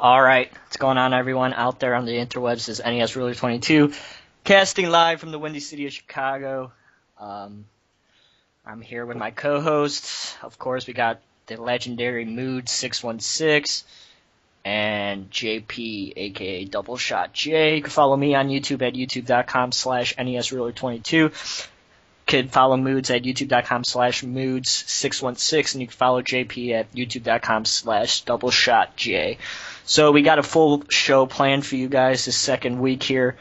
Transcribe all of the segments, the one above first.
All right, what's going on, everyone out there on the interwebs? This is NES Ruler 22, casting live from the Windy City of Chicago. I'm here with my co-hosts. Of course, we got the legendary Moodz 616 and JP, aka Double Shot J. You can follow me on YouTube at youtube.com/NESRuler22. You can follow Moodz at youtube.com/Moodz616, and you can follow JP at youtube.com/DoubleShotJ. So we got a full show planned for you guys this second week here.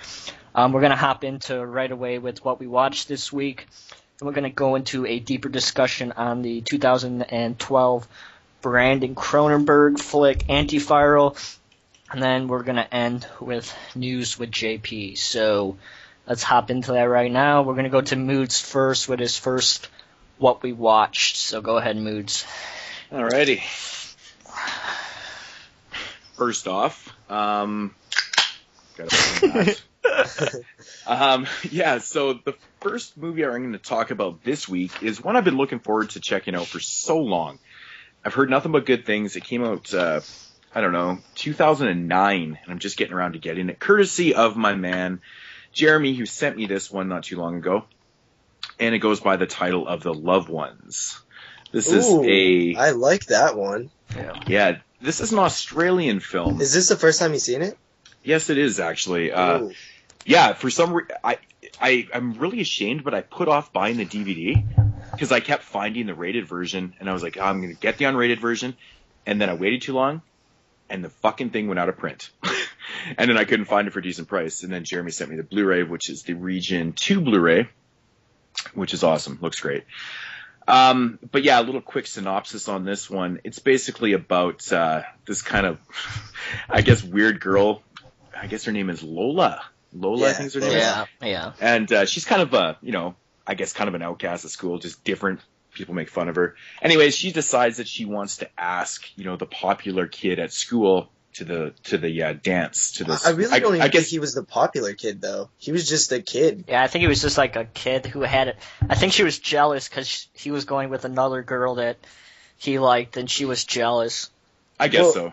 We're going to hop into right away with what we watched this week. And we're going to go into a deeper discussion on the 2012 Brandon Cronenberg flick, AntiViral. And then we're going to end with news with JP. So let's hop into that right now. We're going to go to Moodz first with his first what we watched. So go ahead, Moodz. Alrighty. First off, so the first movie I'm going to talk about this week is one I've been looking forward to checking out for so long. I've heard nothing but good things. It came out, 2009, and I'm just getting around to getting it, courtesy of my man, Jeremy, who sent me this one not too long ago, and it goes by the title of The Loved Ones. I like that one. Yeah, this is an Australian film. Is this the first time you've seen it? Yes, it is, actually. For some reason, I'm really ashamed, but I put off buying the DVD because I kept finding the rated version, and I was like, I'm going to get the unrated version, and then I waited too long, and the fucking thing went out of print. And then I couldn't find it for a decent price, and then Jeremy sent me the Blu-ray, which is the Region 2 Blu-ray, which is awesome. Looks great. But yeah, a little quick synopsis on this one. It's basically about this kind of, I guess, weird girl. I guess her name is Lola. I think is her name. Yeah. And she's kind of I guess kind of an outcast at school, just different. People make fun of her. Anyways, she decides that she wants to ask, the popular kid at school to the dance to this. I really don't think he was the popular kid though. He was just a kid. Yeah, I think he was just like a kid who had it. I think she was jealous because he was going with another girl that he liked, and she was jealous. I guess so.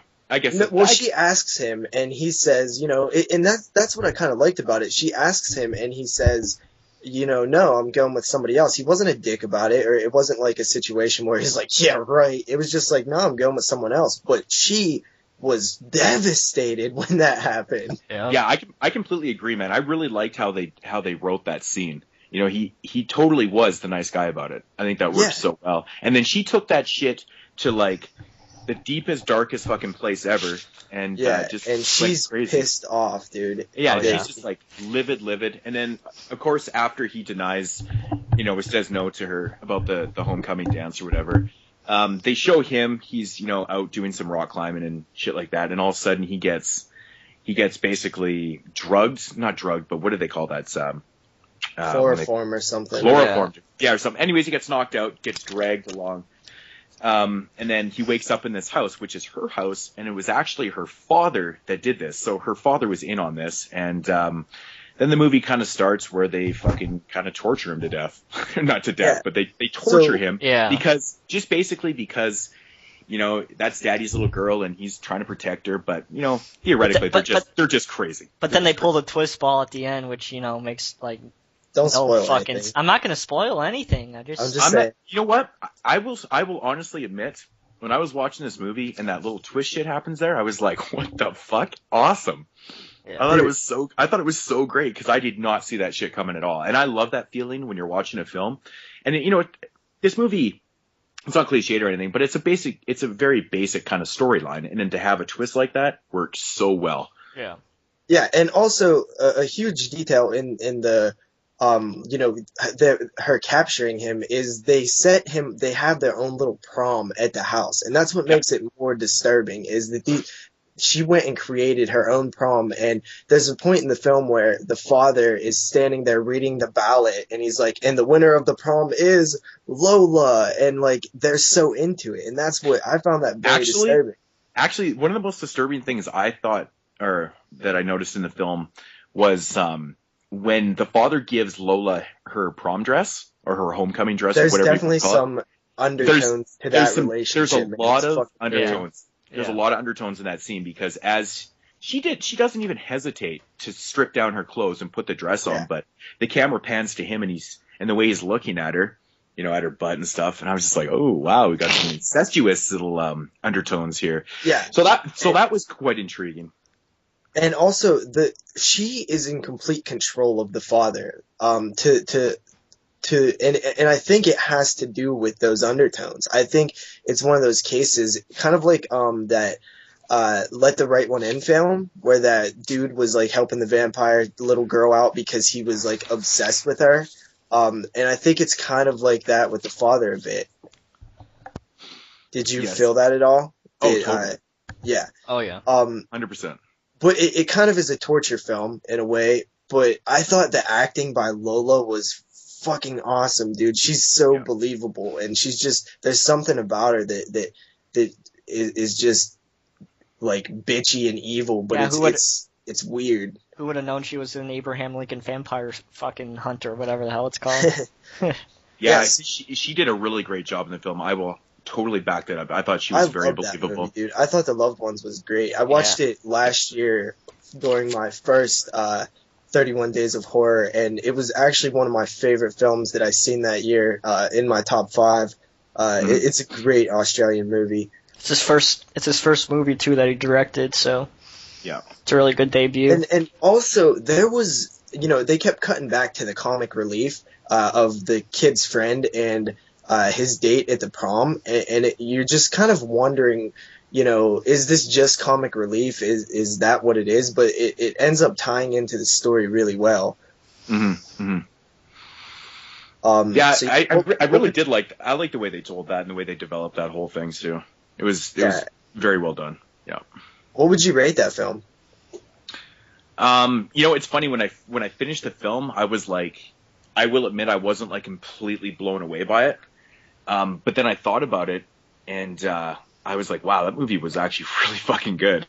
She asks him, and he says, and that's what I kind of liked about it. She asks him, and he says, no, I'm going with somebody else. He wasn't a dick about it, or it wasn't like a situation where he's like, yeah, right. It was just like, no, I'm going with someone else. But she was devastated when that happened. Yeah, I completely agree, man. I really liked how they wrote that scene. He totally was the nice guy about it. I think that worked so well. And then she took that shit to like the deepest, darkest fucking place ever, and she's crazy. Pissed off, dude. Yeah, she's just like livid. And then, of course, after he denies, says no to her about the homecoming dance or whatever, they show him. He's out doing some rock climbing and shit like that, and all of a sudden he gets basically not drugged, but what do they call that? Chloroform or something. Chloroformed. Yeah, or something. Anyways, he gets knocked out, gets dragged along. And then he wakes up in this house, which is her house, and it was actually her father that did this. So her father was in on this, and then the movie kind of starts where they fucking kind of torture him to death. Not to death, but they torture him. Yeah. Because that's daddy's little girl, and he's trying to protect her, but, theoretically, they're just crazy. But then they pull the twist ball at the end, which, makes, like, don't spoil anything. I'm not going to spoil anything. I'm just saying. You know what? I will honestly admit, when I was watching this movie and that little twist shit happens there, I was like, what the fuck? Awesome. Yeah. I thought it was so great because I did not see that shit coming at all. And I love that feeling when you're watching a film. And this movie, it's not cliched or anything, but it's a very basic kind of storyline. And then to have a twist like that worked so well. Yeah. Yeah. And also a huge detail in the, her capturing him is they have their own little prom at the house. And that's what makes it more disturbing is that she went and created her own prom. And there's a point in the film where the father is standing there reading the ballot, and he's like, and the winner of the prom is Lola. And like, they're so into it. And that's what I found that very disturbing. Actually, one of the most disturbing things I thought, or that I noticed in the film was, when the father gives Lola her prom dress or her homecoming dress, there's or whatever definitely some undertones to that relationship. There's a lot of undertones. There's a lot of undertones in that scene because as she doesn't even hesitate to strip down her clothes and put the dress on, but the camera pans to him and the way he's looking at her, you know, at her butt and stuff. And I was just like, oh, wow, we got some incestuous little undertones here. Yeah. So that was quite intriguing. And also, she is in complete control of the father. And I think it has to do with those undertones. I think it's one of those cases, kind of like that Let the Right One In film, where that dude was like helping the vampire little girl out because he was like obsessed with her. And I think it's kind of like that with the father a bit. Did you feel that at all? Totally. Yeah. Oh yeah. 100%. But it kind of is a torture film in a way. But I thought the acting by Lola was fucking awesome, dude. She's so believable, and she's just, there's something about her that is just like bitchy and evil, but it's weird. Who would have known she was an Abraham Lincoln vampire fucking hunter, whatever the hell it's called? She did a really great job in the film. I will totally back that up. I thought she was very believable. That movie, dude. I thought The Loved Ones was great. I watched it last year during my first 31 Days of Horror, and it was actually one of my favorite films that I seen that year, in my top 5. It's a great Australian movie. It's his first movie too that he directed, so yeah, it's a really good debut. And also there was, you know, they kept cutting back to the comic relief of the kid's friend and his date at the prom, and you're just kind of wondering, you know, is this just comic relief? Is that what it is? But it ends up tying into the story really well. Mm-hmm. Mm-hmm. I really did like the way they told that and the way they developed that whole thing too. It was very well done. Yeah. What would you rate that film? You know, it's funny, when I finished the film, I was like, I will admit I wasn't like completely blown away by it. But then I thought about it, and I was like, wow, that movie was actually really fucking good.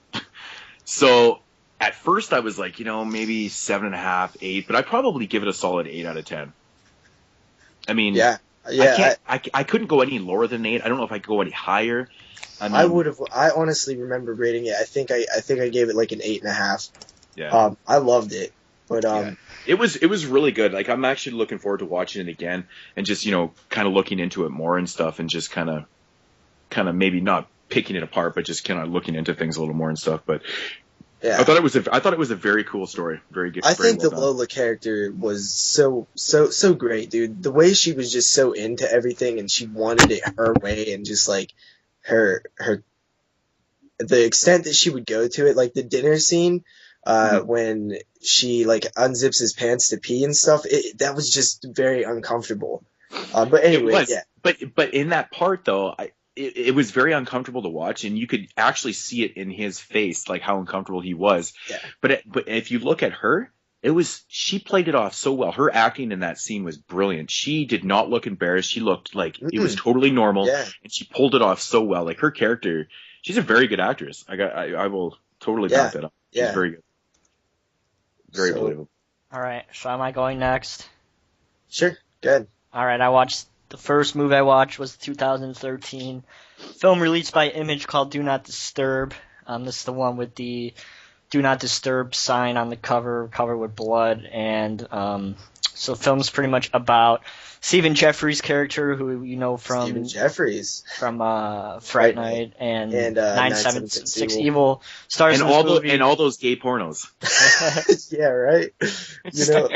So at first I was like, you know, maybe 7.5, 8, but I'd probably give it a solid 8 out of 10. I mean, I couldn't go any lower than 8. I don't know if I could go any higher. I mean, I honestly remember rating it. I think I gave it like an 8.5. Yeah. I loved it, but it was really good. Like, I'm actually looking forward to watching it again and just, you know, kind of looking into it more and stuff, and just kind of maybe not picking it apart, but just kind of looking into things a little more and stuff. But I thought it was a very cool story. Very good. I think the Lola character was so great, dude. The way she was just so into everything, and she wanted it her way, and just like her the extent that she would go to it, like the dinner scene, when she like unzips his pants to pee and stuff. That was just very uncomfortable. But anyway, But in that part though, it was very uncomfortable to watch, and you could actually see it in his face, like how uncomfortable he was. Yeah. But if you look at her, she played it off so well. Her acting in that scene was brilliant. She did not look embarrassed. She looked like it was totally normal, and she pulled it off so well. Like, her character, she's a very good actress. I will totally back that up. She's very good. Very believable. All right, so am I going next? Sure, good. All right, the first movie I watched was 2013 film released by Image called Do Not Disturb. This is the one with the Do Not Disturb sign on the cover, covered with blood. And so the film's pretty much about Stephen Jeffries' character, who you know from Stephen Jeffries from Fright Night and 976 Evil. Stars and in this movie. And all those gay pornos. Yeah, right. You know,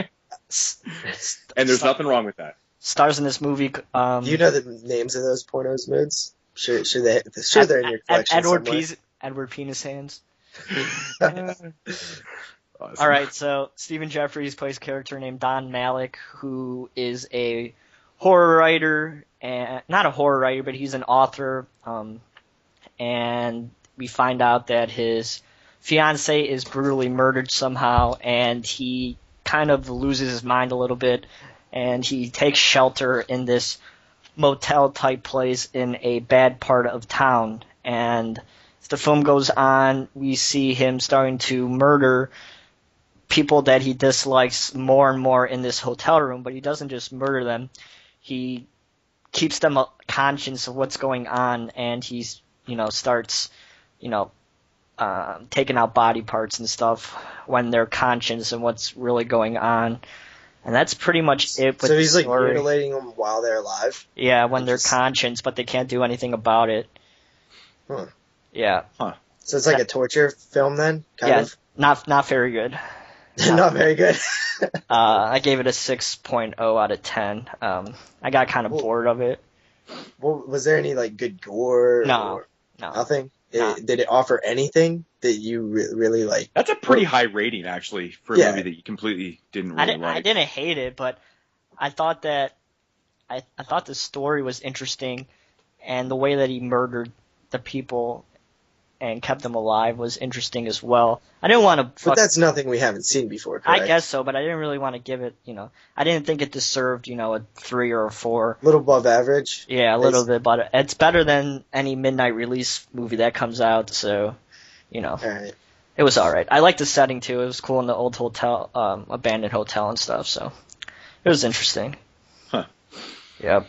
and there's nothing wrong with that. Stars in this movie. Do you know the names of those pornos, Moodz? Sure, they're in your collection. Edward Penis Hands. Awesome. All right, so Stephen Jeffries plays a character named Don Malik, who is a horror writer, and not a horror writer, but he's an author. And we find out that his fiance is brutally murdered somehow, and he kind of loses his mind a little bit, and he takes shelter in this motel-type place in a bad part of town. And as the film goes on, we see him starting to murder people that he dislikes more and more in this hotel room, but he doesn't just murder them. He keeps them conscious of what's going on, and he's, starts taking out body parts and stuff when they're conscious and what's really going on. And that's pretty much it with So he's the like story. mutilating them while they're alive? Yeah, when they're conscious, but they can't do anything about it. Huh. Yeah. Huh. So it's like a torture film then? Kind of? Not very good. Not very good. I gave it a 6.0 out of 10. I got kind of bored of it. Well, was there any like good gore? No. Or nothing? Did it offer anything that you really like? That's a pretty high rating, actually, for a movie that you completely didn't really like. I didn't hate it, but I thought that I thought the story was interesting, and the way that he murdered the people and kept them alive was interesting as well. I didn't want to... But that's nothing we haven't seen before, correct? I guess so, but I didn't really want to give it, I didn't think it deserved, a 3 or a 4. A little above average? Yeah, a little bit, but it's better than any midnight release movie that comes out, so, Alright. It was alright. I liked the setting, too. It was cool in the old hotel, abandoned hotel and stuff, so it was interesting. Huh. Yep.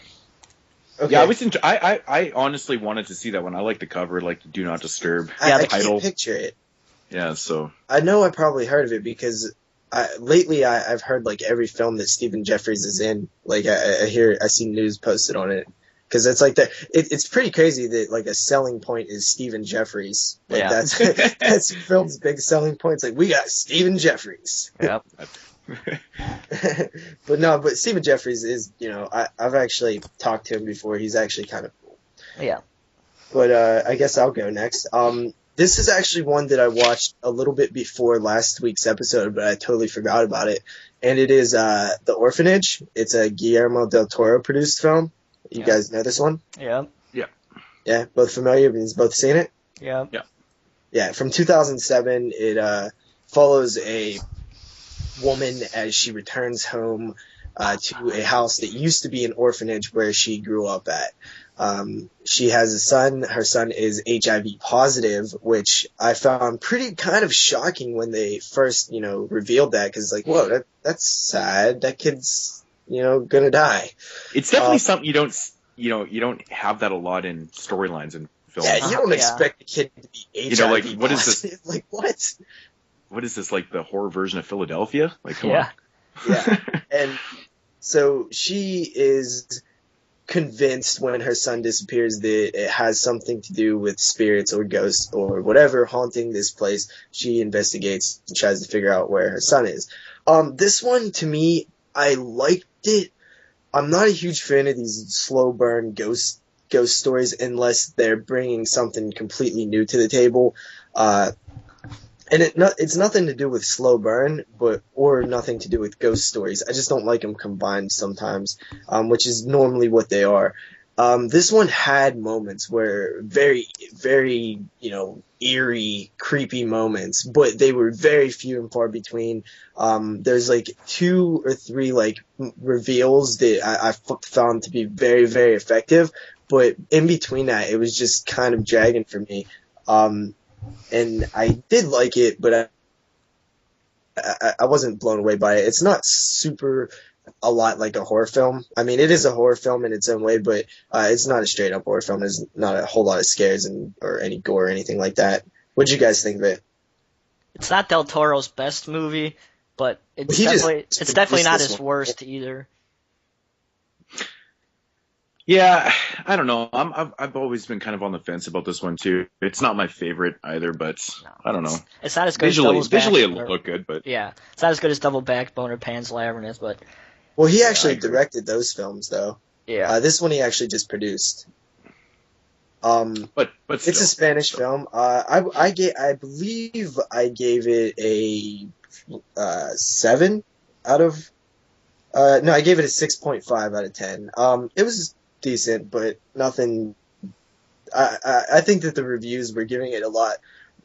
Okay. Yeah, I honestly wanted to see that one. I like the cover, like the Do Not Disturb I title. can't picture it. Yeah, so... I know I probably heard of it because lately I've heard like every film that Stephen Jeffries is in. Like I see news posted on it because it's like it's pretty crazy that like a selling point is Stephen Jeffries. Like Yeah. that's film's big selling points. Like we got Stephen Jeffries. Yep. But Stephen Jeffries is I've actually talked to him before. He's actually kind of cool. Yeah. But I guess I'll go next. This is actually one that I watched a little bit before last week's episode, but I totally forgot about it. And it is The Orphanage. It's a Guillermo del Toro produced film. You guys know this one? Yeah. Yeah. Yeah, both familiar? You've both seen it? Yeah. Yeah. Yeah, from 2007. It follows a woman as she returns home to a house that used to be an orphanage where she grew up at. She has a son. Her son is HIV positive, which I found pretty kind of shocking when they first, revealed that. Because like, whoa, that's sad. That kid's, gonna die. It's definitely something you don't have that a lot in storylines and films. Yeah, you don't expect a kid to be HIV like, what positive. is this? Like, what? What is this, like the horror version of Philadelphia? Like, come Yeah. on. Yeah. And so she is convinced when her son disappears that it has something to do with spirits or ghosts or whatever haunting this place. She investigates and tries to figure out where her son is. This one, to me, I liked it. I'm not a huge fan of these slow burn ghost stories unless they're bringing something completely new to the table. And it's nothing to do with slow burn, or nothing to do with ghost stories. I just don't like them combined sometimes, which is normally what they are. This one had moments where very, very, eerie, creepy moments, but they were very few and far between. There's like 2 or 3 like reveals that I found to be very, very effective, but in between that, it was just kind of dragging for me. And I did like it, but I wasn't blown away by it. It's not a lot like a horror film. I mean, it is a horror film in its own way, but it's not a straight up horror film. There's not a whole lot of scares or any gore or anything like that. What'd you guys think of it? It's not Del Toro's best movie, but it's definitely not his worst either. Yeah, I don't know. I've always been kind of on the fence about this one too. It's not my favorite either, but I don't know. It's not as good visually, as Devil's visually Back, it looked good, but yeah, it's not as good as Double Backbone or Pan's Labyrinth, but well, he actually directed those films though. Yeah, this one he actually just produced. But it's a Spanish film. I believe I gave it a 7 out of. No, I gave it a 6.5 out of 10. It was decent, but nothing. I think that the reviews were giving it a lot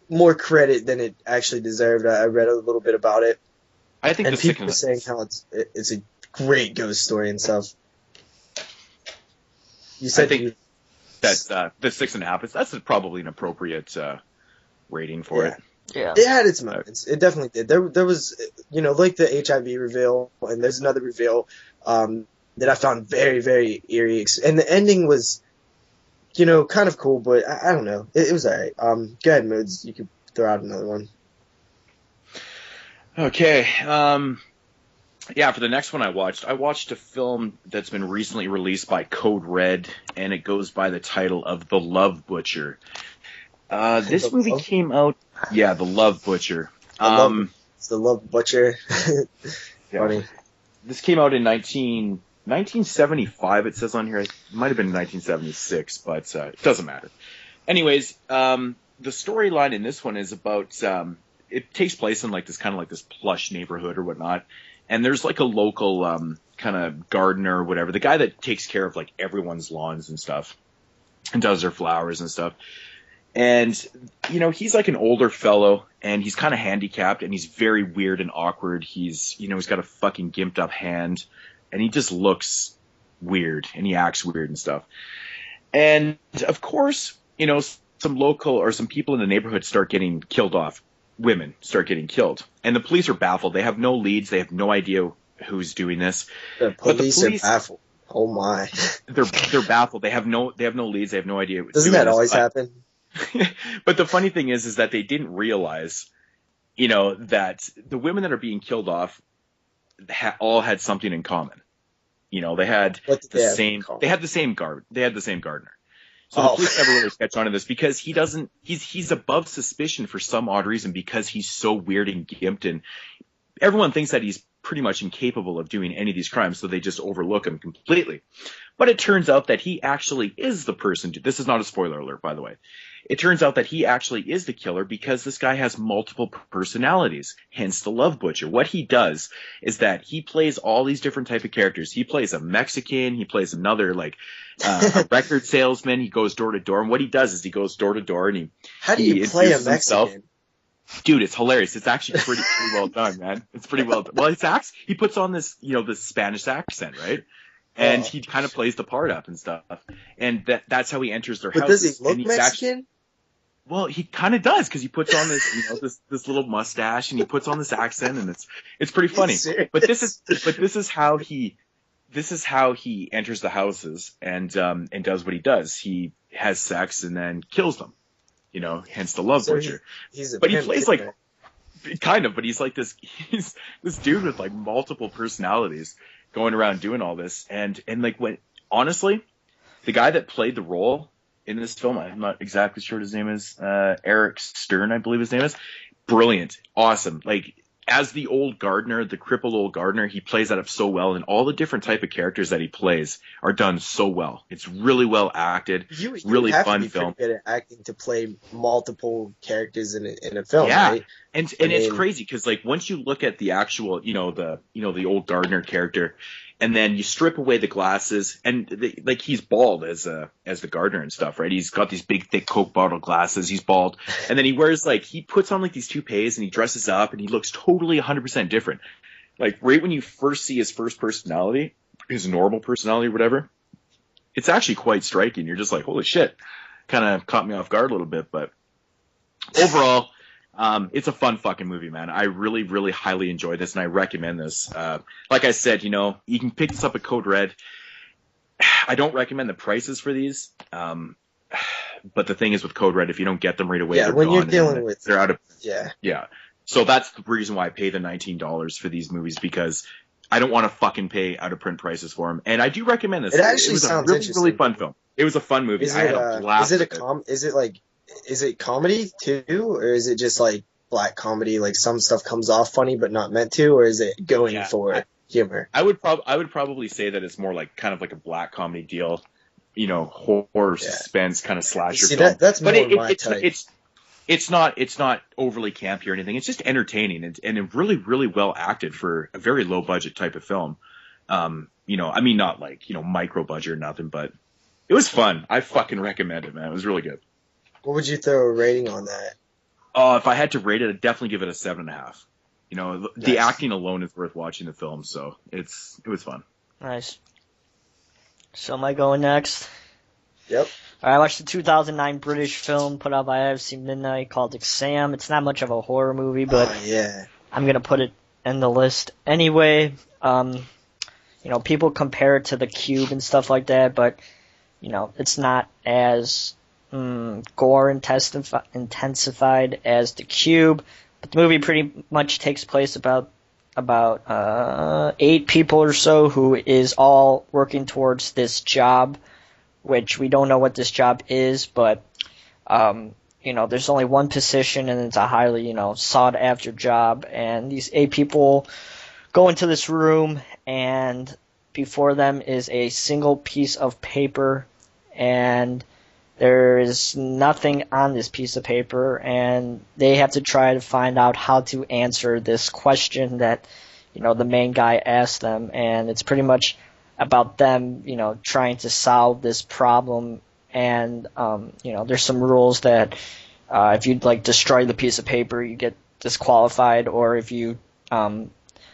more credit than it actually deserved. I read a little bit about it, I think and people were saying how it's a great ghost story and stuff. You said that the 6.5 that's probably an appropriate rating for it. Yeah, it had its moments. It definitely did. There was, like the HIV reveal, and there's another reveal that I found very, very eerie. And the ending was kind of cool, but I don't know. It was alright. Go ahead, Moodz. You could throw out another one. Okay. Yeah, for the next one I watched a film that's been recently released by Code Red, and it goes by the title of The Love Butcher. This movie came out... Yeah, The Love Butcher. It's The Love Butcher. Funny. This came out in 1975, it says on here. It might have been 1976, but it doesn't matter. Anyways, the storyline in this one is about... it takes place in this plush neighborhood or whatnot. And there's a local kind of gardener or whatever, the guy that takes care of everyone's lawns and stuff and does their flowers and stuff. And, he's an older fellow and he's kind of handicapped and he's very weird and awkward. He's got a fucking gimped up hand and he just looks weird and he acts weird and stuff. And of course, some local or some people in the neighborhood start getting killed off. Women start getting killed, and the police are baffled. They have no leads. They have no idea who's doing this. The police are baffled. Oh my! They're baffled. They have no leads. They have no idea. Doesn't that always happen? But the funny thing is that they didn't realize, that the women that are being killed off all had something in common. They had the same. They had the same gardener. So the police never really catch on to this because he's above suspicion for some odd reason because he's so weird and gimped, and everyone thinks that he's pretty much incapable of doing any of these crimes, so they just overlook him completely. But it turns out that he actually is the person. This is not a spoiler alert, by the way. It turns out that he actually is the killer because this guy has multiple personalities, hence the Love Butcher. What he does is that he plays all these different type of characters. He plays a Mexican. He plays another, a record salesman. He goes door to door. And what he does is he goes door to door and How do you play a Mexican? Himself. Dude, it's hilarious. It's actually pretty well done, man. It's pretty well done. Well, he puts on this, this Spanish accent, right? And he kind of plays the part up and stuff. And that's how he enters their house. But does he look Mexican? Well, he kind of does because he puts on this, this little mustache and he puts on this accent and it's pretty funny. But this is how he enters the houses and does what he does. He has sex and then kills them. Hence the Love Butcher. But he plays kind of, but he's this dude with multiple personalities going around doing all this. And when honestly, the guy that played the role in this film, I'm not exactly sure what his name is, Eric Stern, I believe his name is. Brilliant. Awesome. As the old gardener, the crippled old gardener, he plays that up so well, and all the different type of characters that he plays are done so well. It's really well acted. You really have fun to be film. Pretty good at acting to play multiple characters in a film, yeah. right? And it's crazy because once you look at the actual, the old gardener character, and then you strip away the glasses, and he's bald as the gardener and stuff, right? He's got these big, thick Coke bottle glasses. He's bald, and then he wears he puts on these toupees, and he dresses up, and he looks totally 100% different. Right when you first see his first personality, his normal personality, or whatever, it's actually quite striking. You're just like, holy shit! Kind of caught me off guard a little bit, but overall. It's a fun fucking movie, man. I really, really highly enjoy this, and I recommend this. Like I said, you can pick this up at Code Red. I don't recommend the prices for these, but the thing is with Code Red, if you don't get them right away, they're when gone, you're dealing with, they're out of. Yeah. So that's the reason why I pay the $19 for these movies, because I don't want to fucking pay out of print prices for them. And I do recommend this. It actually was sounds a really, interesting. really fun film. It was a fun movie. I had a blast. Is it comedy too, or is it just black comedy? Some stuff comes off funny but not meant to, or is it going for humor? I would probably say that it's more kind of a black comedy deal, horror suspense kind of slasher film. That's more my type. It's not overly campy or anything. It's just entertaining and really, really well acted for a very low budget type of film. Not micro budget or nothing, but it was fun. I fucking recommend it, man. It was really good. What would you throw a rating on that? If I had to rate it, I'd definitely give it a 7.5. The acting alone is worth watching the film, so it was fun. Nice. So am I going next? Yep. I watched the 2009 British film put out by AFC Midnight called Exam. It's not much of a horror movie, but I'm going to put it in the list anyway. People compare it to The Cube and stuff like that, but it's not as gore intensified as The Cube, but the movie pretty much takes place about 8 people or so who is all working towards this job, which we don't know what this job is, but there's only one position and it's a highly sought after job, and these 8 people go into this room, and before them is a single piece of paper, and there is nothing on this piece of paper, and they have to try to find out how to answer this question that, the main guy asked them, and it's pretty much about them, trying to solve this problem, and, there's some rules that, if you destroy the piece of paper, you get disqualified, or if you,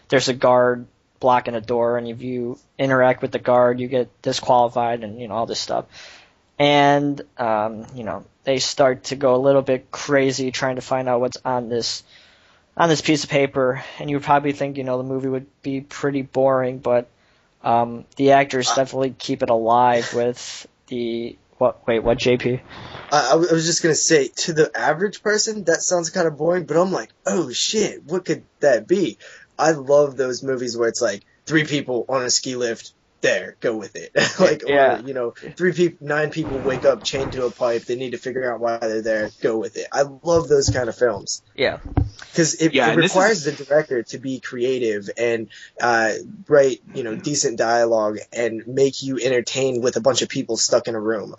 there's a guard blocking a door, and if you interact with the guard, you get disqualified, and, all this stuff. And, they start to go a little bit crazy trying to find out what's on this piece of paper, and you would probably think, the movie would be pretty boring, but, the actors definitely keep it alive with what, JP? I was just going to say, to the average person, that sounds kind of boring, but I'm like, oh shit, what could that be? I love those movies where it's like 3 people on a ski lift, there, go with it. Or 9 people wake up chained to a pipe, they need to figure out why they're there, go with it. I love those kind of films. Yeah. Because it requires the director to be creative and write, decent dialogue and make you entertained with a bunch of people stuck in a room.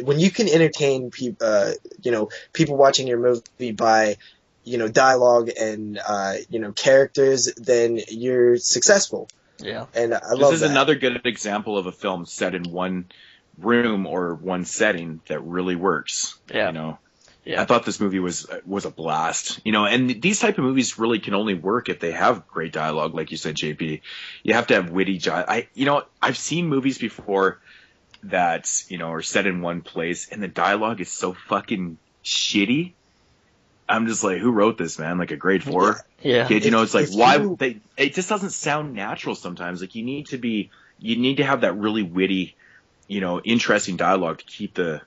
When you can entertain people watching your movie by dialogue and characters, then you're successful. Yeah. And I love that. This is another good example of a film set in one room or one setting that really works. Yeah. Yeah. I thought this movie was a blast. And these type of movies really can only work if they have great dialogue, like you said, JP. You have to have witty I've seen movies before that, are set in one place and the dialogue is so fucking shitty. I'm just like, who wrote this, man? Like a grade 4 kid, it's like, it just doesn't sound natural sometimes. Like you need to have that really witty, interesting dialogue to keep the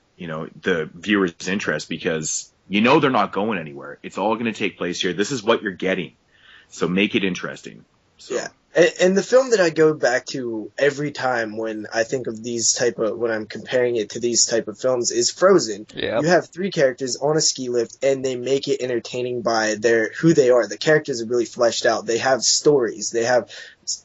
viewer's interest, because they're not going anywhere. It's all going to take place here. This is what you're getting. So make it interesting. So. Yeah. And the film that I go back to every time when I think of when I'm comparing it to these type of films is Frozen. Yep. You have 3 characters on a ski lift and they make it entertaining by who they are. The characters are really fleshed out. They have stories. They have,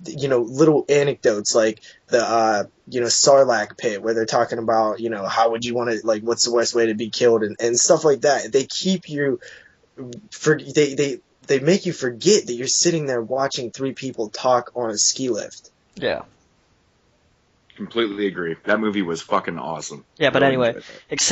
little anecdotes like the, Sarlacc pit where they're talking about, how would you want to, what's the worst way to be killed and stuff like that. They keep you, they make you forget that you're sitting there watching 3 people talk on a ski lift. Yeah. Completely agree. That movie was fucking awesome. Yeah, but anyway,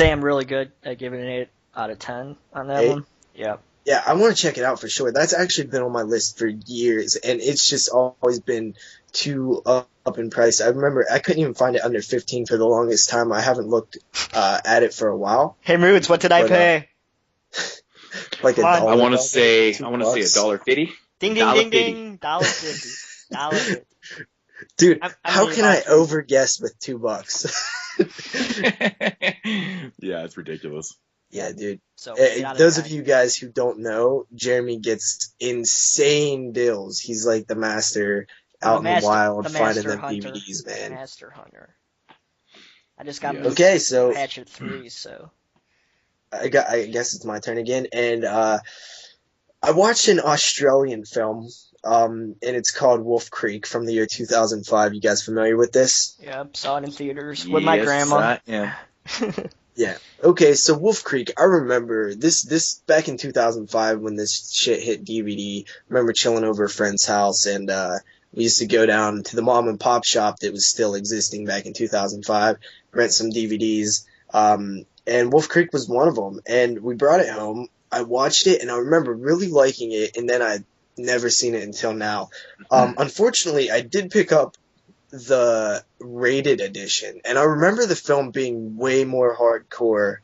I'm really good at giving an 8 out of 10 on that one. Yeah. Yeah, I want to check it out for sure. That's actually been on my list for years, and it's just always been too up in price. I remember I couldn't even find it under 15 for the longest time. I haven't looked at it for a while. Hey, Moodz, what did I pay? Like $1. I want to say $1.50. Ding, ding, ding, ding. $1.50. $1.50. Dude, how can I overguess with $2? Yeah, it's ridiculous. Yeah, dude. So those of you guys who don't know, Jeremy gets insane deals. He's like the master out in the wild finding them DVDs, man. Master hunter. I just got so Hatchet 3, so. I guess it's my turn again, and I watched an Australian film, and it's called Wolf Creek from the year 2005. You guys familiar with this? Yep, saw it in theaters with my grandma. Yeah. Yeah. Okay, so Wolf Creek, I remember this back in 2005 when this shit hit DVD. I remember chilling over a friend's house, and we used to go down to the mom and pop shop that was still existing back in 2005, rent some DVDs, and Wolf Creek was one of them. And we brought it home. I watched it, and I remember really liking it, and then I'd never seen it until now. Unfortunately, I did pick up the rated edition, and I remember the film being way more hardcore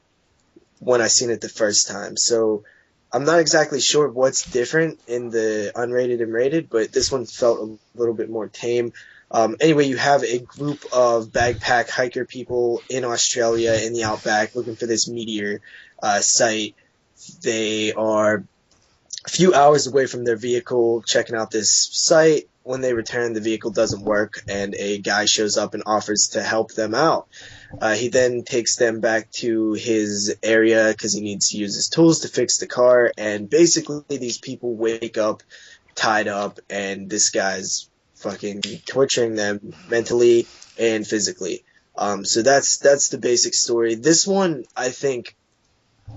when I seen it the first time. So I'm not exactly sure what's different in the unrated and rated, but this one felt a little bit more tame. Anyway, you have a group of backpack hiker people in Australia in the outback looking for this meteor site. They are a few hours away from their vehicle checking out this site. When they return, the vehicle doesn't work, and a guy shows up and offers to help them out. He then takes them back to his area because he needs to use his tools to fix the car, and basically these people wake up tied up, and this guy's fucking torturing them mentally and physically. So that's the basic story. This one, I think,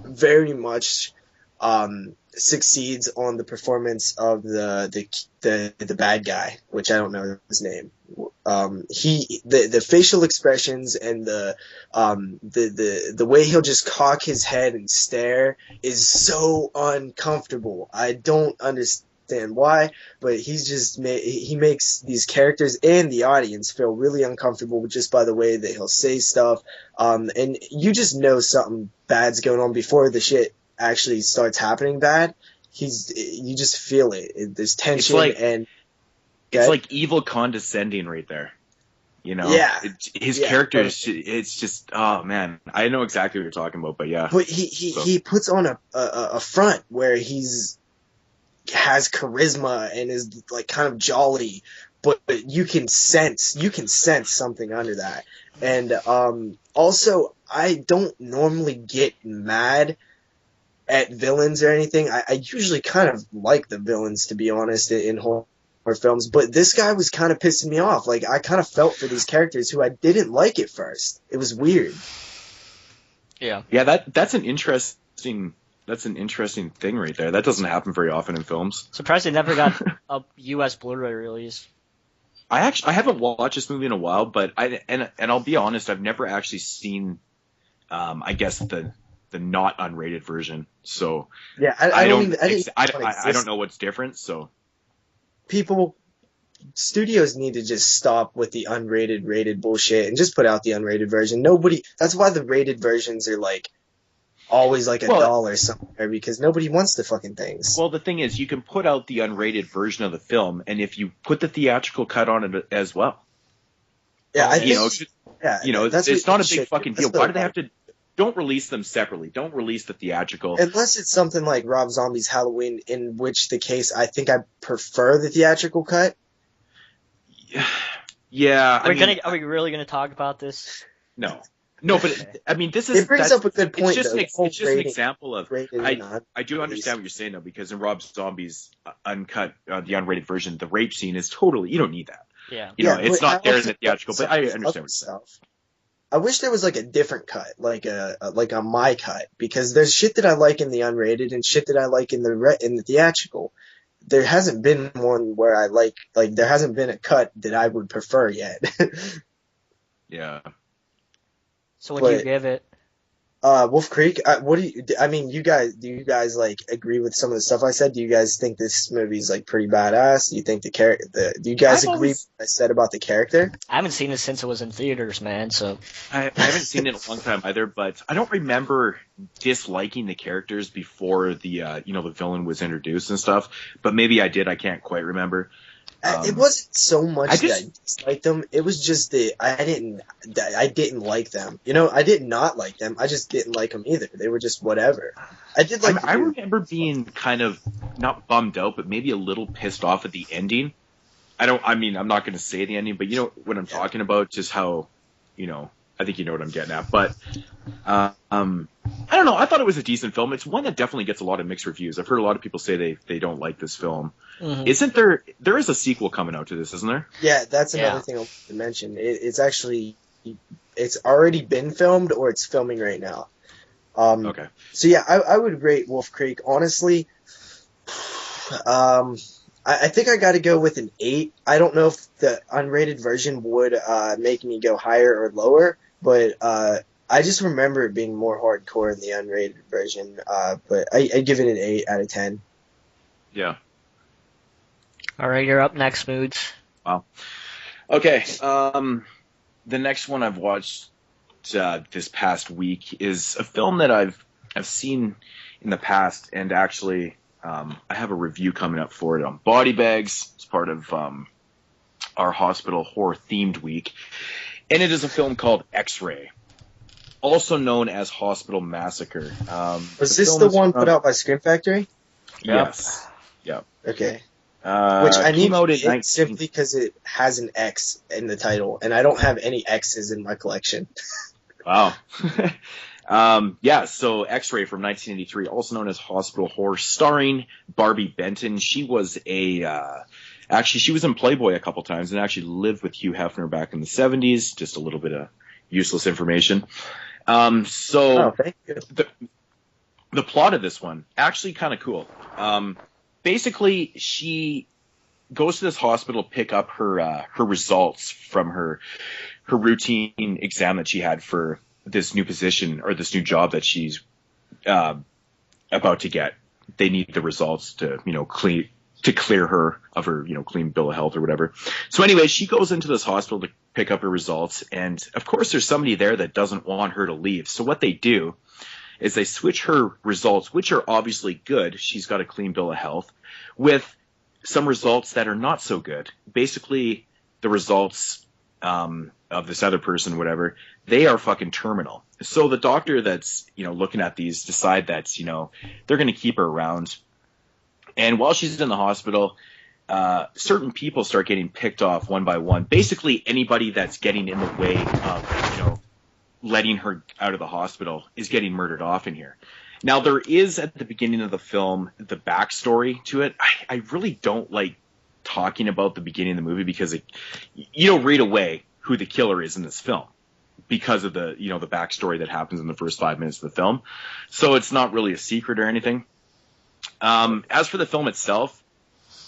very much succeeds on the performance of the bad guy, which I don't know his name. The facial expressions and the way he'll just cock his head and stare is so uncomfortable. I don't understand why, but he makes these characters and the audience feel really uncomfortable just by the way that he'll say stuff. And you just know something bad's going on before the shit actually starts happening bad. You just feel it. There's tension it's like evil condescending right there. You know? Yeah. His character is, it's just, oh man, I know exactly what you're talking about, but yeah. But he puts on a front where has charisma and is like kind of jolly, but you can sense something under that. And also, I don't normally get mad at villains or anything. I usually kind of like the villains, to be honest, in horror films, but this guy was kind of pissing me off. Like, I kind of felt for these characters who I didn't like at first. It was weird. Yeah. Yeah, that's an interesting thing right there. That doesn't happen very often in films. Surprised they never got a US Blu-ray release. I haven't watched this movie in a while, but I'll be honest, I've never actually seen I guess the not unrated version. So yeah, I don't know what's different. So studios need to just stop with the unrated rated bullshit and just put out the unrated version. That's why the rated versions are like always like $1 somewhere, because nobody wants the fucking things. Well, the thing is, you can put out the unrated version of the film, and if you put the theatrical cut on it as well, yeah, it's not a big fucking deal. Why do they have to? Don't release them separately. Don't release the theatrical. Unless it's something like Rob Zombie's Halloween, in which the case I think I prefer the theatrical cut. Yeah. Are we really gonna talk about this? No, but I mean, it brings up a good point. It's just an example of. I do understand what you're saying though, because in Rob Zombie's uncut, the unrated version, the rape scene is totally. You don't need that. Yeah. It's not there in the theatrical, but I understand what you're saying. I wish there was like a different cut, like a my cut, because there's shit that I like in the unrated and shit that I like in the theatrical. There hasn't been one where I like there hasn't been a cut that I would prefer yet. Yeah. So what do you give it? Wolf Creek. Do you guys like agree with some of the stuff I said? Do you guys think this movie's like pretty badass? Do you think do you guys agree with what I said about the character? I haven't seen it since it was in theaters, man. So I haven't seen it in a long time either, but I don't remember disliking the characters before the the villain was introduced and stuff. But maybe I did. I can't quite remember. It wasn't so much that I disliked them. It was just that I didn't like them. I did not like them. I just didn't like them either. They were just whatever. I remember being kind of not bummed out, but maybe a little pissed off at the ending. I'm not going to say the ending, but you know what I'm talking about, just how, I think you know what I'm getting at. But I don't know. I thought it was a decent film. It's one that definitely gets a lot of mixed reviews. I've heard a lot of people say they don't like this film. Mm-hmm. Isn't there? There is a sequel coming out to this, isn't there? Yeah, that's another thing I want to mention. It's already been filmed, or it's filming right now. Okay. So yeah, I would rate Wolf Creek, honestly. I think I got to go with an 8. I don't know if the unrated version would make me go higher or lower, but I just remember it being more hardcore in the unrated version. But I give it an 8 out of 10. Yeah. All right, you're up next, Moodz. Wow. Okay. The next one I've watched this past week is a film that I've seen in the past, and actually I have a review coming up for it on Body Bags. It's part of our hospital horror themed week, and it is a film called X-Ray, also known as Hospital Massacre. Was this the one put out by Scream Factory? Yes. Yep. Okay. Which I need out to in get simply because it has an X in the title, and I don't have any X's in my collection. Wow. So X-Ray from 1983, also known as Hospital Horror, starring Barbie Benton. She was she was in Playboy a couple times and actually lived with Hugh Hefner back in the 70s. Just a little bit of useless information. Thank you. The plot of this one, actually kind of cool. Basically, she goes to this hospital to pick up her results from her routine exam that she had for this new position or this new job that she's about to get. They need the results to clear her of her clean bill of health or whatever. So anyway, she goes into this hospital to pick up her results, and of course there's somebody there that doesn't want her to leave. So what they do is they switch her results, which are obviously good, she's got a clean bill of health, with some results that are not so good. Basically, the results of this other person, whatever, they are fucking terminal. So the doctor that's, looking at these decide that, they're going to keep her around. And while she's in the hospital, certain people start getting picked off one by one. Basically, anybody that's getting in the way of, letting her out of the hospital is getting murdered off in here. Now, there is, at the beginning of the film, the backstory to it. I really don't like talking about the beginning of the movie because you don't read away who the killer is in this film because of the, the backstory that happens in the first 5 minutes of the film. So it's not really a secret or anything. As for the film itself,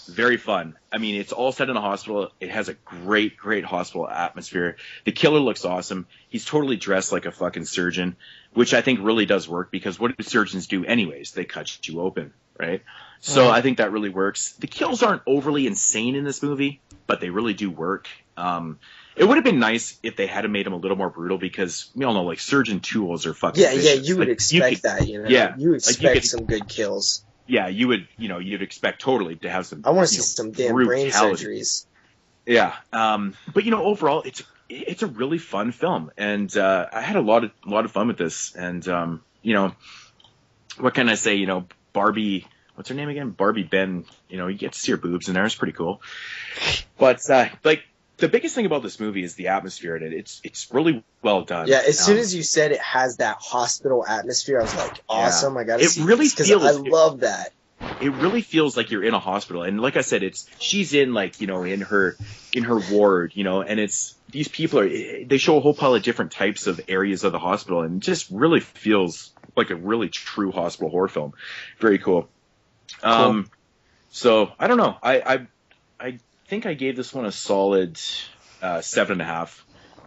very fun. I mean, it's all set in a hospital. It has a great, great hospital atmosphere. The killer looks awesome. He's totally dressed like a fucking surgeon, which I think really does work because what do surgeons do anyways? They cut you open, right? So I think that really works. The kills aren't overly insane in this movie, but they really do work. It would have been nice if they had made him a little more brutal because we all know, like, surgeon tools are fucking vicious. Yeah, you would expect that, Yeah. You expect some good kills. Yeah, you'd expect totally to have some. I want to see some damn brain surgeries. Yeah, but overall, it's a really fun film, and I had a lot of fun with this. And what can I say? Barbie, what's her name again? Barbie Ben. You get to see her boobs in there. It's pretty cool. But the biggest thing about this movie is the atmosphere in it. It's really well done. Yeah, as soon as you said it has that hospital atmosphere, I was like, awesome, I gotta see it. Really because I love that. It really feels like you're in a hospital. And like I said, she's in in her ward, and it's these people they show a whole pile of different types of areas of the hospital, and it just really feels like a really true hospital horror film. Very cool. So I don't know. I think I gave this one a solid 7.5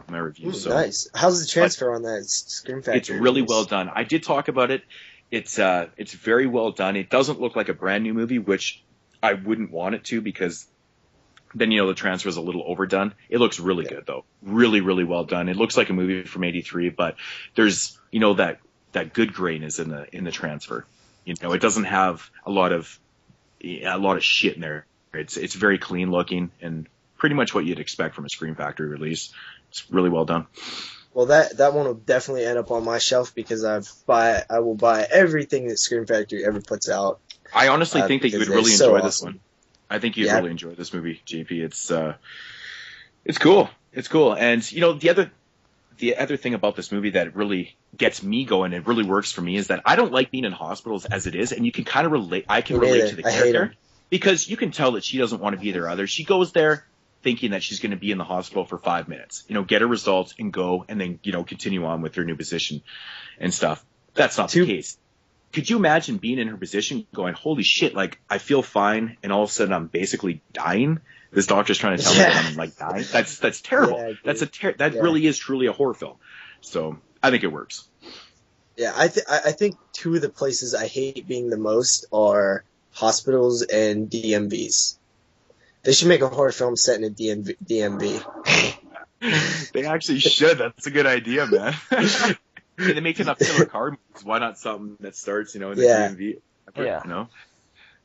in my review. So nice. How's the transfer on that Scream Factory? It's really well done. I did talk about it. It's very well done. It doesn't look like a brand new movie, which I wouldn't want it to because then the transfer is a little overdone. It looks really good though. Really, really well done. It looks like a movie from '83, but there's that good grayness in the transfer. It doesn't have a lot of shit in there. It's very clean looking and pretty much what you'd expect from a Scream Factory release. It's really well done. Well, that one will definitely end up on my shelf because I will buy everything that Scream Factory ever puts out. I honestly think that you would really enjoy this one. I think you'd really enjoy this movie, JP. It's cool. It's cool. And the other thing about this movie that really gets me going and really works for me is that I don't like being in hospitals as it is, and you can kind of relate. I can relate to the character because you can tell that she doesn't want to be there either. She goes there thinking that she's going to be in the hospital for 5 minutes, get her results and go, and then continue on with her new position and stuff. That's not the case. Could you imagine being in her position going, holy shit, like I feel fine, and all of a sudden I'm basically dying? This doctor's trying to tell me that I'm like dying. That's terrible. That really is truly a horror film. So I think it works. Yeah, I think two of the places I hate being the most are hospitals and DMVs. They should make a horror film set in a DMV. They actually should. That's a good idea, man. They make enough killer car movies. Why not something that starts, in the DMV? Yeah.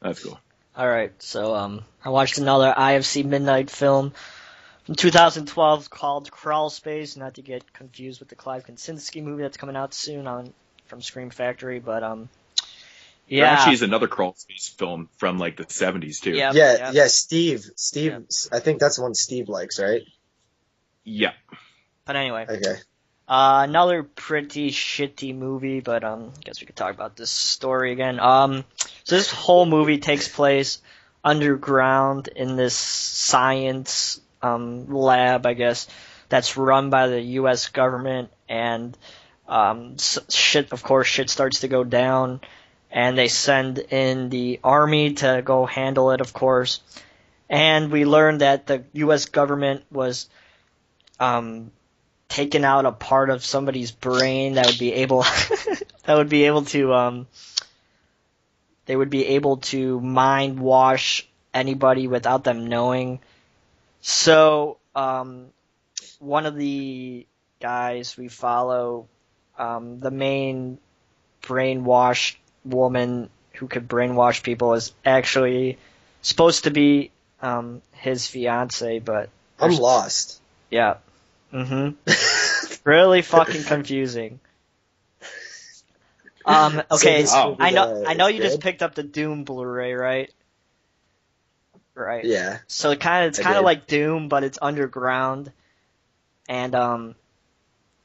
That's cool. All right, so I watched another IFC Midnight film. from 2012 called Crawlspace, not to get confused with the Clive Kosinski movie that's coming out soon from Scream Factory, but There actually is another Crawlspace film from like the 70s too. Yeah, Steve, I think that's the one Steve likes, right? Yeah. But anyway. Okay. Another pretty shitty movie, but I guess we could talk about this story again. So this whole movie takes place underground in this science lab, I guess, that's run by the U.S. government, and shit starts to go down, and they send in the army to go handle it, of course. And we learned that the U.S. government was taking out a part of somebody's brain that would be able they would be able to mind wash anybody without them knowing. So one of the guys we follow, the main brainwashed woman who could brainwash people, is actually supposed to be his fiance, but I'm lost. Yeah. Mm-hmm. Really fucking confusing. Okay, So I know you good? just picked up the Doom Blu-ray, right? Right. Yeah. So it's kind of like Doom, but it's underground. And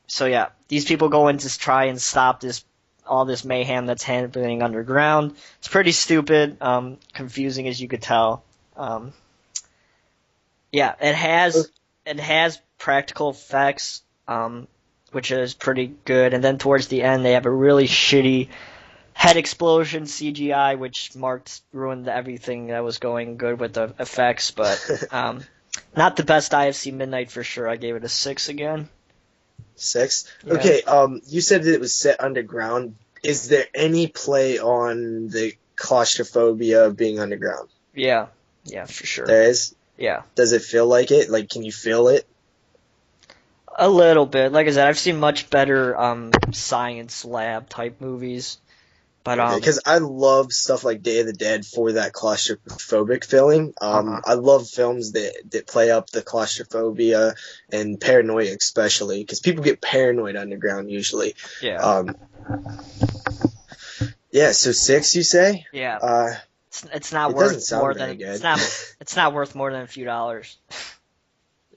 so yeah, these people go in to try and stop all this mayhem that's happening underground. It's pretty stupid, confusing as you could tell. Yeah, it has practical effects, which is pretty good. And then towards the end, they have a really shitty head explosion CGI, which ruined everything that was going good with the effects. But not the best IFC Midnight for sure. I gave it a 6 again. 6? Yeah. Okay, you said that it was set underground. Is there any play on the claustrophobia of being underground? Yeah, for sure. There is? Yeah. Does it feel like it? Like, can you feel it? A little bit. Like I said, I've seen much better science lab type movies. But because I love stuff like Day of the Dead for that claustrophobic feeling. I love films that play up the claustrophobia and paranoia, especially because people get paranoid underground usually. Yeah. Yeah. So 6, you say? Yeah. It's not worth more than it's not worth more than a few dollars.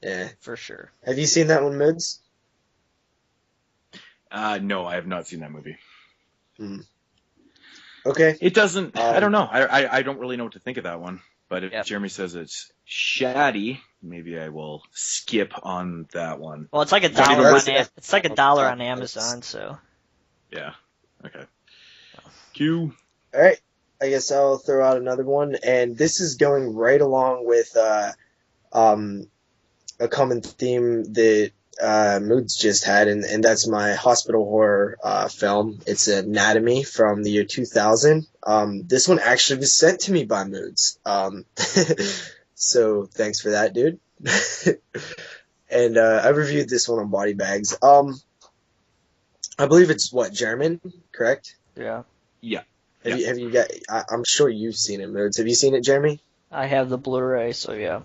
Yeah. For sure. Have you seen that one, Moodz? No, I have not seen that movie. Okay. It doesn't. I don't know. I don't really know what to think of that one. But if Jeremy says it's shoddy, maybe I will skip on that one. Well, it's like $1 on Amazon. So. Yeah. Okay. Q. All right. I guess I'll throw out another one, and this is going right along with a common theme that Moodz just had, and that's my hospital horror film. It's Anatomy from the year 2000. This one actually was sent to me by Moodz. So thanks for that, dude. And I reviewed this one on Body Bags. I believe it's German, correct? Yeah. Yeah. Have you got? I'm sure you've seen it, Moodz. Have you seen it, Jeremy? I have the Blu-ray, so yeah.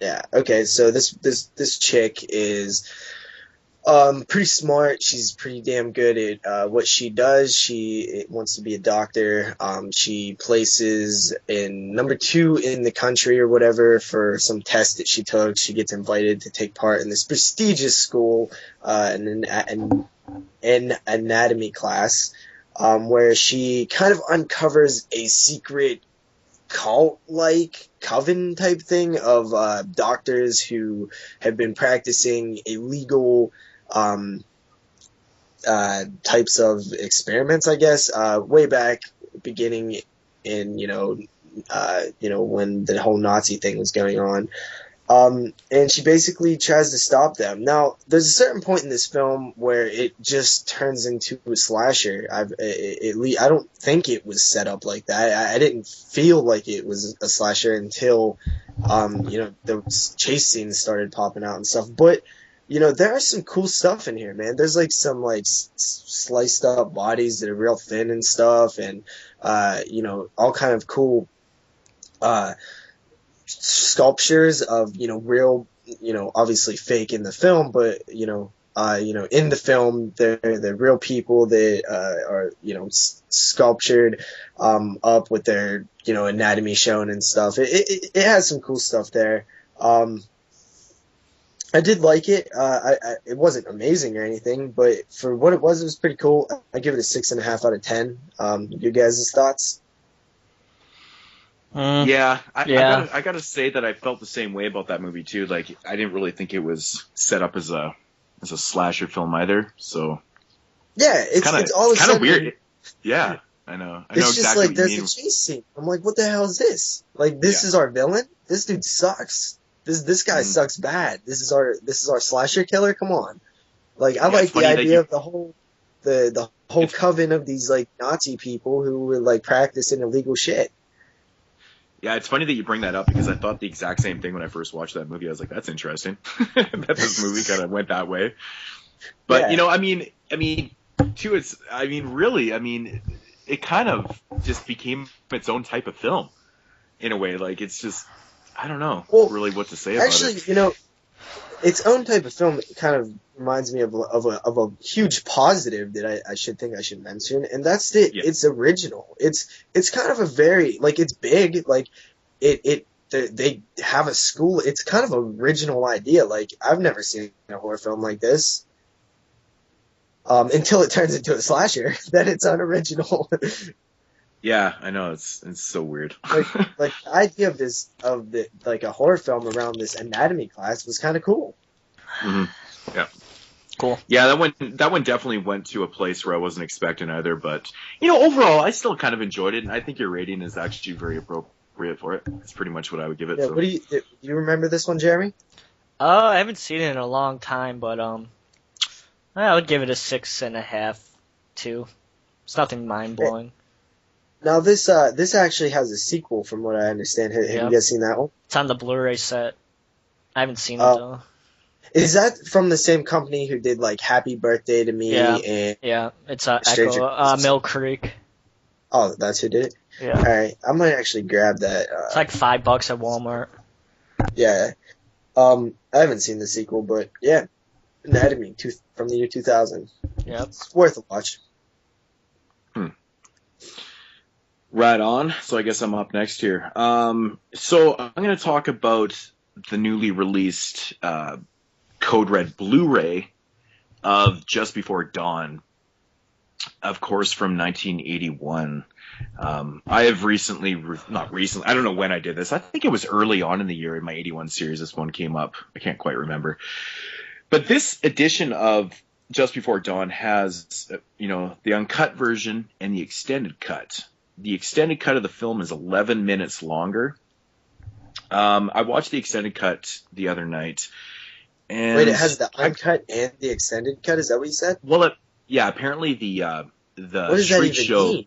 Yeah. Okay. So this chick is pretty smart. She's pretty damn good at what she does. She wants to be a doctor. She places in number 2 in the country or whatever for some test that she took. She gets invited to take part in this prestigious school, an anatomy class, where she kind of uncovers a secret cult-like coven type thing of doctors who have been practicing illegal types of experiments, I guess, way back beginning in when the whole Nazi thing was going on. And she basically tries to stop them. Now, there's a certain point in this film where it just turns into a slasher. I don't think it was set up like that. I didn't feel like it was a slasher until, the chase scenes started popping out and stuff. But, there are some cool stuff in here, man. There's some sliced up bodies that are real thin and stuff, and all kind of cool sculptures of, real, obviously fake in the film, but, in the film, they're real people that are, sculptured up with their, anatomy shown and stuff. It has some cool stuff there. I did like it. It wasn't amazing or anything, but for what it was pretty cool. I give it a 6.5 out of 10. You guys' thoughts? Yeah, Yeah. I gotta say that I felt the same way about that movie too. Like, I didn't really think it was set up as a slasher film either. So Yeah, it's all of a kind of sudden weird. Yeah, I know. I know it's just exactly like what you there's mean. a chase scene. I'm like, what the hell is this? Like, this is our villain. This dude sucks. This guy sucks bad. This is our slasher killer. Come on. Like, I like the idea of the whole coven of these like Nazi people who were like practicing illegal shit. Yeah, it's funny that you bring that up because I thought the exact same thing when I first watched that movie. I was like, that's interesting that this movie kind of went that way. But Yeah. I mean, too, it kind of just became its own type of film in a way. Like, it's just, I don't know really what to say about it. Actually, its own type of film kind of reminds me of a huge positive that I should mention, and that's that it's original. It's kind of a very, like, it's big, like they have a school. It's kind of an original idea. Like, I've never seen a horror film like this. Until it turns into a slasher, then it's unoriginal. Yeah, I know, it's so weird. like the idea of like a horror film around this anatomy class was kind of cool. Mm-hmm. Yeah, Cool. Yeah, that one definitely went to a place where I wasn't expecting either. But overall, I still kind of enjoyed it, and I think your rating is actually very appropriate for it. It's pretty much what I would give it. Yeah. So. What do you remember this one, Jeremy? I haven't seen it in a long time, but I would give it a 6.5 too. It's nothing mind blowing. Now this actually has a sequel, from what I understand. Have you guys seen that one? It's on the Blu-ray set. I haven't seen it though. Is that from the same company who did like Happy Birthday to Me? Yeah. And It's Echo Mill Creek. Oh, that's who did it. Yeah. All right, I might actually grab that. It's like $5 at Walmart. Yeah. I haven't seen the sequel, but yeah, Anatomy from the year 2000. Yep. It's worth a watch. Right on. So I guess I'm up next here. So I'm going to talk about the newly released Code Red Blu-ray of Just Before Dawn, of course, from 1981. I have not recently, I don't know when I did this. I think it was early on in the year in my 81 series this one came up. I can't quite remember. But this edition of Just Before Dawn has, the uncut version and the extended cut. The extended cut of the film is 11 minutes longer. I watched the extended cut the other night. And wait, it has the uncut and the extended cut? Is that what you said? Well, apparently the what does Shriek that even show. mean?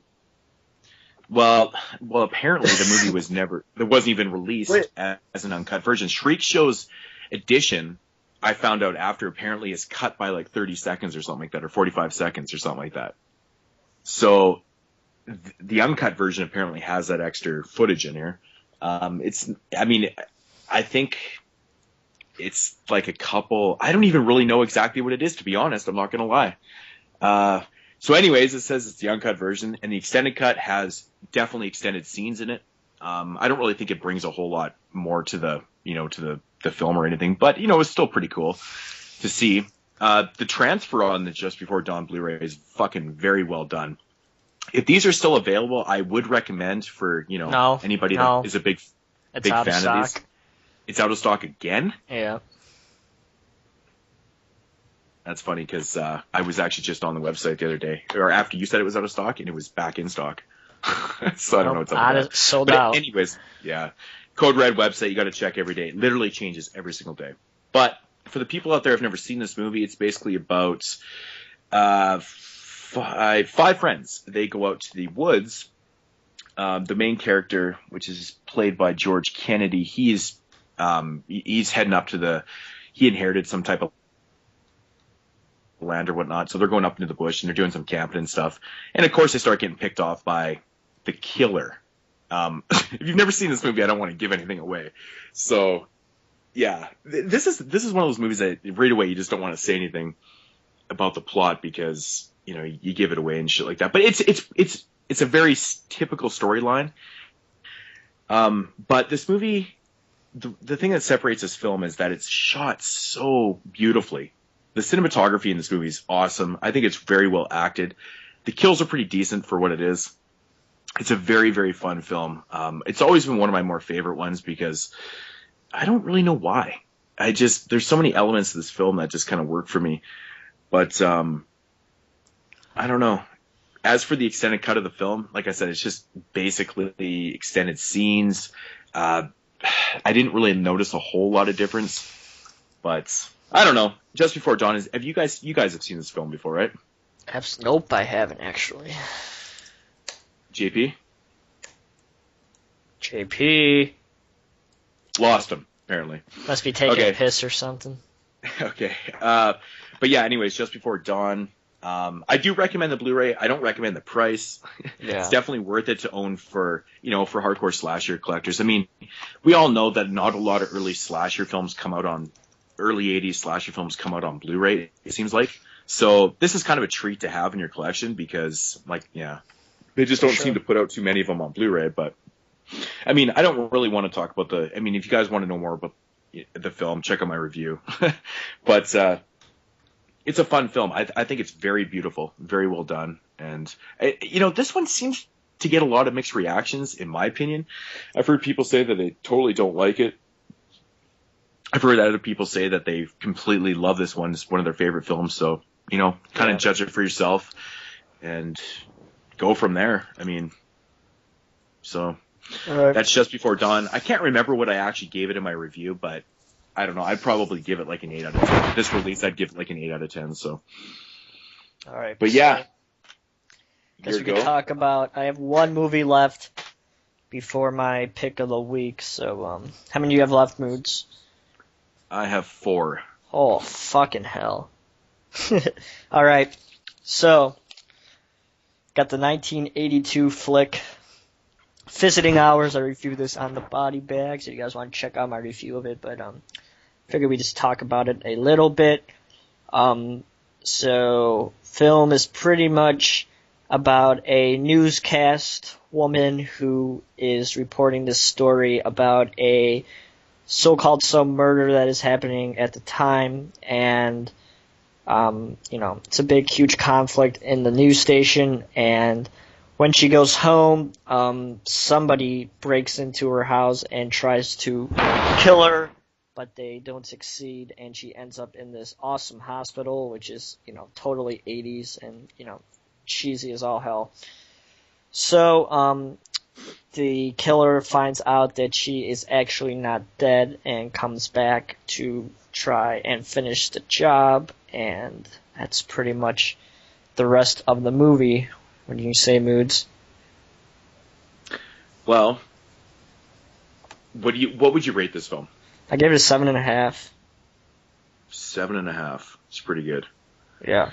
Well, apparently the movie wasn't even released as an uncut version. Shriek Show's edition, I found out after, apparently is cut by like 30 seconds or something like that, or 45 seconds or something like that. So the uncut version apparently has that extra footage in here. I think it's like a couple, I don't even really know exactly what it is, to be honest. I'm not going to lie. So anyways, it says it's the uncut version, and the extended cut has definitely extended scenes in it. I don't really think it brings a whole lot more to the film or anything, but it's still pretty cool to see. The transfer on the Just Before Dawn Blu-ray is fucking very well done. If these are still available, I would recommend for anybody that is a big fan of these. It's out of stock again? Yeah. That's funny because I was actually just on the website the other day, or after you said it was out of stock, and it was back in stock. So I don't know what's up with that. Sold but out. Anyways, yeah. Code Red website, you got to check every day. It literally changes every single day. But for the people out there who've never seen this movie, it's basically about 5 friends. They go out to the woods. The main character, which is played by George Kennedy, he's heading up to he inherited some type of land or whatnot, so they're going up into the bush and they're doing some camping and stuff. And of course they start getting picked off by the killer. If you've never seen this movie, I don't want to give anything away. So, yeah, this is one of those movies that right away you just don't want to say anything about the plot because you give it away and shit like that. But it's a very typical storyline. But this movie, the thing that separates this film is that it's shot so beautifully. The cinematography in this movie is awesome. I think it's very well acted. The kills are pretty decent for what it is. It's a very, very fun film. It's always been one of my more favorite ones because I don't really know why. There's so many elements to this film that just kind of work for me. But I don't know. As for the extended cut of the film, like I said, it's just basically the extended scenes. I didn't really notice a whole lot of difference, but I don't know. Just Before Dawn you guys have seen this film before, right? Nope, I haven't actually. JP? JP. Lost him, apparently. Must be taking a piss or something. Okay. But yeah, anyways, Just Before Dawn. I do recommend the Blu-ray. I don't recommend the price. Yeah. It's definitely worth it to own for hardcore slasher collectors. I mean, we all know that not a lot of early 80s slasher films come out on Blu-ray, it seems like. So this is kind of a treat to have in your collection because, they just don't seem to put out too many of them on Blu-ray. But, I mean, I don't really want to talk about if you guys want to know more about the film, check out my review. But it's a fun film. I think it's very beautiful, very well done. And, this one seems to get a lot of mixed reactions, in my opinion. I've heard people say that they totally don't like it. I've heard other people say that they completely love this one. It's one of their favorite films. So, kind of judge it for yourself and go from there. I mean, so that's Just Before Dawn. I can't remember what I actually gave it in my review, but I don't know. I'd probably give it like an 8 out of 10. This release, I'd give it like an 8 out of 10. So, all right. But yeah, guess we could talk about. I have one movie left before my pick of the week. So, how many do you have left, Moodz? I have 4. Oh, fucking hell. All right. So, got the 1982 flick Visiting Hours. I reviewed this on the body bag, so you guys want to check out my review of it, but figured we just talk about it a little bit. So, film is pretty much about a newscast woman who is reporting this story about a so-called murder that is happening at the time, and it's a big, huge conflict in the news station, and when she goes home, somebody breaks into her house and tries to kill her, but they don't succeed, and she ends up in this awesome hospital, which is, totally 80s and, cheesy as all hell. So, the killer finds out that she is actually not dead and comes back to try and finish the job, and that's pretty much the rest of the movie. What do you say, Moodz? Well, what would you rate this film? I gave it a 7.5. 7.5. It's pretty good. Yeah.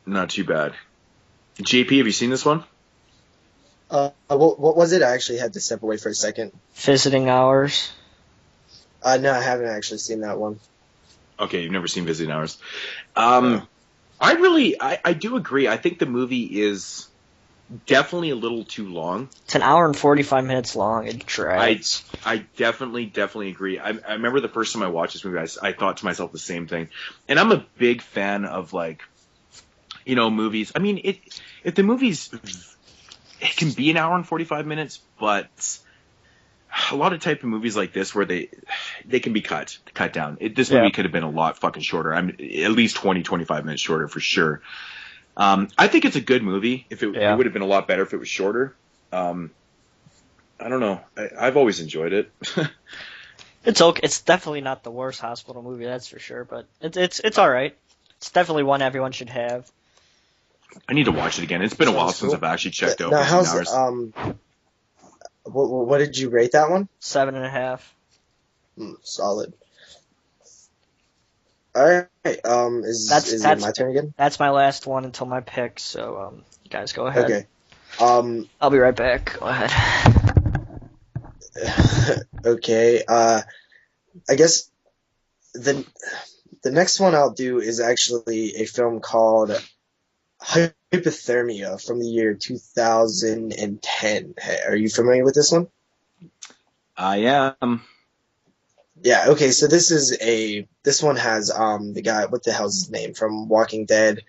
Not too bad. JP, have you seen this one? What was it? I actually had to step away for a second. Visiting Hours. No, I haven't actually seen that one. Okay, you've never seen Visiting Hours. I do agree. I think the movie is definitely a little too long. It's an hour and 45 minutes long. It drags. I definitely agree. I remember the first time I watched this movie, I thought to myself the same thing. And I'm a big fan of, movies. I mean, if the movie's... It can be an hour and 45 minutes, but a lot of type of movies like this where they can be cut down. This movie could have been a lot fucking shorter. At least 20-25 minutes shorter for sure. I think it's a good movie. It would have been a lot better if it was shorter. I don't know. I've always enjoyed it. It's okay. It's definitely not the worst hospital movie, that's for sure. But it's all right. It's definitely one everyone should have. I need to watch it again. It's been a while since I've actually checked out. Now, how's what did you rate that one? 7.5. Solid. All right. Is it my turn again? That's my last one until my pick. So, you guys go ahead. Okay. I'll be right back. Go ahead. Okay. I guess the next one I'll do is actually a film called Hypothermia from the year 2010. Are you familiar with this one? I am. Yeah, okay, so this one has the guy, what the hell's his name from Walking Dead?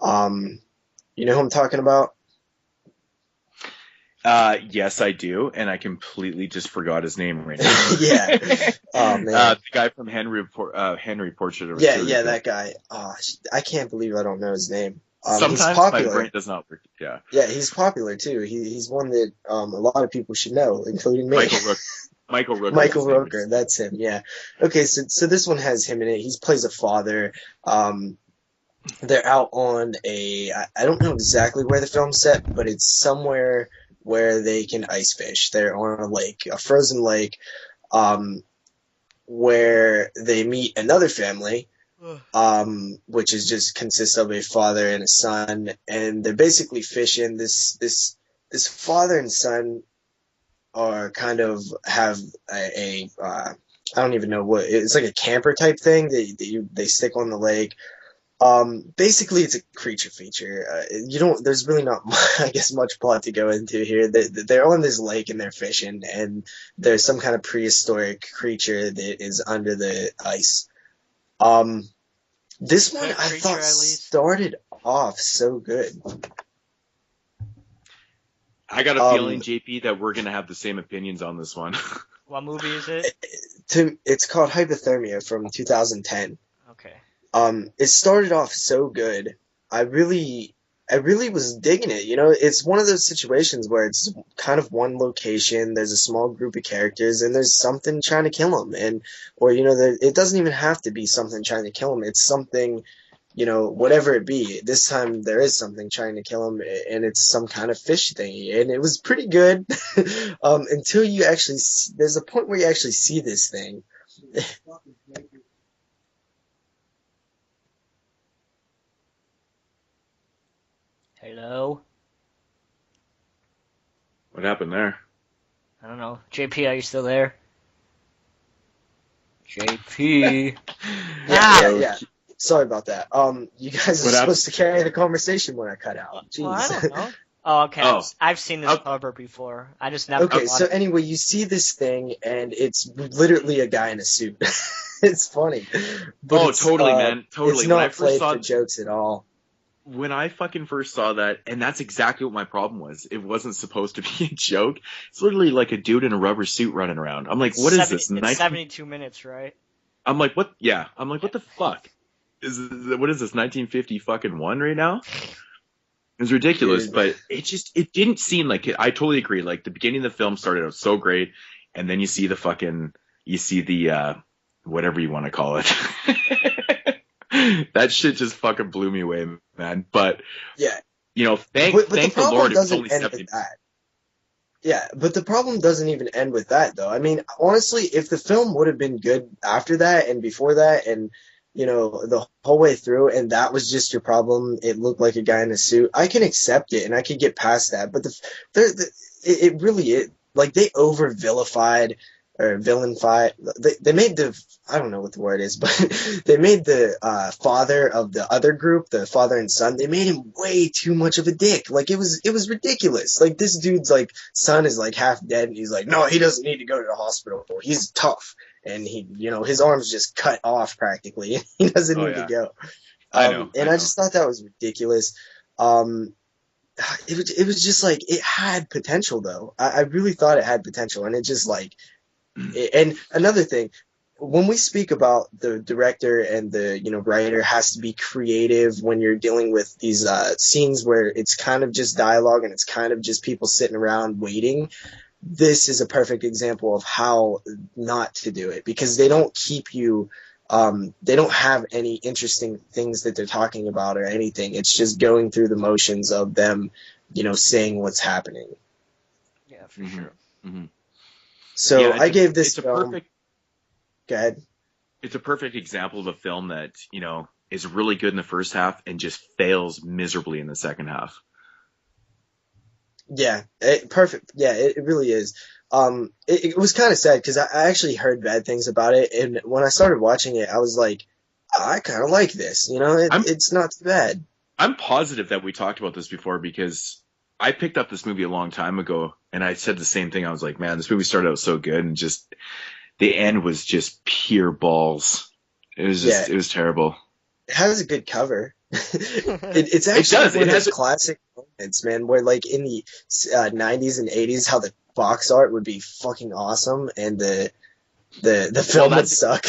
You know who I'm talking about? Yes, I do, and I completely just forgot his name right now. Yeah. Oh man. The guy from Henry Portrait of a Yeah, Serial yeah, Killer. that guy. Oh, I can't believe I don't know his name. He's Sometimes my popular. brain does not work. Yeah. Yeah, he's popular too. He's one that a lot of people should know, including me. Michael Rooker. Michael Rooker, that's him. Yeah. Okay, so this one has him in it. He plays a father. They're out on I don't know exactly where the film's set, but it's somewhere where they can ice fish. They're on a lake, a frozen lake, where they meet another family, which is just consists of a father and a son, and they're basically fishing. This father and son are kind of have I don't even know what it's like, a camper type thing. They stick on the lake. Basically, it's a creature feature. There's really not, I guess, much plot to go into here. They're on this lake and they're fishing, and there's some kind of prehistoric creature that is under the ice. This one I thought started off so good. I got a feeling, JP, that we're gonna have the same opinions on this one. What movie is it? It's called Hypothermia from 2010. Okay. It started off so good. I really was digging it. You know, it's one of those situations where it's kind of one location. There's a small group of characters, and there's something trying to kill them, it doesn't even have to be something trying to kill them. It's something, whatever it be. This time there is something trying to kill them, and it's some kind of fish thingy, and it was pretty good. Until you actually, there's a point where you actually see this thing. Hello? What happened there? I don't know. JP, are you still there? JP. Yeah. Sorry about that. You guys are What supposed to carry the conversation when I cut out. Jeez. Well, I don't know. Oh, okay. I've seen this cover before. I just never. Okay, so anyway, you see this thing, and it's literally a guy in a suit. It's funny. But totally, man. Totally. It's not played for jokes at all. When I fucking first saw that, and that's exactly what my problem was. It wasn't supposed to be a joke. It's literally like a dude in a rubber suit running around. I'm like, what is this? It's 72 minutes, right? I'm like, what? Yeah. I'm like, what the fuck? What is this, 1950 fucking one right now? It was ridiculous, but it didn't seem like it. I totally agree. Like, the beginning of the film started out so great, and then you see the whatever you want to call it. That shit just fucking blew me away, man. But yeah, thank the Lord it was only 70. Yeah, but the problem doesn't even end with that, though. I mean, honestly, if the film would have been good after that and before that, and the whole way through, and that was just your problem, it looked like a guy in a suit, I can accept it and I could get past that. But it really like, they over vilified or villainified. They made I don't know what the word is, but they made the father of the other group, the father and son, they made him way too much of a dick. Like, it was ridiculous. Like, this dude's like son is like half dead, and he's like, no, he doesn't need to go to the hospital. He's tough, and he, his arm's just cut off practically. He doesn't need to go. I just thought that was ridiculous. It was just like, it had potential though. I really thought it had potential, and it just like. And another thing, when we speak about the director and the writer has to be creative when you're dealing with these scenes where it's kind of just dialogue and it's kind of just people sitting around waiting, this is a perfect example of how not to do it, because they don't keep you they don't have any interesting things that they're talking about or anything. It's just going through the motions of them saying what's happening. Yeah, for sure. Mm-hmm. So yeah, I gave this film. Go ahead. It's a perfect example of a film that is really good in the first half and just fails miserably in the second half. Yeah, perfect. Yeah, it really is. It was kind of sad because I actually heard bad things about it, and when I started watching it, I was like, I kind of like this. You know, I'm it's not too bad. I'm positive that we talked about this before because I picked up this movie a long time ago and I said the same thing. I was like, man, this movie started out so good and just the end was just pure balls. It was just Yeah, it was terrible. it has a good cover. It's actually Does. one It of has those classic moments, man, where like in the 90s and 80s, how the box art would be fucking awesome, and the well film would suck.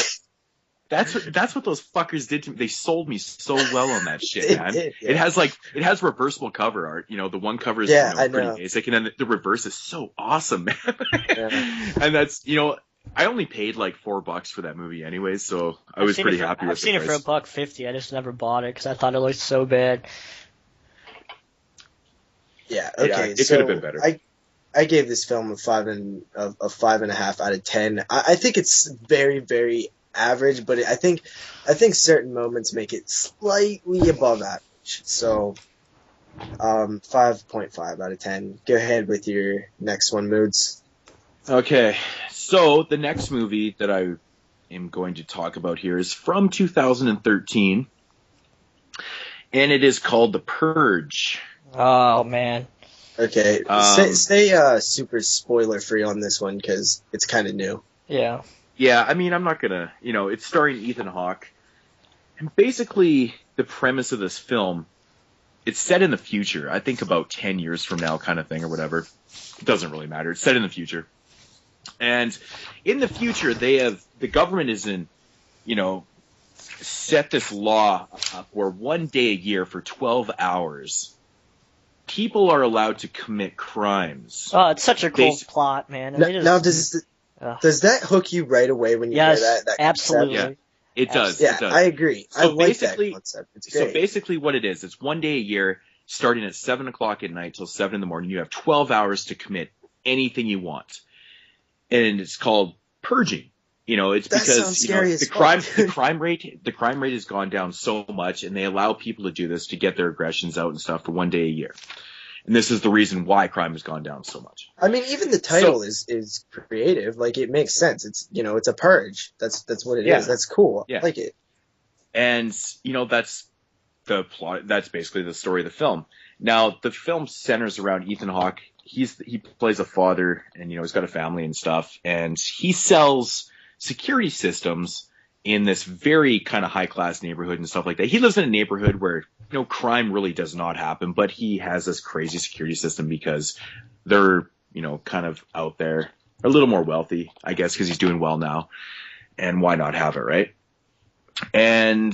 that's what those fuckers did to me. They sold me so well on that shit, It man. did, It yeah. has reversible cover art. You know, the one cover is Yeah, I pretty know. basic, and then the reverse is so awesome, man. Yeah. And that's I only paid like $4 for that movie anyways, so I was pretty happy with I've seen the it for price. $1.50. I just never bought it because I thought it looked so bad. Yeah, Yeah, okay. it could So have been better. I gave this film a 5.5 out of 10. I think it's very, very average, but I think certain moments make it slightly above average. So 5.5 out of 10. Go ahead with your next one, Moods. Okay, so the next movie that I am going to talk about here is from 2013, and it is called The Purge. Oh man. Okay, Um, stay super spoiler free on this one because it's kind of new. Yeah. Yeah, I mean, I'm not gonna, it's starring Ethan Hawke, and basically the premise of this film, it's set in the future. I think about 10 years from now, kind of thing, or whatever. It doesn't really matter. It's set in the future. And in the future, the government is set this law up where one day a year for 12 hours, people are allowed to commit crimes. Oh, it's such a cool Basi- plot, man. Now, does that hook you right away when you hear Yes, that absolutely. concept? Yeah, it does. Yeah, It does. I agree. I So like that basically- concept. It's So great. basically what it is, it's one day a year, starting at 7 o'clock at night till 7 in the morning. You have 12 hours to commit anything you want. And it's called purging. It's That because sounds scary as the fuck. crime rate has gone down so much, and they allow people to do this to get their aggressions out and stuff for one day a year. And this is the reason why crime has gone down so much. I mean, even the title is creative. Like, it makes sense. It's it's a purge. That's what it is. Yeah. That's cool. Yeah. I like it. And that's the plot. That's basically the story of the film. Now, the film centers around Ethan Hawke. He plays a father, and he's got a family and stuff, and he sells security systems in this very kind of high class neighborhood and stuff like that. He lives in a neighborhood where crime really does not happen, but he has this crazy security system because they're kind of out there, a little more wealthy, I guess, because he's doing well now, and why not have it, right? And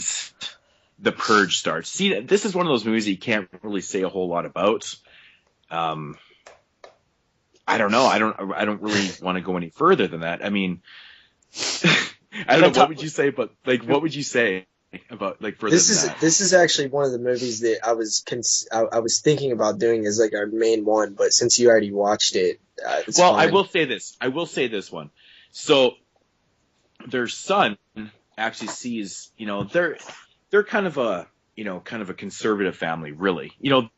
the Purge starts. See, this is one of those movies that you can't really say a whole lot about. I don't know. I don't really want to go any further than that. I mean, I don't know. What would you say? But what would you say about further than that? This is actually one of the movies that I was thinking about doing as like our main one, but since you already watched it, it's Well, fine. I will say this. I will say this one. So their son actually sees. They're kind of a conservative family, really.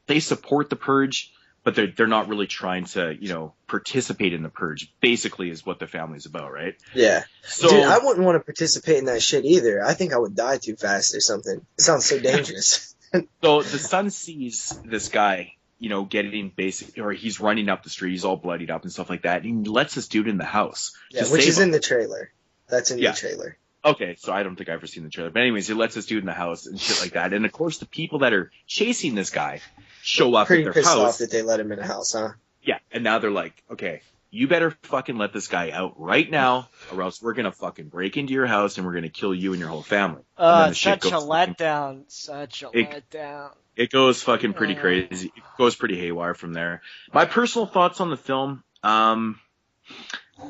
They support the Purge, but they're not really trying to participate in the Purge. Basically, is what the family's about, right? Yeah. So Dude, I wouldn't want to participate in that shit either. I think I would die too fast or something. It sounds so dangerous. So the son sees this guy, getting or he's running up the street, he's all bloodied up and stuff like that, and he lets this dude in the house. Yeah, to which save is him. in the trailer. That's in Yeah. the trailer. Okay, so I don't think I've ever seen the trailer. But anyways, he lets this dude in the house and shit like that. And of course, the people that are chasing this guy show up Pretty at their pissed house. off that they let him in the house, huh? Yeah, and now they're like, okay, you better fucking let this guy out right now, or else we're gonna fucking break into your house and we're gonna kill you and your whole family. And then the shit Such a goes fucking- letdown. Such a It- letdown. It goes fucking pretty crazy. It goes pretty haywire from there. My personal thoughts on the film,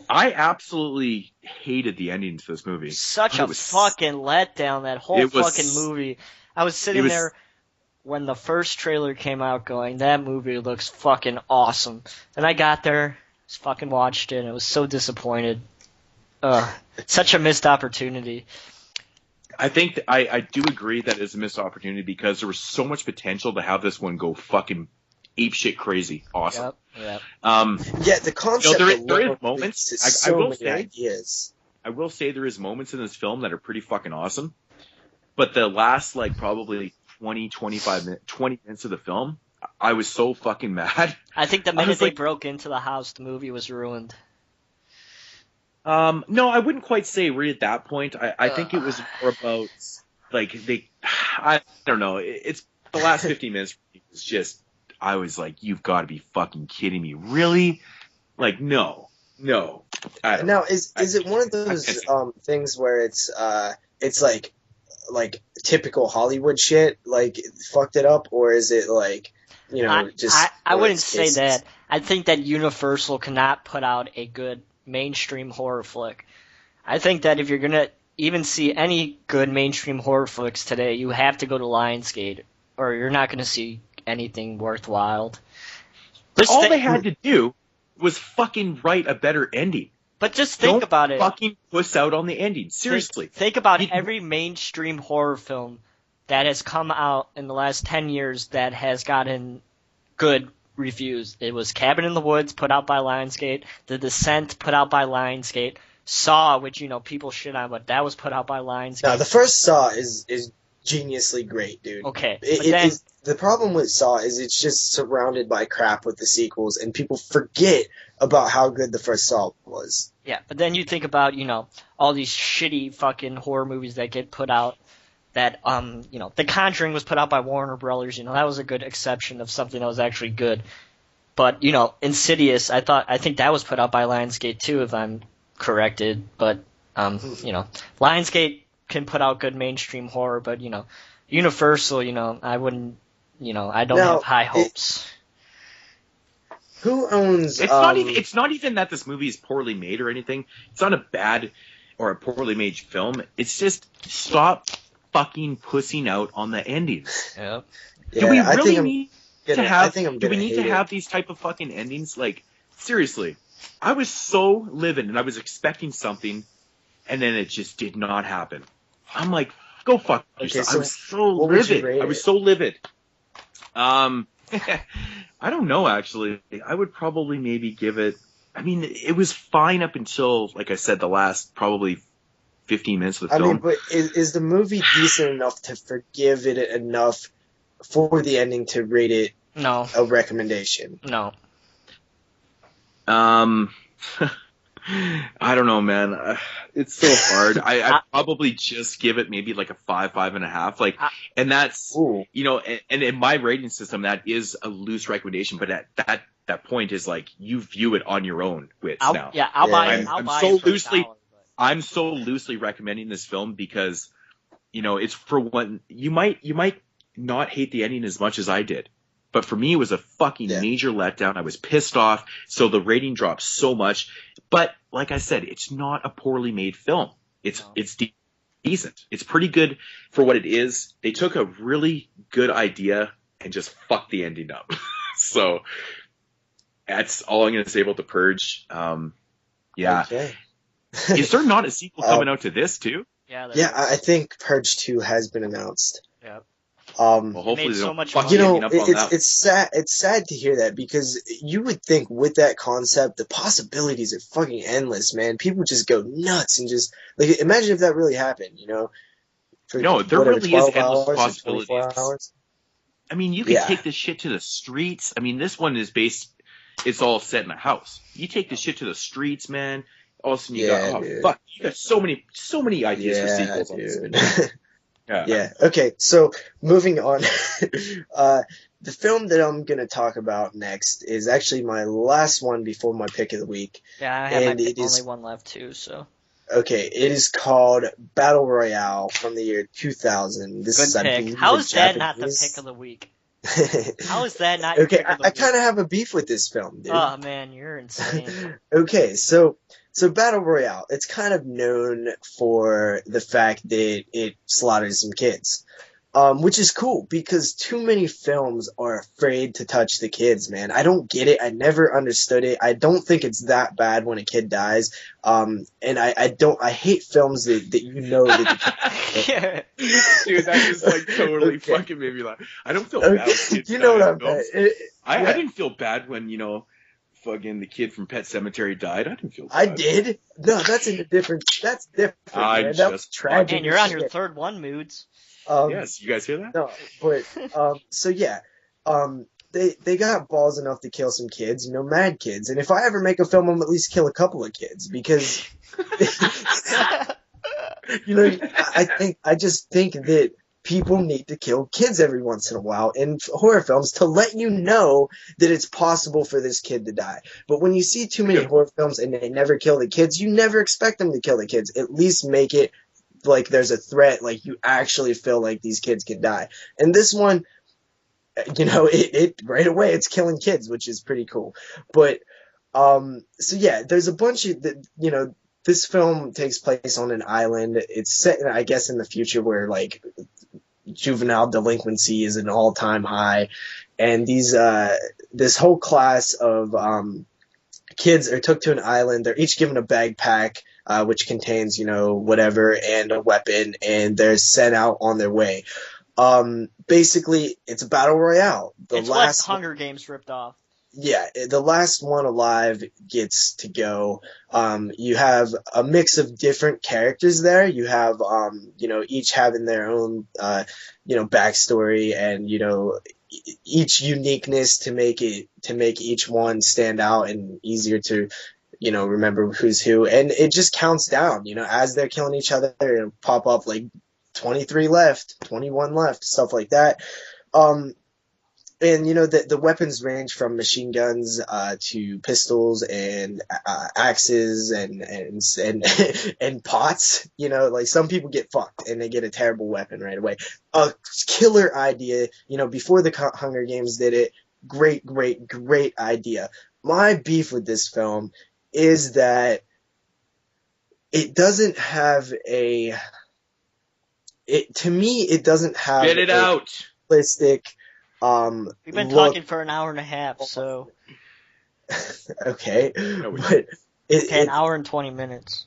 I absolutely hated the ending to this movie. Such It a was- fucking letdown, that whole It was- fucking movie. I was sitting there when the first trailer came out going, that movie looks fucking awesome. And I got there, just fucking watched it, and I was so disappointed. Such a missed opportunity. I think I do agree that it's a missed opportunity because there was so much potential to have this one go fucking apeshit crazy awesome. Yep. Yeah. Yeah, the concept. There is moments. I will many say, ideas. I will say there is moments in this film that are pretty fucking awesome. But the last like probably 20 minutes of the film, I was so fucking mad. I think the minute they broke into the house, the movie was ruined. No, I wouldn't quite say right at that point. I think it was more about like I don't know. It's the last 15 minutes. It was just, I was like, you've got to be fucking kidding me, really? Like, no. Now, is it one of those things where it's like typical Hollywood shit, like fucked it up, or is it like, I wouldn't say that. I think that Universal cannot put out a good mainstream horror flick. I think that if you're gonna even see any good mainstream horror flicks today, you have to go to Lionsgate, or you're not gonna see anything worthwhile. All they had to do was fucking write a better ending. But just think about it. Fucking puss out on the ending. Seriously. Think about every mainstream horror film that has come out in the last 10 years that has gotten good reviews. It was Cabin in the Woods, put out by Lionsgate. The Descent, put out by Lionsgate. Saw, which, people shit on, but that was put out by Lionsgate. No, the first Saw is geniusly great, dude. Okay. The problem with Saw is it's just surrounded by crap with the sequels, and people forget about how good the first Saw was. Yeah, but then you think about, all these shitty fucking horror movies that get put out that, The Conjuring was put out by Warner Brothers, that was a good exception of something that was actually good. But, Insidious, I think that was put out by Lionsgate too, if I'm corrected. But, Lionsgate can put out good mainstream horror, but, Universal, I wouldn't, I don't have high hopes. Who owns? It's not even that this movie is poorly made or anything. It's not a bad or a poorly made film. It's just stop fucking pussing out on the endings. Yep. Do we really need to have these type of fucking endings? Like, seriously, I was so livid and I was expecting something, and then it just did not happen. I'm like, go fuck yourself. So I was so livid. I don't know, actually. I would probably maybe give it... I mean, it was fine up until, like I said, the last probably 15 minutes of the film. I mean, but is the movie decent enough to forgive it enough for the ending to rate it a recommendation? No. I don't know, man. It's so hard. I'd probably just give it maybe like a 5.5. Like, and that's, and in my rating system, that is a loose recommendation, but at that point is like, you view it on your own wits now. Yeah, I'll buy it. I'm so loosely recommending this film because, it's for one, you might not hate the ending as much as I did. But for me, it was a fucking major letdown. I was pissed off, so the rating dropped so much. But like I said, it's not a poorly made film. It's decent. It's pretty good for what it is. They took a really good idea and just fucked the ending up. So that's all I'm going to say about The Purge. Yeah. Okay. Is there not a sequel coming out to this too? Yeah, I think Purge 2 has been announced. Yeah. Well, hopefully made so much money. It's sad. It's sad to hear that because you would think with that concept, the possibilities are fucking endless, man. People just go nuts and just like imagine if that really happened. No, there really is endless possibilities. Hours. I mean, you can take this shit to the streets. I mean, this one is it's all set in a house. You take this shit to the streets, man. All of a sudden you got, you got so many ideas for sequels on this. Yeah. Okay. So moving on, the film that I'm gonna talk about next is actually my last one before my pick of the week. Yeah, I have only one left too. So. Okay, it is called Battle Royale from the year 2000. This Good pick. How is that not the pick of the week? How is that not? Okay, I kind of have a beef with this film, dude. Oh man, you're insane. Okay, so Battle Royale, it's kind of known for the fact that it slaughters some kids, which is cool because too many films are afraid to touch the kids, man. I don't get it. I never understood it. I don't think it's that bad when a kid dies. And I hate films that that yeah. Dude, that just like totally fucking made me laugh. I don't feel bad with kids. You know what I'm saying? I didn't feel bad when, fucking the kid from Pet Cemetery died, I didn't feel bad. I did. No, that's different. That's different. Man. That was tragic. And you're on your third one, Moodz. Yes, you guys hear that? No, but so yeah, they got balls enough to kill some kids, mad kids. And if I ever make a film, I'm at least kill a couple of kids because, I just think that people need to kill kids every once in a while in horror films to let you know that it's possible for this kid to die. But when you see too many horror films and they never kill the kids, you never expect them to kill the kids. At least make it like there's a threat, like you actually feel like these kids could die. And this one, it right away it's killing kids, which is pretty cool. But so yeah, there's a bunch of this film takes place on an island. It's set in, I guess, in the future where like juvenile delinquency is an all-time high, and this whole class of kids are took to an island. They're each given a backpack which contains whatever and a weapon, and they're sent out on their way. Basically, it's a battle royale. It's like Hunger Games ripped off. Yeah, the last one alive gets to go. You have a mix of different characters there. You have, each having their own, backstory and, each uniqueness to make each one stand out and easier to, remember who's who. And it just counts down, as they're killing each other, it'll pop up like 23 left, 21 left, stuff like that. And the weapons range from machine guns to pistols and axes and pots. Like some people get fucked and they get a terrible weapon right away. A killer idea. Before the Hunger Games did it. Great idea. My beef with this film is that it doesn't have it doesn't have Get it out. Realistic. We've been talking for an hour and a half, so okay, but an hour and 20 minutes.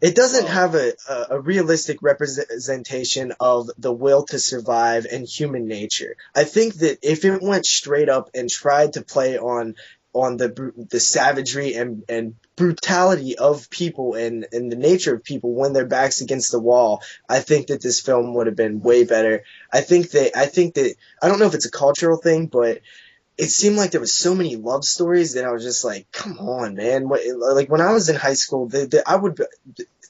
It doesn't have a realistic representation of the will to survive and human nature. I think that if it went straight up and tried to play on the savagery and brutality of people and the nature of people when their back's against the wall, I think that this film would have been way better. I think that I don't know if it's a cultural thing, but it seemed like there was so many love stories that I was just like, come on, man. Like when I was in high school, I would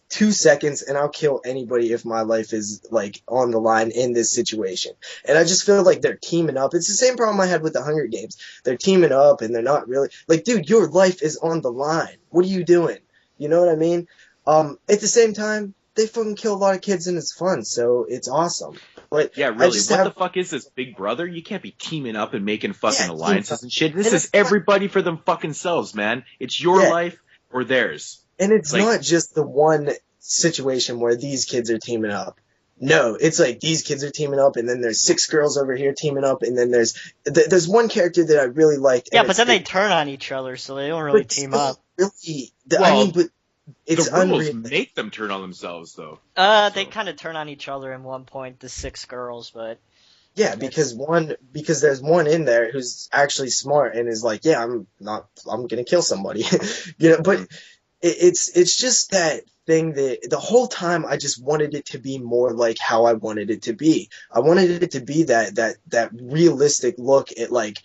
2 seconds and I'll kill anybody if my life is like on the line in this situation. And I just feel like they're teaming up. It's the same problem I had with the Hunger Games. They're teaming up and they're not really like, dude, your life is on the line. What are you doing? You know what I mean? At the same time, they fucking kill a lot of kids and it's fun, so it's awesome. But yeah, really, the fuck is this, Big Brother? You can't be teaming up and making fucking alliances and shit. This is everybody for them fucking selves, man. It's your life or theirs. And it's like, not just the one situation where these kids are teaming up. No, it's like these kids are teaming up, and then there's 6 girls over here teaming up, and then there's one character that I really liked. Yeah, but then they turn on each other, so they don't really team up. Really, I mean, but it's the rules make them turn on themselves, though. They kind of turn on each other at one point, the 6 girls, but yeah, because there's one in there who's actually smart and is like, yeah, I'm gonna kill somebody, but it's just that thing that the whole time I just wanted it to be more like how I wanted it to be. I wanted it to be that realistic look at like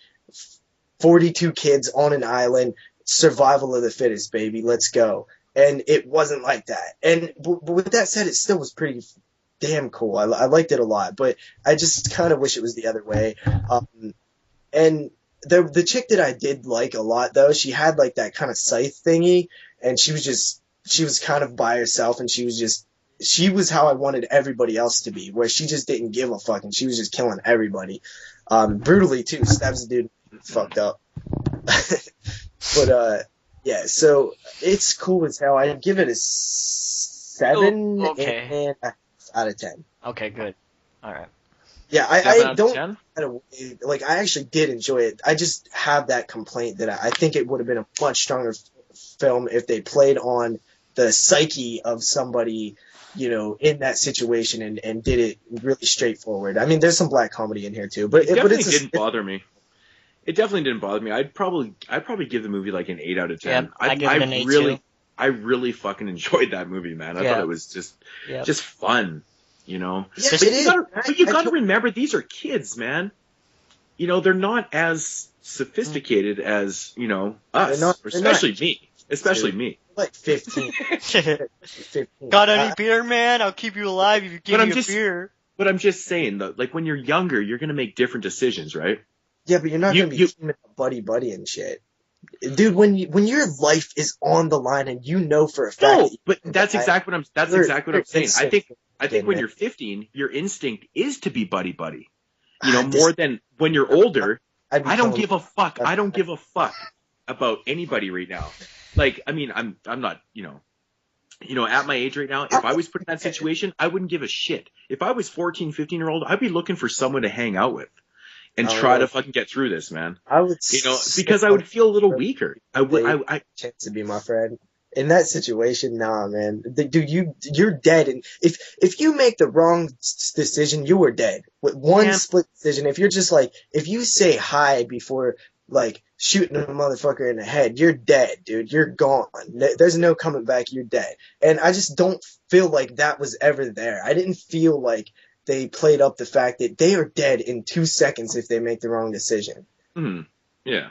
42 kids on an island, survival of the fittest, baby, let's go. And it wasn't like that. And but with that said, it still was pretty damn cool. I liked it a lot, but I just kind of wish it was the other way. And the chick that I did like a lot, though, she had like that kind of scythe thingy, and she was kind of by herself, and she was how I wanted everybody else to be, where she just didn't give a fuck, and she was just killing everybody. Brutally, too. Stabs the dude fucked up. But, yeah, so it's cool as hell. I'd give it a 7 out of 10. Okay, good. All right. Yeah, I don't like. I actually did enjoy it. I just have that complaint that I think it would have been a much stronger film if they played on the psyche of somebody, in that situation and did it really straightforward. I mean, there's some black comedy in here too, but it didn't bother me. It definitely didn't bother me. I'd probably give the movie like an 8 out of 10. Yep, I give it an 8 too. I really fucking enjoyed that movie, man. I thought it was just fun, you know. Yeah, But you gotta remember, these are kids, man. You know, they're not as sophisticated as, you know, us, especially me. Like 15. 15. Got any beer, man? I'll keep you alive if you give me a beer. But I'm just saying, though, like when you're younger, you're gonna make different decisions, right? Yeah, but you're not gonna be teaming up buddy and shit. Dude, when your life is on the line and you know for a fact. No, but that's exactly what I'm saying. I think when you're 15, your instinct is to be buddy. You know, more than when you're older. I don't give a fuck. I don't give a fuck about anybody right now. Like, I mean, I'm not, you know, at my age right now, if I was put in that situation, I wouldn't give a shit. If I was 14, 15-year-old, I'd be looking for someone to hang out with and try to fucking get through this, man. I would, you know, because I would feel a little weaker. I chance to be my friend. In that situation, nah, man. Dude, you're dead. And if you make the wrong decision, you are dead. With one split decision, if you're just like, if you say hi before, like, shooting a motherfucker in the head, you're dead, dude. You're gone. There's no coming back. You're dead. And I just don't feel like that was ever there. I didn't feel like they played up the fact that they are dead in 2 seconds if they make the wrong decision. Yeah.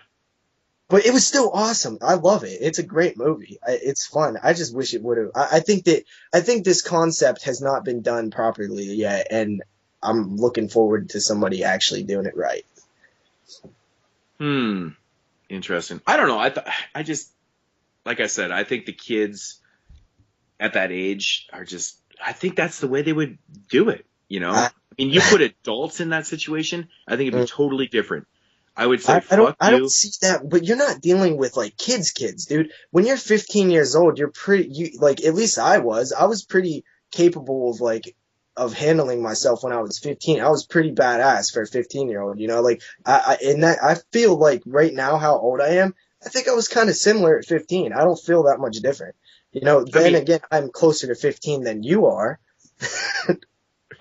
But it was still awesome. I love it. It's a great movie. It's fun. I just wish it would have. I think this concept has not been done properly yet, and I'm looking forward to somebody actually doing it right. Interesting. I don't know. I just, like I said, I think the kids at that age are just, I think that's the way they would do it. You know, I mean, you put adults in that situation, I think it'd be totally different. I would say, I don't see that, but you're not dealing with like kids, dude. When you're 15 years old, you're like, at least I was pretty capable of handling myself when I was 15. I was pretty badass for a 15-year-old, you know, like I feel like right now how old I am, I think I was kind of similar at 15. I don't feel that much different. You know, again, I'm closer to 15 than you are.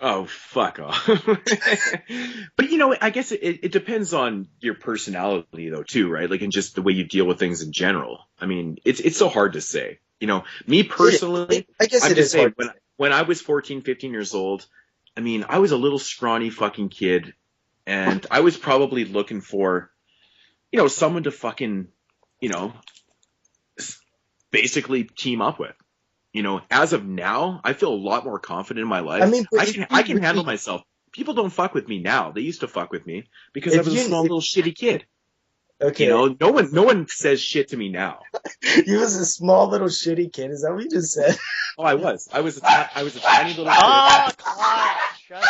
Oh, fuck off. But, you know, I guess it depends on your personality, though, too, right? Like, and just the way you deal with things in general. I mean, it's so hard to say. You know, me personally, I guess I'm just saying, when I was 14, 15 years old, I mean, I was a little scrawny fucking kid, and I was probably looking for, you know, someone to fucking, you know, basically team up with. You know, as of now, I feel a lot more confident in my life. I mean, I can handle myself. People don't fuck with me now. They used to fuck with me because I was a small little shitty kid. Okay. You know, no one says shit to me now. You was a small little shitty kid. Is that what you just said? Oh, I was. I was a tiny little kid. Oh, God. Shut up.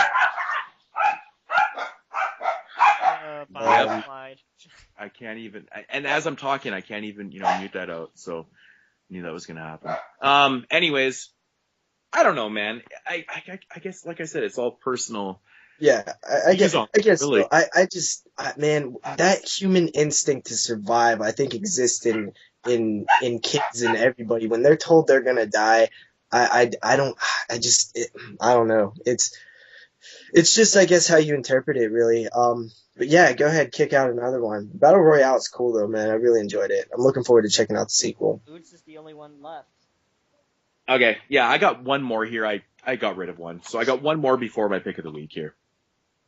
I can't even. And as I'm talking, I can't even, you know, mute that out. So. Knew that was gonna happen. Anyways, I don't know, man. I guess, like I said, it's all personal. Yeah, I guess. Really. So. Man, that human instinct to survive, I think, exists in kids and everybody. When they're told they're gonna die, I don't know. It's just, I guess, how you interpret it, really. But yeah, go ahead, kick out another one. Battle Royale is cool, though, man. I really enjoyed it. I'm looking forward to checking out the sequel. Moodz is the only one left. Okay, yeah, I got one more here. I got rid of one. So I got one more before my pick of the week here.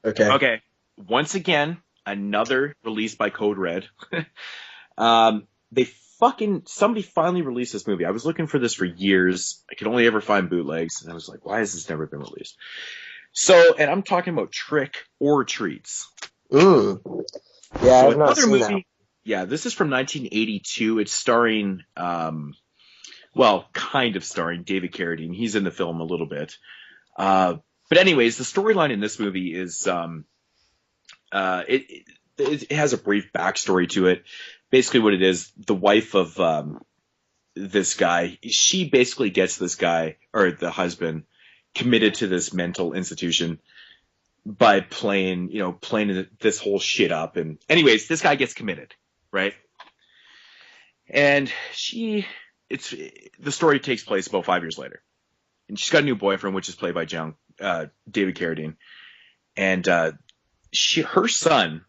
Okay. Once again, another release by Code Red. Somebody finally released this movie. I was looking for this for years. I could only ever find bootlegs. And I was like, why has this never been released? So, and I'm talking about Trick or Treats. Ooh. Yeah, so I've not seen that. Yeah, this is from 1982. It's starring, kind of starring David Carradine. He's in the film a little bit. But anyways, the storyline in this movie is, it has a brief backstory to it. Basically what it is, the wife of, this guy, she basically gets this guy, or the husband, committed to this mental institution by playing this whole shit up. And anyways, this guy gets committed, right? And the story takes place about 5 years later. And she's got a new boyfriend, which is played by David Carradine. And her son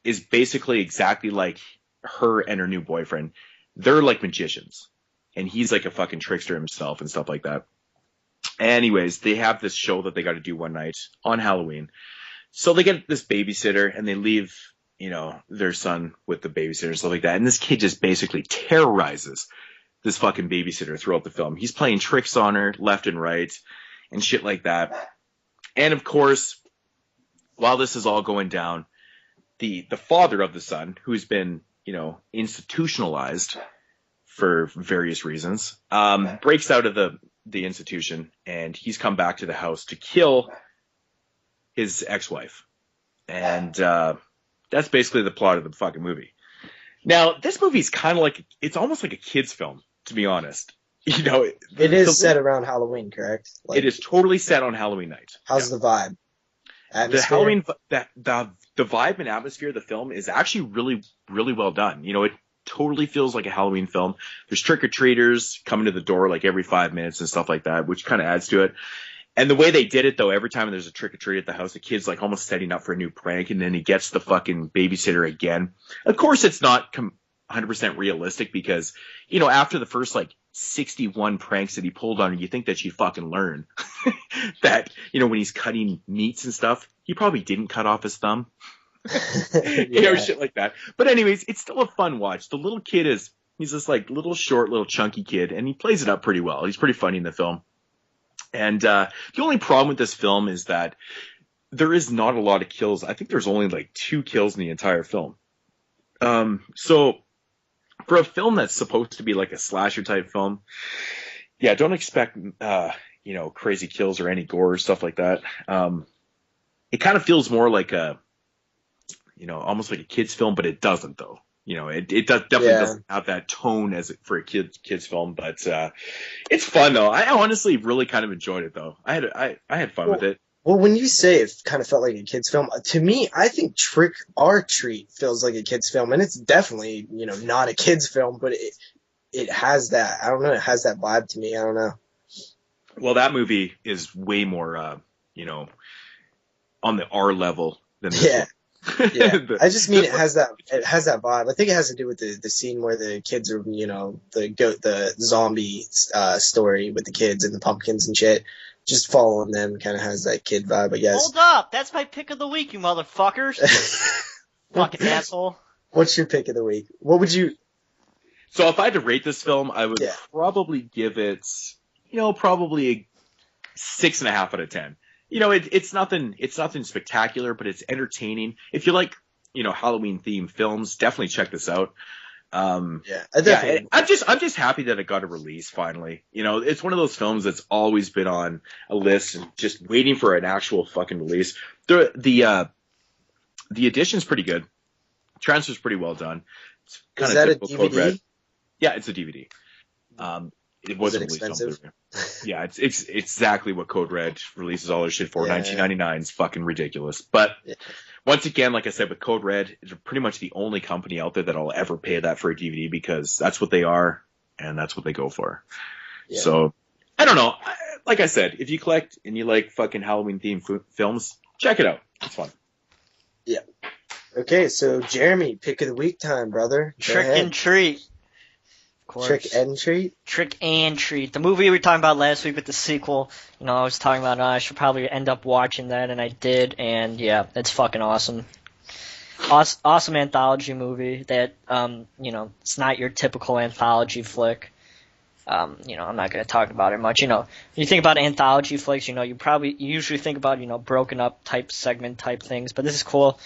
is basically exactly like her and her new boyfriend. They're like magicians, and he's like a fucking trickster himself and stuff like that. Anyways, they have this show that they got to do one night on Halloween. So they get this babysitter and they leave, their son with the babysitter and stuff like that. And this kid just basically terrorizes this fucking babysitter throughout the film. He's playing tricks on her left and right and shit like that. And of course, while this is all going down, the father of the son, who's been, institutionalized for various reasons, breaks out of the institution, and he's come back to the house to kill his ex-wife. And that's basically the plot of the fucking movie. Now, this movie's kind of like, it's almost like a kid's film, to be honest. It is set around Halloween, correct? It is totally set on Halloween night. How's the vibe? Atmosphere? The Halloween, the vibe and atmosphere of the film is actually really, really well done. It totally feels like a Halloween film. There's trick-or-treaters coming to the door like every 5 minutes and stuff like that, which kind of adds to it. And the way they did it, though, every time there's a trick-or-treat at the house, the kid's like almost setting up for a new prank, and then he gets the fucking babysitter again. Of course, it's not 100% realistic because, after the first like 61 pranks that he pulled on her, you think that she'd fucking learn that, when he's cutting meats and stuff, he probably didn't cut off his thumb. Shit like that. But anyways, it's still a fun watch. The little kid he's this like little short, little chunky kid, and he plays it up pretty well. He's pretty funny in the film. And the only problem with this film is that there is not a lot of kills. I think there's only like 2 kills in the entire film. So for a film that's supposed to be like a slasher type film, yeah, don't expect, crazy kills or any gore or stuff like that. It kind of feels more like almost like a kid's film, but it doesn't though. It definitely doesn't have that tone for a kid's film, but it's fun though. I honestly really kind of enjoyed it though. I had fun with it. Well, when you say it kind of felt like a kid's film, to me, I think Trick or Treat feels like a kid's film, and it's definitely not a kid's film, but it has that. I don't know. It has that vibe to me. I don't know. Well, that movie is way more on the R level than this one. Yeah, I just mean it has that vibe. I think it has to do with the scene where the kids are, the zombie story with the kids and the pumpkins and shit. Just following them kind of has that kid vibe, I guess. Hold up, that's my pick of the week, you motherfuckers. Fucking asshole. What's your pick of the week? What would you? So if I had to rate this film, I would probably give it, probably a 6.5 out of 10. It's nothing spectacular, but it's entertaining. If you like, Halloween themed films, definitely check this out. I'm just happy that it got a release finally. It's one of those films that's always been on a list and just waiting for an actual fucking release. The edition's pretty good. Transfer's pretty well done. It's kind of typical Code Red. Yeah, it's a DVD. It wasn't expensive? released on Blu-ray. Yeah, it's exactly what Code Red releases all their shit for. $19.99 is fucking ridiculous. But once again, like I said, with Code Red, it's pretty much the only company out there that'll ever pay that for a DVD because that's what they are and that's what they go for. Yeah. So, I don't know. Like I said, if you collect and you like fucking Halloween themed films, check it out. It's fun. Yeah. Okay, so Jeremy, pick of the week time, brother. Trick and Treat. Trick and Treat? Trick and Treat. The movie we were talking about last week with the sequel, I was talking about I should probably end up watching that, and I did, and yeah, it's fucking awesome. Awesome anthology movie that, it's not your typical anthology flick. I'm not going to talk about it much. You think about anthology flicks, you usually think about, broken up type segment type things, but this is cool.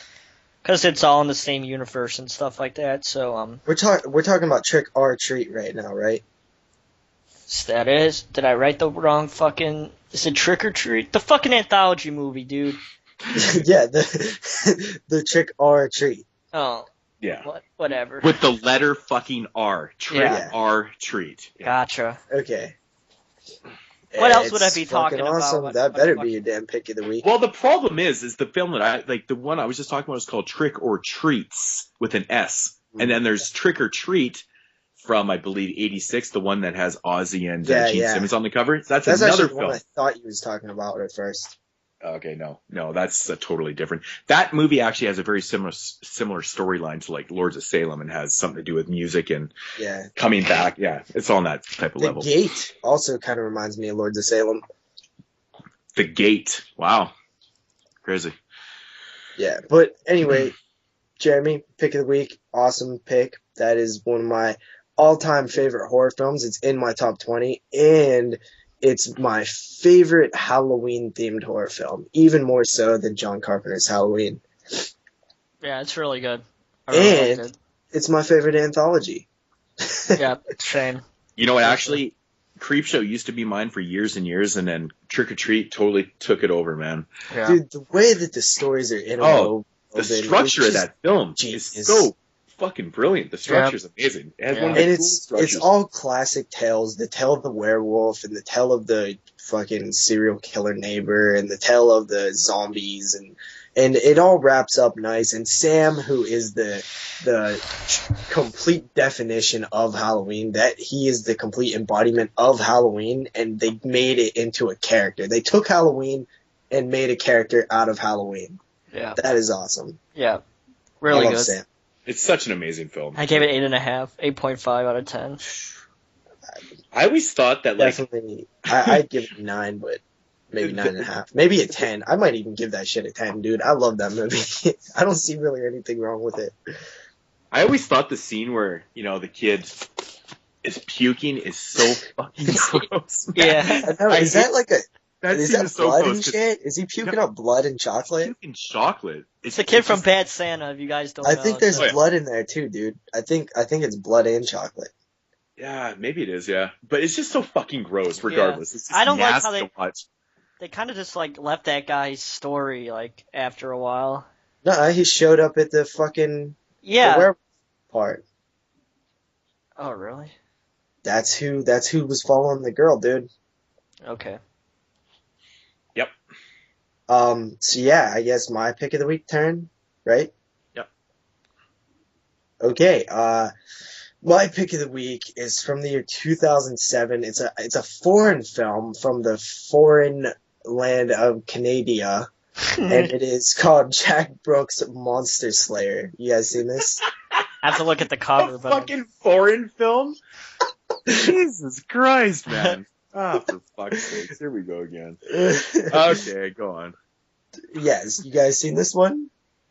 Because it's all in the same universe and stuff like that, so, We're talking about Trick or Treat right now, right? That is? Did I write the wrong fucking... Is it Trick or Treat? The fucking anthology movie, dude. Yeah, the Trick or Treat. Oh. Yeah. Whatever. With the letter fucking R. Trick or Treat. Yeah. Gotcha. Okay. What else would I be talking awesome. about? That better be your damn pick of the week. Well, the problem is the film that the one I was just talking about is called Trick or Treats with an S. And then there's Trick or Treat from, I believe, 86, the one that has Ozzy and Gene Simmons on the cover. That's another actually film. The one I thought you was talking about at first. Okay, no, that's totally different. That movie actually has a very similar storyline to like Lords of Salem, and has something to do with music and coming back. Yeah, it's on that type of level. The Gate also kind of reminds me of Lords of Salem. The Gate, wow, crazy. Yeah, but anyway, Jeremy, pick of the week, awesome pick. That is one of my all-time favorite horror films. It's in my top 20, and it's my favorite Halloween-themed horror film, even more so than John Carpenter's Halloween. Yeah, it's really good. And it's my favorite anthology. Yeah, same. You know what, actually, Creepshow used to be mine for years and years, and then Trick or Treat totally took it over, man. Yeah. Dude, the way that the stories are interwoven. The structure of that film is so fucking brilliant. The structure's amazing. It has one of the coolest structures. It's all classic tales. The tale of the werewolf, and the tale of the fucking serial killer neighbor, and the tale of the zombies, and it all wraps up nice. And Sam, who is the complete definition of Halloween, that he is the complete embodiment of Halloween, and they made it into a character. They took Halloween and made a character out of Halloween. Yeah. That is awesome. Yeah. Really good. Sam. It's such an amazing film. I gave it 8.5, 8.5 out of 10. I always thought that, like... Definitely. I'd give it 9, but maybe 9.5. Maybe a 10. I might even give that shit a 10, dude. I love that movie. I don't see really anything wrong with it. I always thought the scene where, you know, the kid is puking is so fucking gross. Yeah. I know. Is that like a... Is that so blood close, and shit? Is he puking up blood and chocolate? Puking chocolate. It's the kid from Bad Santa, if you guys don't know. I think there's blood in there too, dude. I think it's blood and chocolate. Yeah, maybe it is, yeah. But it's just so fucking gross, regardless. Yeah. It's just I don't like how they kind of just like left that guy's story like after a while. No, he showed up at the fucking the werewolf part. Oh, really? That's who was following the girl, dude. Okay. Yep. So yeah, I guess my pick of the week turn, right? Yep. Okay, my pick of the week is from the year 2007. It's a foreign film from the foreign land of Canada, and it is called Jack Brooks' Monster Slayer. You guys seen this? I have to look at the cover. Fucking foreign film? Jesus Christ, man. Ah, for fuck's sake. Here we go again. Okay, go on. Yes, you guys seen this one?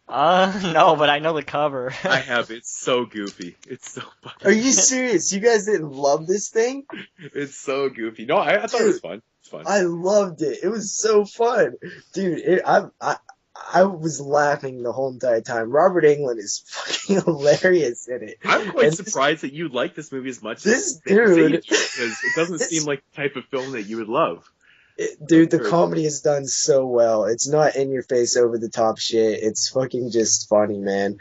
No, but I know the cover. I have. It's so goofy. It's so fucking... Are you serious? You guys didn't love this thing? It's so goofy. No, I thought it was fun. It's fun. I loved it. It was so fun. Dude, I was laughing the whole entire time. Robert Englund is fucking hilarious in it. I'm quite surprised that you like this movie as much as dude, because it doesn't seem like the type of film that you would love. Dude, the comedy is done so well. It's not in your face, over the top shit. It's fucking just funny, man.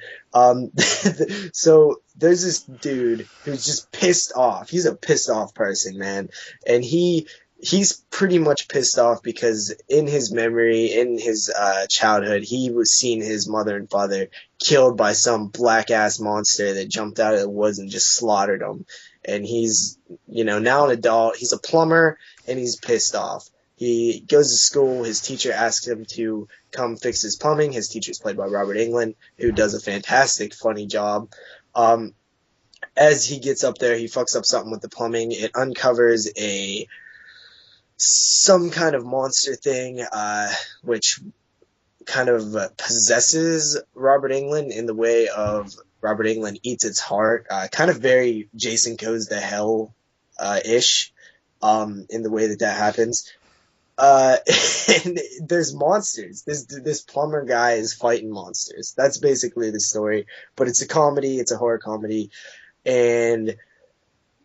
So there's this dude who's just pissed off. He's a pissed off person, man, and he's pretty much pissed off because in his memory, in his childhood, he was seeing his mother and father killed by some black ass monster that jumped out of the woods and just slaughtered him. And he's, now an adult. He's a plumber and he's pissed off. He goes to school. His teacher asks him to come fix his plumbing. His teacher is played by Robert Englund, who does a fantastic, funny job. As he gets up there, he fucks up something with the plumbing. It uncovers some kind of monster thing, which kind of possesses Robert Englund in the way of Robert Englund eats its heart. Kind of very Jason Goes to Hell ish in the way that happens. And there's monsters. This plumber guy is fighting monsters. That's basically the story. But it's a comedy. It's a horror comedy. And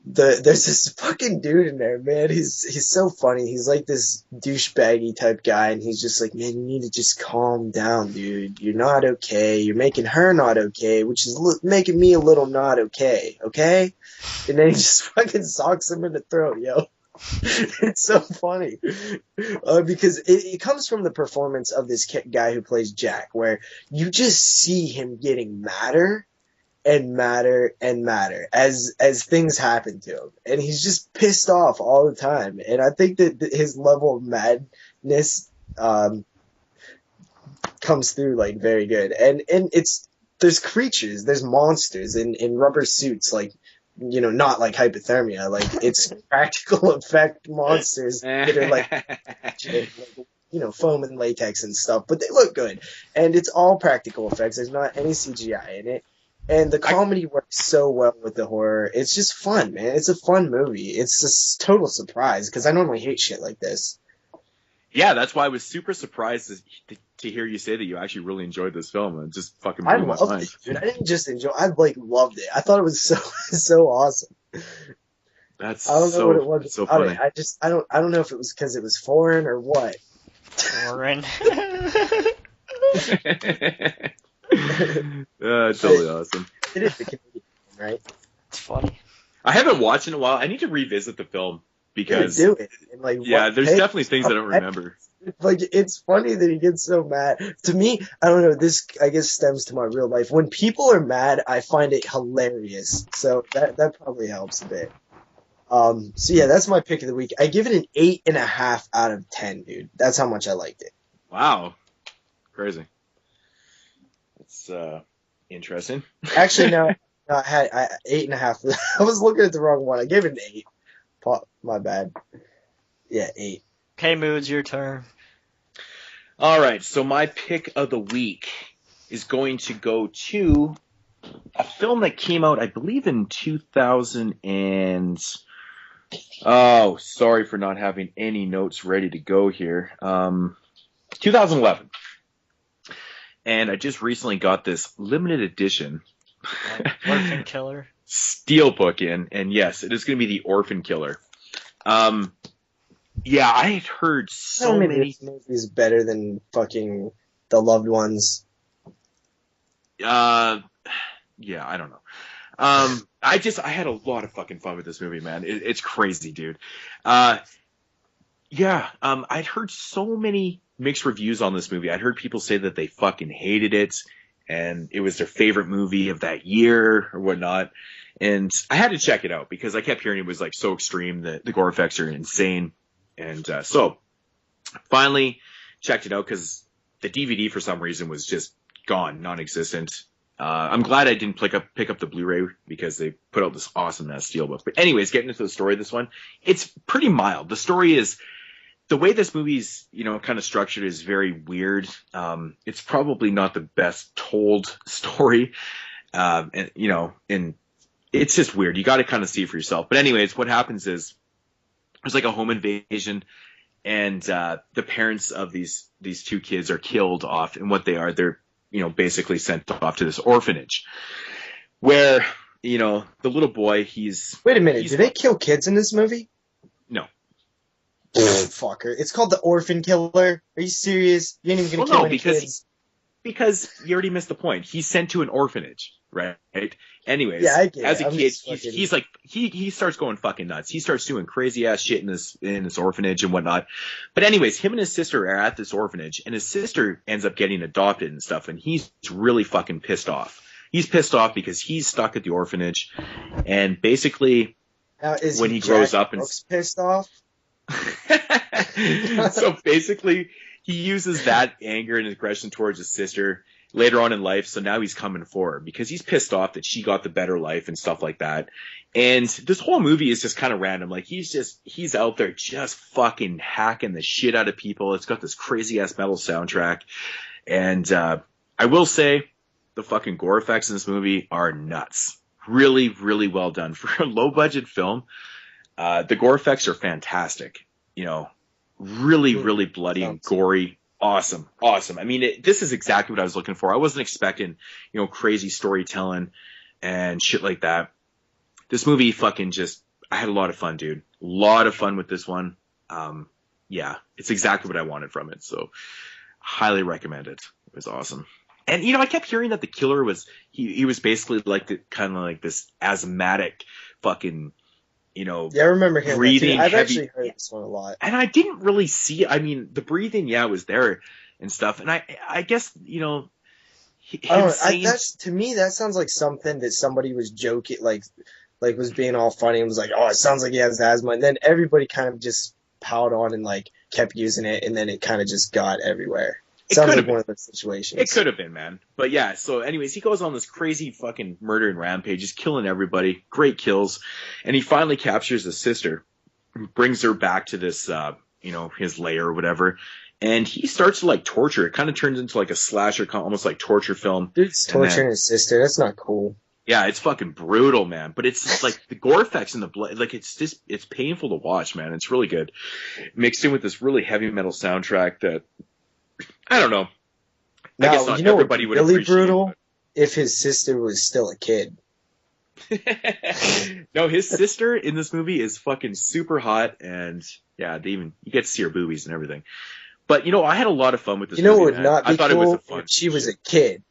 there's this fucking dude in there, man. He's so funny. He's like this douchebaggy type guy, and he's just like, man, you need to just calm down, dude. You're not okay. You're making her not okay, which is making me a little not okay. Okay? And then he just fucking socks him in the throat, yo. It's so funny because it comes from the performance of this guy who plays Jack, where you just see him getting madder and madder and madder as things happen to him, and he's just pissed off all the time. And I think that his level of madness comes through like very good, and there's creatures, there's monsters in rubber suits, like, you know, not like hypothermia, like it's practical effect monsters that are like, you know, foam and latex and stuff, but they look good, and it's all practical effects. There's not any CGI in it, and the comedy works so well with the horror. It's just fun, man. It's a fun movie. It's a total surprise because I normally hate shit like this. Yeah, that's why I was super surprised to hear you say that you actually really enjoyed this film. It just fucking blew my mind. It, dude. I didn't just enjoy. I like loved it. I thought it was so awesome. That's I don't know what it was. So funny. I don't know if it was because it was foreign or what. Foreign. Totally awesome. It is the Canadian, right? It's funny. I haven't watched it in a while. I need to revisit the film because do it. And like, there's definitely things I don't remember. Like, it's funny that he gets so mad. To me, I don't know, this, I guess, stems to my real life. When people are mad, I find it hilarious. So that probably helps a bit. So yeah, that's my pick of the week. I give it an 8.5 out of 10, dude. That's how much I liked it. Wow. Crazy. It's interesting. Actually, no, I had 8.5. I was looking at the wrong one. I gave it an 8. My bad. Yeah, 8. Okay, Moodz, your turn. All right, so my pick of the week is going to go to a film that came out, I believe, in 2000 and... Oh, sorry for not having any notes ready to go here. 2011. And I just recently got this limited edition Orphan Killer. Steelbook in, and yes, it is going to be the Orphan Killer. Yeah, I had heard so many. This movie is better than fucking The Loved Ones. Yeah, I don't know. I had a lot of fucking fun with this movie, man. It's crazy, dude. I'd heard so many mixed reviews on this movie. I'd heard people say that they fucking hated it, and it was their favorite movie of that year or whatnot. And I had to check it out because I kept hearing it was like so extreme that the gore effects are insane. And so finally checked it out because the DVD for some reason was just gone, non-existent. I'm glad I didn't pick up the Blu-ray because they put out this awesome ass steelbook. But anyways, getting into the story of this one, it's pretty mild. The story is, the way this movie's, kind of structured is very weird. It's probably not the best told story. And it's just weird. You got to kind of see it for yourself. But anyways, what happens is there's like a home invasion, and the parents of these two kids are killed off. And what they are, they're basically sent off to this orphanage where, the little boy, Wait a minute, do they kill kids in this movie? No. Fucker. It's called The Orphan Killer. Are you serious? You ain't even gonna kill any kids? Because you already missed the point. He's sent to an orphanage, right? Anyways, yeah, I get as it. a kid, he's like, he starts going fucking nuts. He starts doing crazy ass shit in this orphanage and whatnot. But anyways, him and his sister are at this orphanage, and his sister ends up getting adopted and stuff, and he's really fucking pissed off. He's pissed off because he's stuck at the orphanage, and basically, when he grows up and pissed off. So basically, he uses that anger and aggression towards his sister later on in life. So now he's coming for her because he's pissed off that she got the better life and stuff like that. And this whole movie is just kind of random. Like he's out there just fucking hacking the shit out of people. It's got this crazy ass metal soundtrack. And I will say the fucking gore effects in this movie are nuts. Really, really well done. For a low budget film, the gore effects are fantastic. Really, really bloody and gory. Awesome. I mean, this is exactly what I was looking for. I wasn't expecting, crazy storytelling and shit like that. This movie fucking I had a lot of fun, dude. A lot of fun with this one. Yeah, it's exactly what I wanted from it. So highly recommend it. It was awesome. And, I kept hearing that the killer was, he was basically like kind of like this asthmatic fucking, yeah, I remember him. Breathing I've heavy. actually heard this one a lot. And I didn't really see, I mean, the breathing, was there and stuff. And I guess, to me, that sounds like something that somebody was joking, like was being all funny and was like, oh, it sounds like he has asthma. And then everybody kind of just piled on and, kept using it. And then it kind of just got everywhere. Sounds could like have one been. of those situations. It could have been, man. But yeah, so anyways, he goes on this crazy fucking murdering rampage, just killing everybody. Great kills. And he finally captures his sister, brings her back to this, his lair or whatever. And he starts to, like, torture. It kind of turns into, like, a slasher, almost like torture film. Dude's torturing his sister. That's not cool. Yeah, it's fucking brutal, man. But it's just, like, the gore effects and the blood, like, it's painful to watch, man. It's really good. Mixed in with this really heavy metal soundtrack that, I don't know. Now, I guess not everybody would really appreciate brutal it, if his sister was still a kid. No, his sister in this movie is fucking super hot, and yeah, you get to see her boobies and everything. But I had a lot of fun with this movie. What would not be I thought cool it was a fun if she was a kid.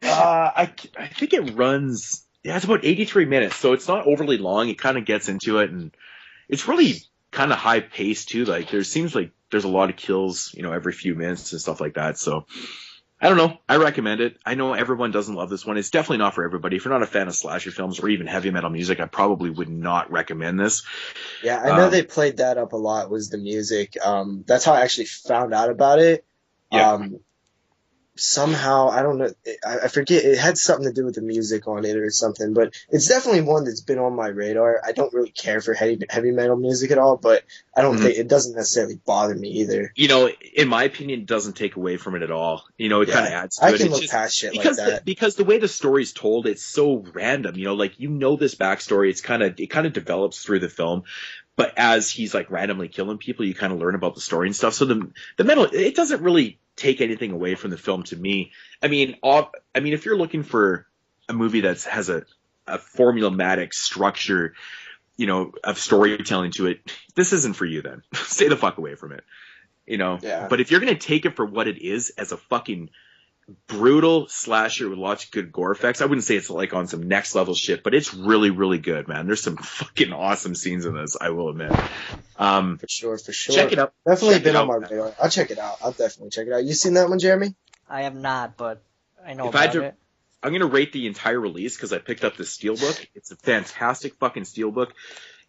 I think it runs. Yeah, it's about 83 minutes, so it's not overly long. It kind of gets into it, and it's really kind of high paced too. Like seems like there's a lot of kills, every few minutes and stuff like that. So I don't know. I recommend it. I know everyone doesn't love this one. It's definitely not for everybody. If you're not a fan of slasher films or even heavy metal music, I probably would not recommend this. Yeah, I know they played that up a lot, was the music. That's how I actually found out about it. Yeah. Somehow, I don't know, I forget, it had something to do with the music on it or something, but it's definitely one that's been on my radar. I don't really care for heavy metal music at all, but I don't think, it doesn't necessarily bother me either. In my opinion, it doesn't take away from it at all. It kind of adds to it. I can look past shit like that. Because the way the story's told, it's so random, this backstory, it kind of develops through the film. But as he's like randomly killing people, you kind of learn about the story and stuff. So the metal, it doesn't really take anything away from the film to me. I mean, if you're looking for a movie that has a formulaic structure, of storytelling to it, this isn't for you then. Stay the fuck away from it. Yeah. But if you're going to take it for what it is as a fucking brutal slasher with lots of good gore effects, I wouldn't say it's like on some next level shit, but it's really, really good, man. There's some fucking awesome scenes in this, I will admit. For sure. Check it out. Definitely been on my radar. I'll check it out. I'll definitely check it out. You seen that one, Jeremy? I have not, but I know about it. I'm going to rate the entire release because I picked up the steelbook. It's a fantastic fucking steelbook.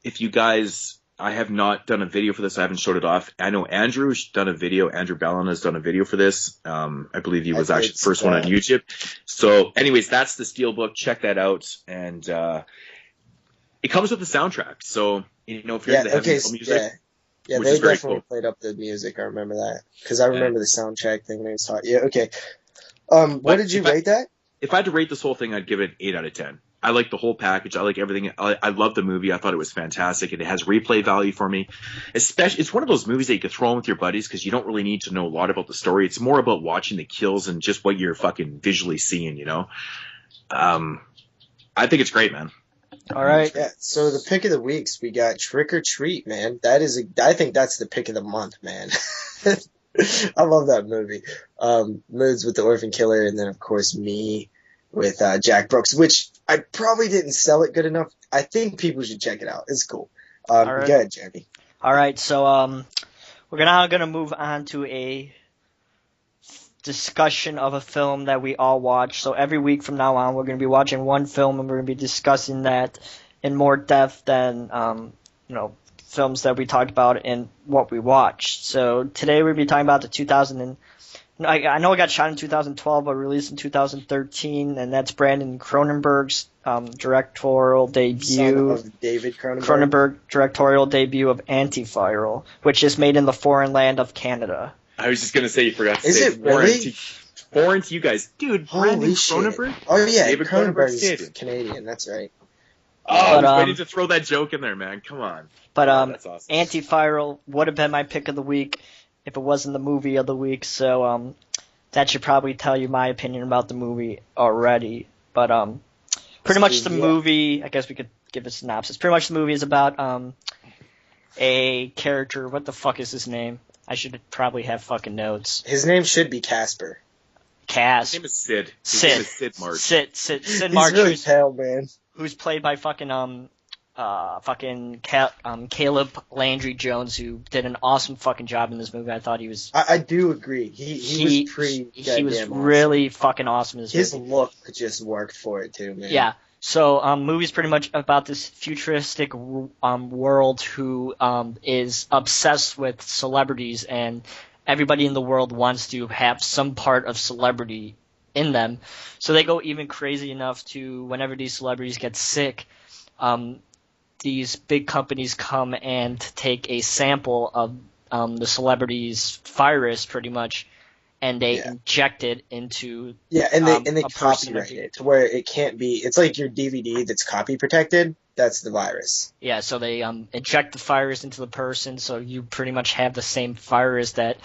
If you guys, I have not done a video for this. I haven't showed it off. I know Andrew's done a video. Andrew Ballon has done a video for this. I believe he was actually the first one on YouTube. So anyways, that's the steelbook. Check that out. And it comes with the soundtrack. So, if you're into the heavy metal music. Yeah, they definitely played up the music. I remember that. Because I remember the soundtrack thing they was talking. Yeah, okay. What did you rate that? If I had to rate this whole thing, I'd give it 8 out of 10. I like the whole package. I like everything. I love the movie. I thought it was fantastic, and it has replay value for me. Especially, it's one of those movies that you can throw on with your buddies because you don't really need to know a lot about the story. It's more about watching the kills and just what you're fucking visually seeing. I think it's great, man. All right. Yeah. So the pick of the weeks, we got Trick or Treat, man. I think that's the pick of the month, man. I love that movie. Moodz with the Orphan Killer, and then of course me with Jack Brooks, which I probably didn't sell it good enough. I think people should check it out. It's cool. All right. Go ahead, Jeremy. All right, so we're now gonna move on to a discussion of a film that we all watch. So every week from now on, we're gonna be watching one film, and we're gonna be discussing that in more depth than films that we talked about and what we watched. So today we'll be talking about the I know it got shot in 2012, but released in 2013, and that's Brandon Cronenberg's directorial debut. Son of David Cronenberg. Cronenberg directorial debut of AntiViral, which is made in the foreign land of Canada. I was just gonna say you forgot to say. Is it really? Foreign to you guys, dude. Brandon Cronenberg. Oh yeah, David Cronenberg is Canadian. That's right. I was waiting to throw that joke in there, man. Come on. But that's awesome. AntiViral would have been my pick of the week if it wasn't the movie of the week. So that should probably tell you my opinion about the movie already. But pretty much the movie, I guess we could give a synopsis. Pretty much the movie is about a character. What the fuck is his name? I should probably have fucking notes. His name should be Casper. Cass. His name is Sid. Sid. Name is Sid March. Sid March. He's really pale, man. Who's played by Caleb Landry Jones, who did an awesome fucking job in this movie. I thought he was. I do agree. He was pretty. He was awesome. really fucking awesome in this His movie. look just worked for it too, man. Yeah. So, movie's pretty much about this futuristic world who is obsessed with celebrities, and everybody in the world wants to have some part of celebrity in them. So they go even crazy enough to, whenever these celebrities get sick, these big companies come and take a sample of the celebrity's virus, pretty much, and they inject it into and they a copyright person. it to where it can't be. It's like your DVD that's copy protected. That's the virus. Yeah, so they inject the virus into the person, so you pretty much have the same virus that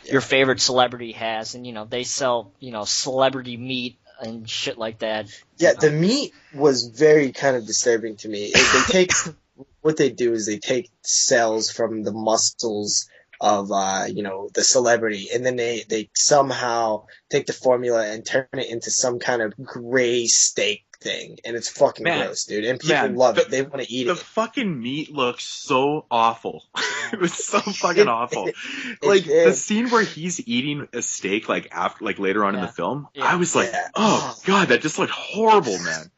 your favorite celebrity has, and they sell celebrity meat and shit like that. Yeah, the meat was very kind of disturbing to me. They take what they do is they take cells from the muscles of the celebrity, and then they somehow take the formula and turn it into some kind of gray steak thing, and it's fucking gross, dude. And people love it; they want to eat it. The fucking meat looks so awful. It was so fucking awful. Like the scene where he's eating a steak, like later on in the film, I was like, oh god, that just looked horrible, man.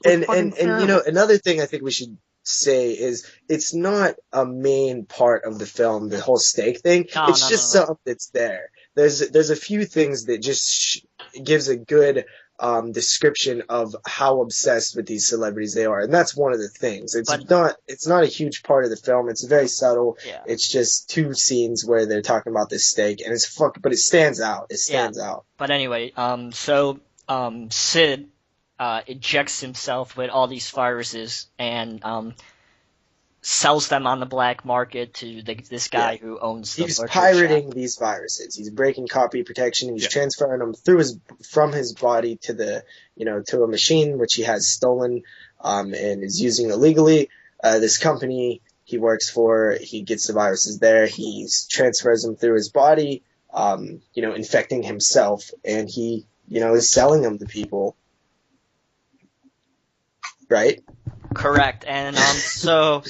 And another thing I think we should say is it's not a main part of the film, the whole steak thing. It's just something that's there. There's a few things that just gives a good description of how obsessed with these celebrities they are, and that's one of the things. It's not a huge part of the film. It's very subtle. It's just two scenes where they're talking about this steak, and but it stands out. It stands out. But anyway, Sid injects himself with all these viruses and sells them on the black market to this guy who owns the He's butcher pirating shop. these viruses. He's breaking copy protection. He's transferring them from his body to to a machine which he has stolen and is using illegally. This company he works for, he gets the viruses there. He transfers them through his body, infecting himself, and he is selling them to people. Right? Correct. And so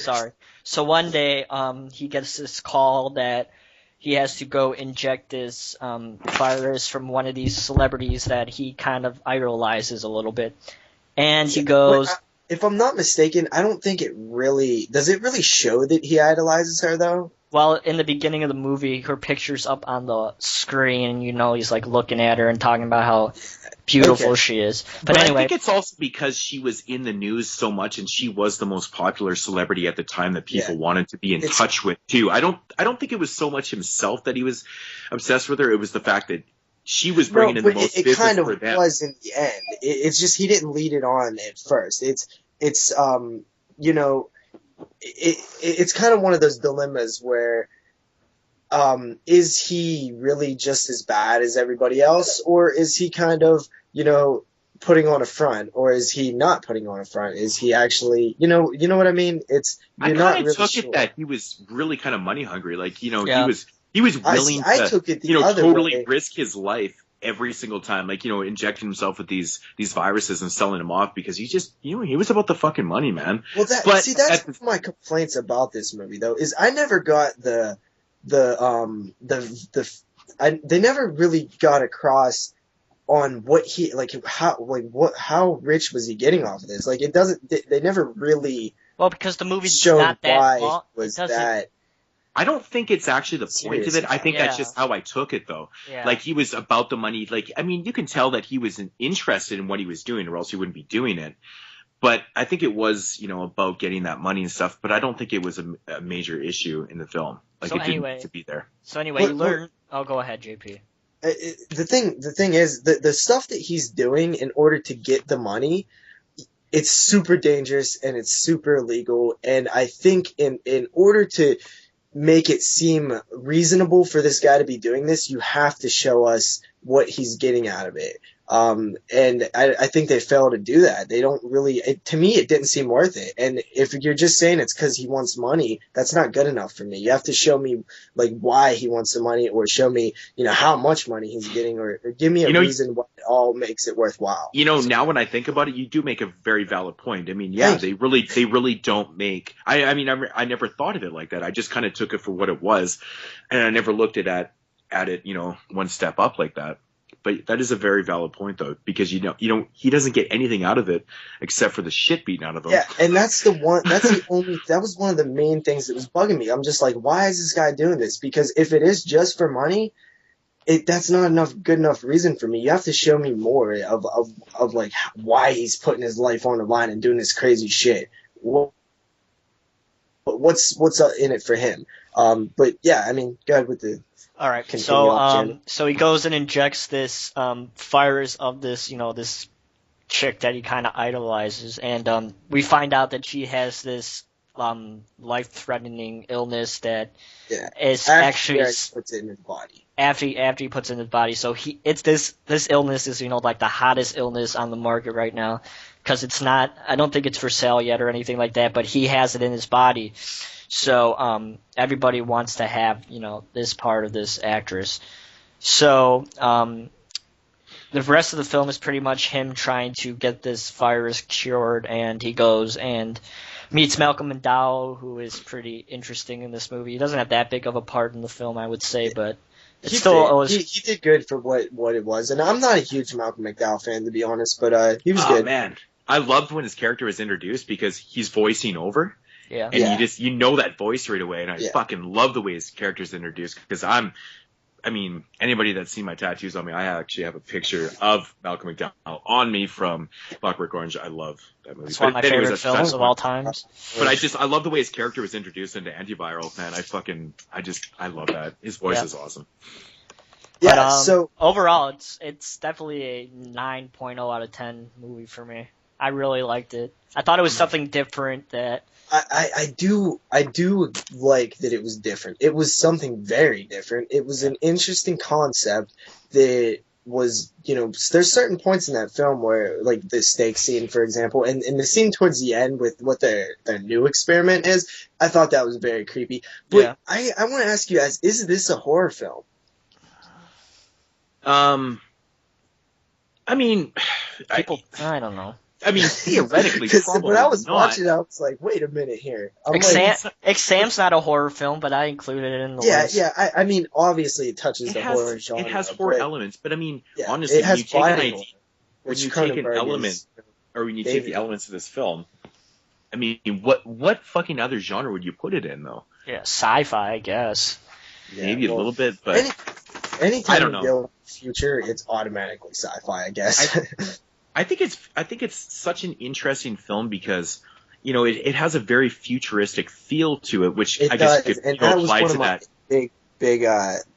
one day he gets this call that he has to go inject this virus from one of these celebrities that he kind of idolizes a little bit. And he goes... If I'm not mistaken, I don't think does it really show that he idolizes her, though? Well, in the beginning of the movie, her picture's up on the screen, and he's like looking at her and talking about how beautiful she is. But anyway, I think it's also because she was in the news so much, and she was the most popular celebrity at the time that people wanted to be in touch with too. I don't think it was so much himself that he was obsessed with her. It was the fact that she was bringing in the most business kind of for them. Was in the end. It's just he didn't lead it on at first. It's kind of one of those dilemmas where is he really just as bad as everybody else, or is he kind of putting on a front, or is he not putting on a front? Is he actually you know what I mean? I kind of took it that he was really kind of money hungry, like he was willing to took it the other totally way. risk his life every single time, like injecting himself with these viruses and selling them off because he just he was about the fucking money, man. Well, that's one of my complaints about this movie though, is I never got they never really got across on what he how rich was he getting off of this? Like they never really because the movie's showed not that why long. was that. I don't think it's actually the point of it. I think that's just how I took it, though. Yeah. Like, he was about the money. Like, I mean, you can tell that he was interested in what he was doing, or else he wouldn't be doing it. But I think it was, about getting that money and stuff. But I don't think it was a major issue in the film. Like, it didn't need to be there. So anyway, you learn. Oh, go ahead, JP. The thing is, the stuff that he's doing in order to get the money, it's super dangerous and it's super illegal. And I think in order to make it seem reasonable for this guy to be doing this, you have to show us what he's getting out of it. And I think they fail to do that. They don't really, to me, it didn't seem worth it. And if you're just saying it's because he wants money, that's not good enough for me. You have to show me why he wants the money, or show me, how much money he's getting, or give me a reason why it all makes it worthwhile. Now when I think about it, you do make a very valid point. I mean, they really don't make, I never thought of it like that. I just kind of took it for what it was, and I never looked at it, one step up like that. But that is a very valid point, though, because he doesn't get anything out of it except for the shit beaten out of him. Yeah, and that was one of the main things that was bugging me. I'm just like, why is this guy doing this? Because if it is just for money, that's not good enough reason for me. You have to show me more of like why he's putting his life on the line and doing this crazy shit. What's in it for him? But yeah, I mean, go ahead with the. All right. So he goes and injects this virus of this, this chick that he kind of idolizes, and we find out that she has this life-threatening illness that is actually puts it in his body. After he puts it in his body, so this illness is like the hottest illness on the market right now, because it's not. I don't think it's for sale yet or anything like that, but he has it in his body. So everybody wants to have this part of this actress. So the rest of the film is pretty much him trying to get this virus cured, and he goes and meets Malcolm McDowell, who is pretty interesting in this movie. He doesn't have that big of a part in the film, I would say, but he did good for what it was. And I'm not a huge Malcolm McDowell fan, to be honest, but he was good. Oh man, I loved when his character was introduced because he's voicing over. Yeah. And you know that voice right away, and I fucking love the way his character's introduced, because anybody that's seen my tattoos on me, I actually have a picture of Malcolm McDowell on me from Clockwork Orange. I love that movie. It's one of my favorite films of all times. But I love the way his character was introduced into AntiViral, man. I love that. His voice is awesome. Yeah, but, so overall, it's definitely a 9.0 out of 10 movie for me. I really liked it. I thought it was something different that. I do like that it was different. It was something very different. It was an interesting concept that was, there's certain points in that film where, like the steak scene, for example, and the scene towards the end with what their new experiment is, I thought that was very creepy. But I want to ask you guys, is this a horror film? I don't know. Theoretically, probably when I was not. watching, I was like, "Wait a minute here." Exam's not a horror film, but I included it in the list. Yeah. Obviously, it touches the horror genre. It has horror elements, but honestly, it has when you take an element, or when you take the elements of this film, what fucking other genre would you put it in, though? Yeah, sci-fi, I guess. Maybe a little bit, but anytime I don't know. You go in the future, it's automatically sci-fi, I guess. I think it's such an interesting film because, it has a very futuristic feel to it, which I guess you could apply to that. Big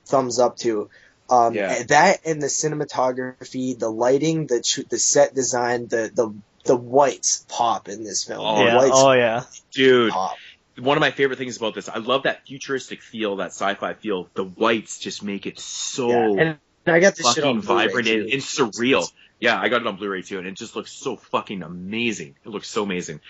thumbs up to. That and the cinematography, the lighting, the set design, the whites pop in this film. Dude. Pop. One of my favorite things about this, I love that futuristic feel, that sci-fi feel. The whites just make it so and I got this shit on vibrant and surreal. Yeah, I got it on Blu-ray too, and it just looks so fucking amazing. It looks so amazing.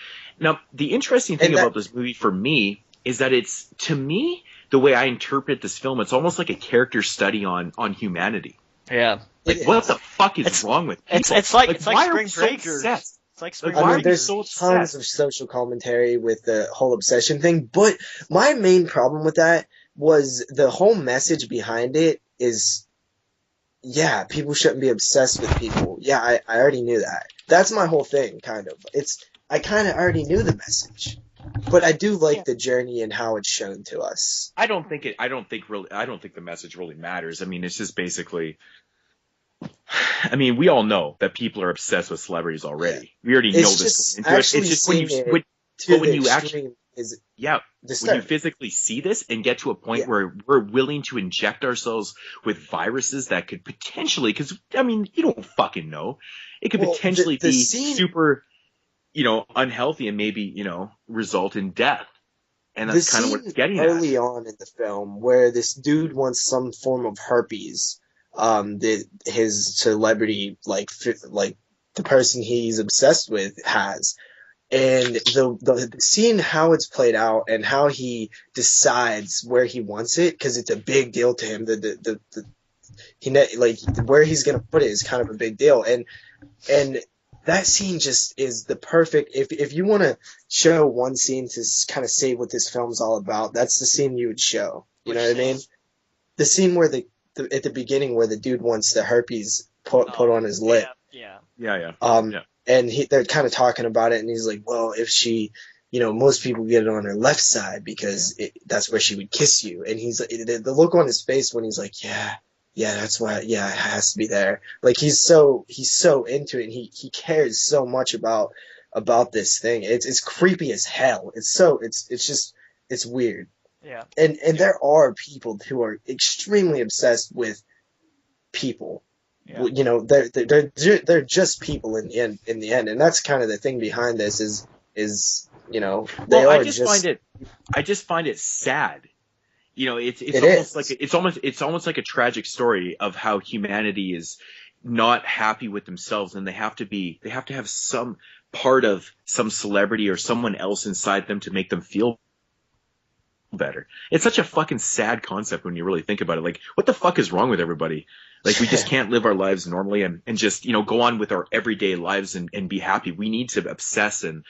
Now, the interesting thing about this movie for me is that to me, the way I interpret this film, it's almost like a character study on humanity. Yeah. Like, what the fuck is wrong with people? It's like Spring Breakers. It's like Spring Breakers. There's tons of social commentary with the whole obsession thing, but my main problem with that was the whole message behind it is... Yeah, people shouldn't be obsessed with people. Yeah, I already knew that. That's my whole thing, kind of. I kind of already knew the message, but I do like the journey and how it's shown to us. I don't think the message really matters. It's just basically. We all know that people are obsessed with celebrities already. Yeah. We already know this. It's just when you actually. When you physically see this and get to a point where we're willing to inject ourselves with viruses that could potentially, because you don't fucking know, it could potentially be super, unhealthy and maybe result in death, and that's kind of what it's getting at. Early on in the film, where this dude wants some form of herpes, that his celebrity, like the person he's obsessed with, has. And the scene, how it's played out and how he decides where he wants it, because it's a big deal to him. Where he's gonna put it is kind of a big deal, and that scene just is the perfect. If you want to show one scene to kind of say what this film's all about, that's the scene you would show. You know what I mean? The scene where the at the beginning where the dude wants the herpes put on his lip. Yeah. And they're kind of talking about it, and he's like, well, if she, most people get it on her left side because that's where she would kiss you. And he's like, the look on his face when he's like, yeah, that's why, it has to be there. Like he's so into it, and he cares so much about this thing. It's creepy as hell. It's weird. Yeah. And there are people who are extremely obsessed with people. Yeah. They're just people in the end, and that's kind of the thing behind this is I just find it sad. It's almost like a tragic story of how humanity is not happy with themselves, and they have to have some part of some celebrity or someone else inside them to make them feel better. It's such a fucking sad concept when you really think about it. Like, what the fuck is wrong with everybody? Like, we just can't live our lives normally and just, go on with our everyday lives and be happy. We need to obsess and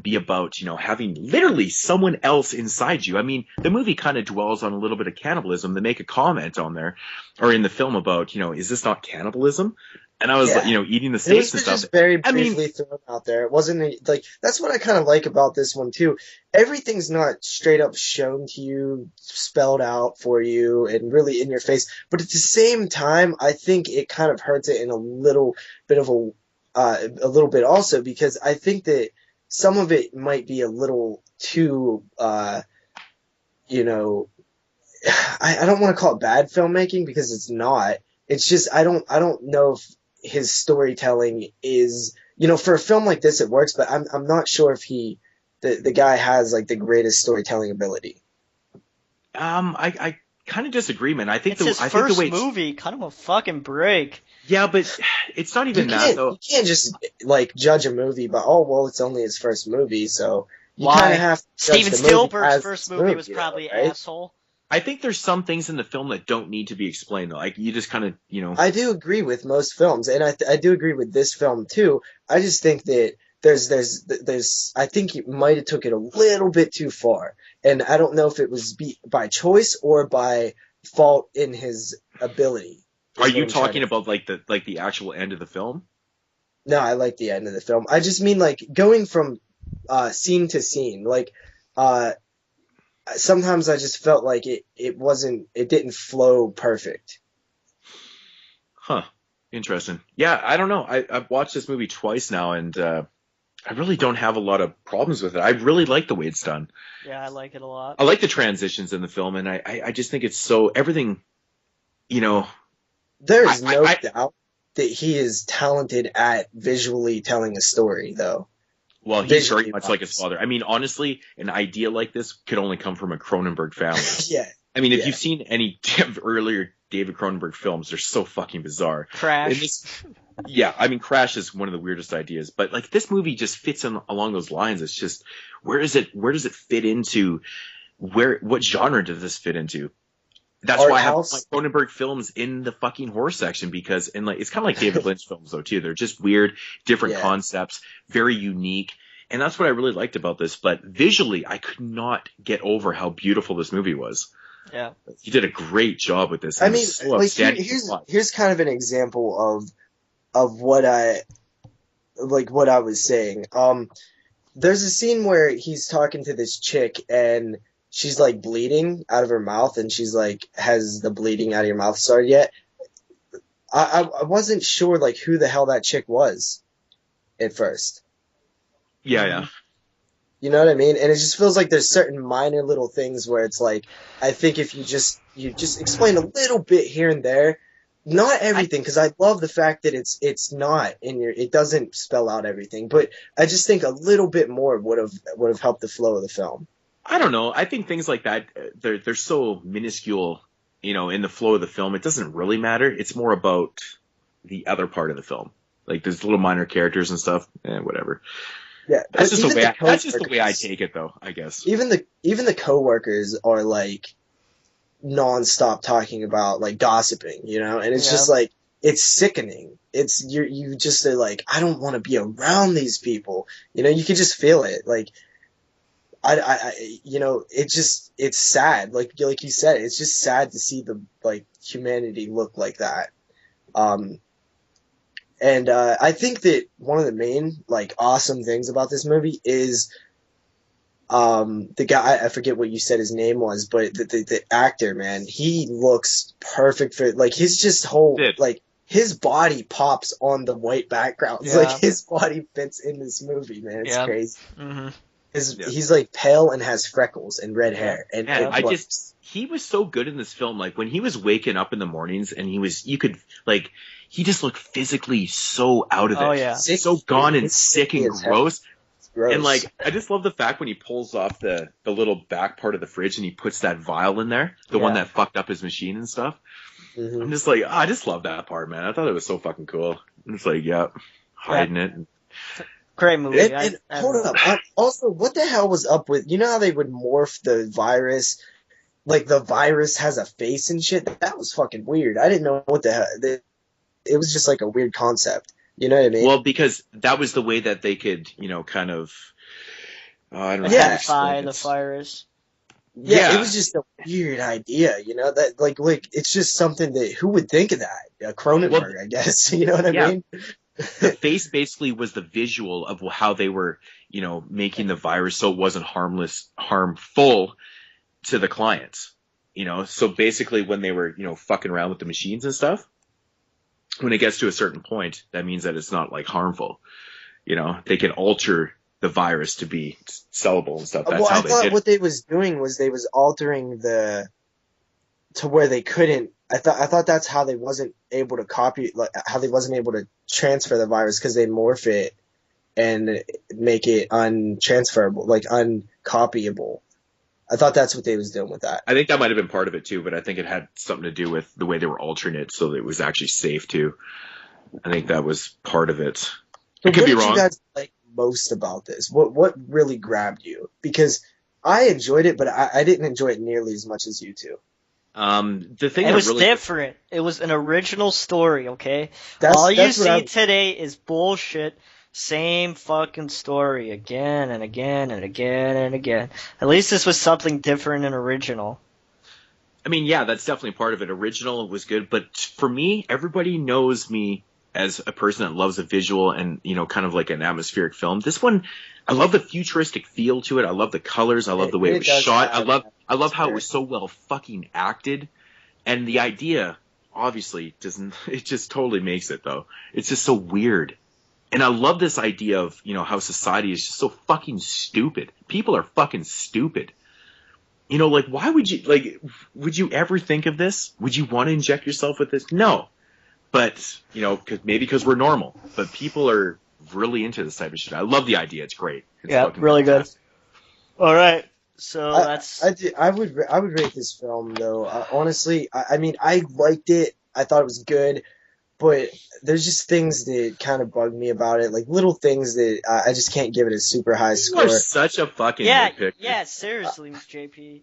be about, having literally someone else inside you. I mean, the movie kind of dwells on a little bit of cannibalism. They make a comment on there or in the film about, is this not cannibalism? And I was, eating the steaks and stuff. It was just very briefly thrown out there. It wasn't like, that's what I kind of like about this one too. Everything's not straight up shown to you, spelled out for you, and really in your face. But at the same time, I think it kind of hurts it in a little bit also, because I think that some of it might be a little too, I don't want to call it bad filmmaking because it's not. It's just, I don't know if his storytelling is, for a film like this it works, but I'm not sure if the guy has like the greatest storytelling ability. I kind of disagree, man. I think it's his first movie, kind of a fucking break. Yeah, but it's not even that though. You can't just like judge a movie by it's only his first movie, so you kind of have to judge Steven Spielberg's first movie was probably right? asshole. I think there's some things in the film that don't need to be explained, though. Like, you just kind of, I do agree with most films, and I do agree with this film, too. I just think that there's I think he might have took it a little bit too far. And I don't know if it was by choice or by fault in his ability. Are you talking about, like the actual end of the film? No, I like the end of the film. I just mean, like, going from scene to scene. Like, sometimes I just felt like it didn't flow perfect. Huh. Interesting. Yeah, I don't know. I've watched this movie twice now, and I really don't have a lot of problems with it. I really like the way it's done. Yeah, I like it a lot. I like the transitions in the film, and I just think it's so everything, There is no doubt that he is talented at visually telling a story, though. Well, he's very much like his father. I mean, honestly, an idea like this could only come from a Cronenberg family. Yeah. I mean, if you've seen any earlier David Cronenberg films, they're so fucking bizarre. Crash. I mean, Crash is one of the weirdest ideas, but like this movie just fits along those lines. It's just, where does it fit into? What genre does this fit into? That's why I have my Cronenberg films in the fucking horror section, because it's kind of like David Lynch films though too. They're just weird, different concepts, very unique. And that's what I really liked about this. But visually, I could not get over how beautiful this movie was. Yeah. He did a great job with this. I mean, here's kind of an example of what I was saying. There's a scene where he's talking to this chick and she's like bleeding out of her mouth, and she's like, has the bleeding out of your mouth started yet? I wasn't sure like who the hell that chick was at first. Yeah. You know what I mean? And it just feels like there's certain minor little things where it's like, I think if you just explain a little bit here and there, not everything, because I love the fact that it's not it doesn't spell out everything, but I just think a little bit more would have helped the flow of the film. I don't know. I think things like that, they're so minuscule, in the flow of the film. It doesn't really matter. It's more about the other part of the film. Like there's little minor characters and stuff, whatever. Yeah, that's just the way I take it, though, I guess. Even the coworkers are like nonstop talking about like gossiping, and it's just like, it's sickening. It's you just are like, I don't want to be around these people. You can just feel it. Like, it's sad. Like you said, it's just sad to see the humanity look like that. And I think that one of the main awesome things about this movie is the guy, I forget what you said his name was, but the actor, man, he looks perfect for his just whole his body pops on the white background. Yeah. His body fits in this movie, man. It's crazy. Mm-hmm. He's pale and has freckles and red hair. And he was so good in this film. Like when he was waking up in the mornings and he just looked physically so out of it. Oh yeah. So gone and sick and gross. Gross. And I just love the fact when he pulls off the little back part of the fridge and he puts that vial in there, the one that fucked up his machine and stuff. Mm-hmm. I'm just I just love that part, man. I thought it was so fucking cool. I'm just hiding it. Great movie. And hold up. Also, what the hell was up with, how they would morph the virus? The virus has a face and shit? That was fucking weird. I didn't know what the hell. It was just a weird concept. You know what I mean? Well, because that was the way that they could, kind of, I don't know. Identify the virus. Yeah, it was just a weird idea, that it's just something that, who would think of that? Cronenberg, I guess. You know what I mean? The face basically was the visual of how they were, making the virus so it wasn't harmful to the clients. So basically when they were, fucking around with the machines and stuff, when it gets to a certain point, that means that it's not harmful. They can alter the virus to be sellable and stuff. That's how they did. What they was doing was they was altering to where they couldn't. I thought that's how they wasn't able to how they wasn't able to transfer the virus, because they morph it and make it untransferable, uncopyable. I thought that's what they was doing with that. I think that might have been part of it too, but I think it had something to do with the way they were altering it so that it was actually safe too. I think that was part of it. So I could be wrong. What did you guys like most about this? What really grabbed you? Because I enjoyed it, but I didn't enjoy it nearly as much as you two. The thing it was really different. It was an original story, okay? All you see today is bullshit. Same fucking story again and again and again and again. At least this was something different and original. I mean, yeah, that's definitely part of it. Original was good, but for me, everybody knows me as a person that loves a visual and, kind of like an atmospheric film. This one, I love the futuristic feel to it. I love the colors. I love the way it was shot. I love how it was so well fucking acted. And the idea, obviously, it just totally makes it, though. It's just so weird. And I love this idea of, how society is just so fucking stupid. People are fucking stupid. Why would would you ever think of this? Would you want to inject yourself with this? No. But, because we're normal. But people are really into this type of shit. I love the idea. It's great. It's really fantastic. Good. All right. So I would rate this film, though. Honestly, I mean, I liked it. I thought it was good. But there's just things that kind of bug me about it, little things that I just can't give it a super high score. You are such a fucking nitpicker. Yeah, seriously, JP.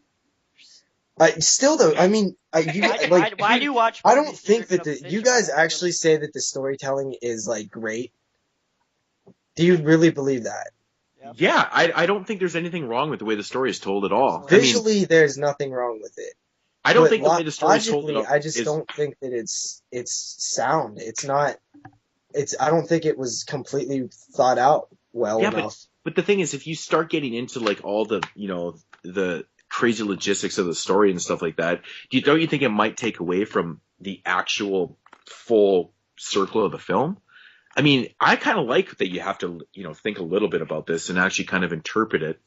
Still though, I mean, why do you watch? I don't think that you guys actually say that the storytelling is great. Do you really believe that? Yeah, I don't think there's anything wrong with the way the story is told at all. Visually, there's nothing wrong with it. I don't think the way the story is told. I just don't think that it's sound. It's not. I don't think it was completely thought out well enough. But the thing is, if you start getting into all the the crazy logistics of the story and stuff like that, don't you think it might take away from the actual full circle of the film? I mean, I kind of like that you have to think a little bit about this and actually kind of interpret it.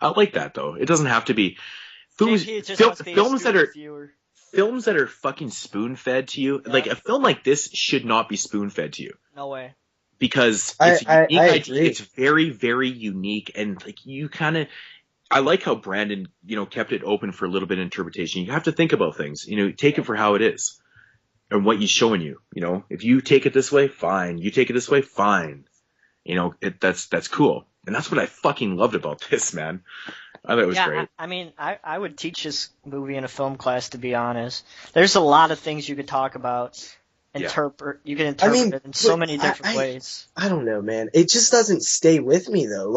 I like that though. It doesn't have to be. Films that are fucking spoon-fed to you, a film like this should not be spoon-fed to you. No way. Because it's very, very unique, and you kind of. I like how Brandon, kept it open for a little bit of interpretation. You have to think about things. Take it for how it is, and what he's showing you. If you take it this way, fine. You take it this way, fine. That's cool, and that's what I fucking loved about this, man. I thought it was great. I mean, I would teach this movie in a film class, to be honest. There's a lot of things you could talk about, you can interpret it in so many different ways. I don't know, man. It just doesn't stay with me, though.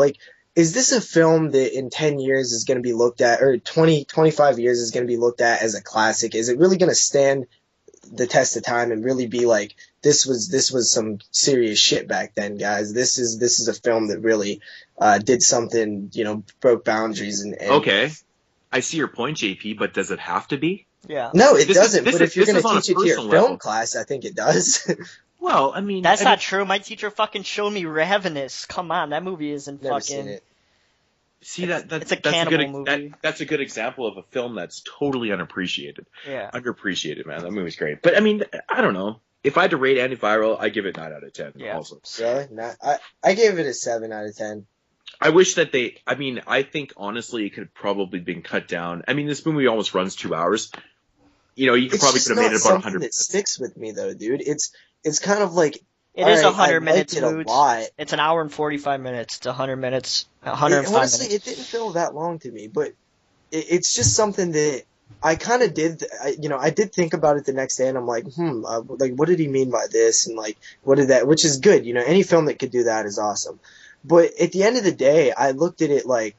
is this a film that in 10 years is going to be looked at, or 20, 25 years is going to be looked at as a classic? Is it really going to stand the test of time and really be like, this was some serious shit back then, guys? This is a film that really did something, broke boundaries and Okay, I see your point, JP, but does it have to be? Yeah. No, it doesn't. But if you're going to on a teach it to your personal film level. class, I think it does. Well, I mean, That's not true. My teacher fucking showed me Ravenous. Come on, that movie isn't Never seen fucking. it. See that's it's a that's cannibal good, movie. that's a good example of a film that's totally unappreciated. Yeah. Underappreciated, man. That movie's great. But I mean, I don't know. If I had to rate AntiViral, I give it 9 out of 10. Yeah. Also, Really? I gave it a 7 out of 10. I wish that I think honestly it could have probably been cut down. I mean, this movie almost runs 2 hours. You probably could have made it about 100 That minutes. sticks with me though, dude. It's kind of like It is all right, 100 minutes, I liked it Moodz. a lot. It's an hour and 45 minutes to 100 minutes. 105 Honestly, minutes. it didn't feel that long to me, but it's just something that I kind of did. I did think about it the next day, and I'm like, like what did he mean by this, and like what did that? Which is good, any film that could do that is awesome. But at the end of the day, I looked at it like,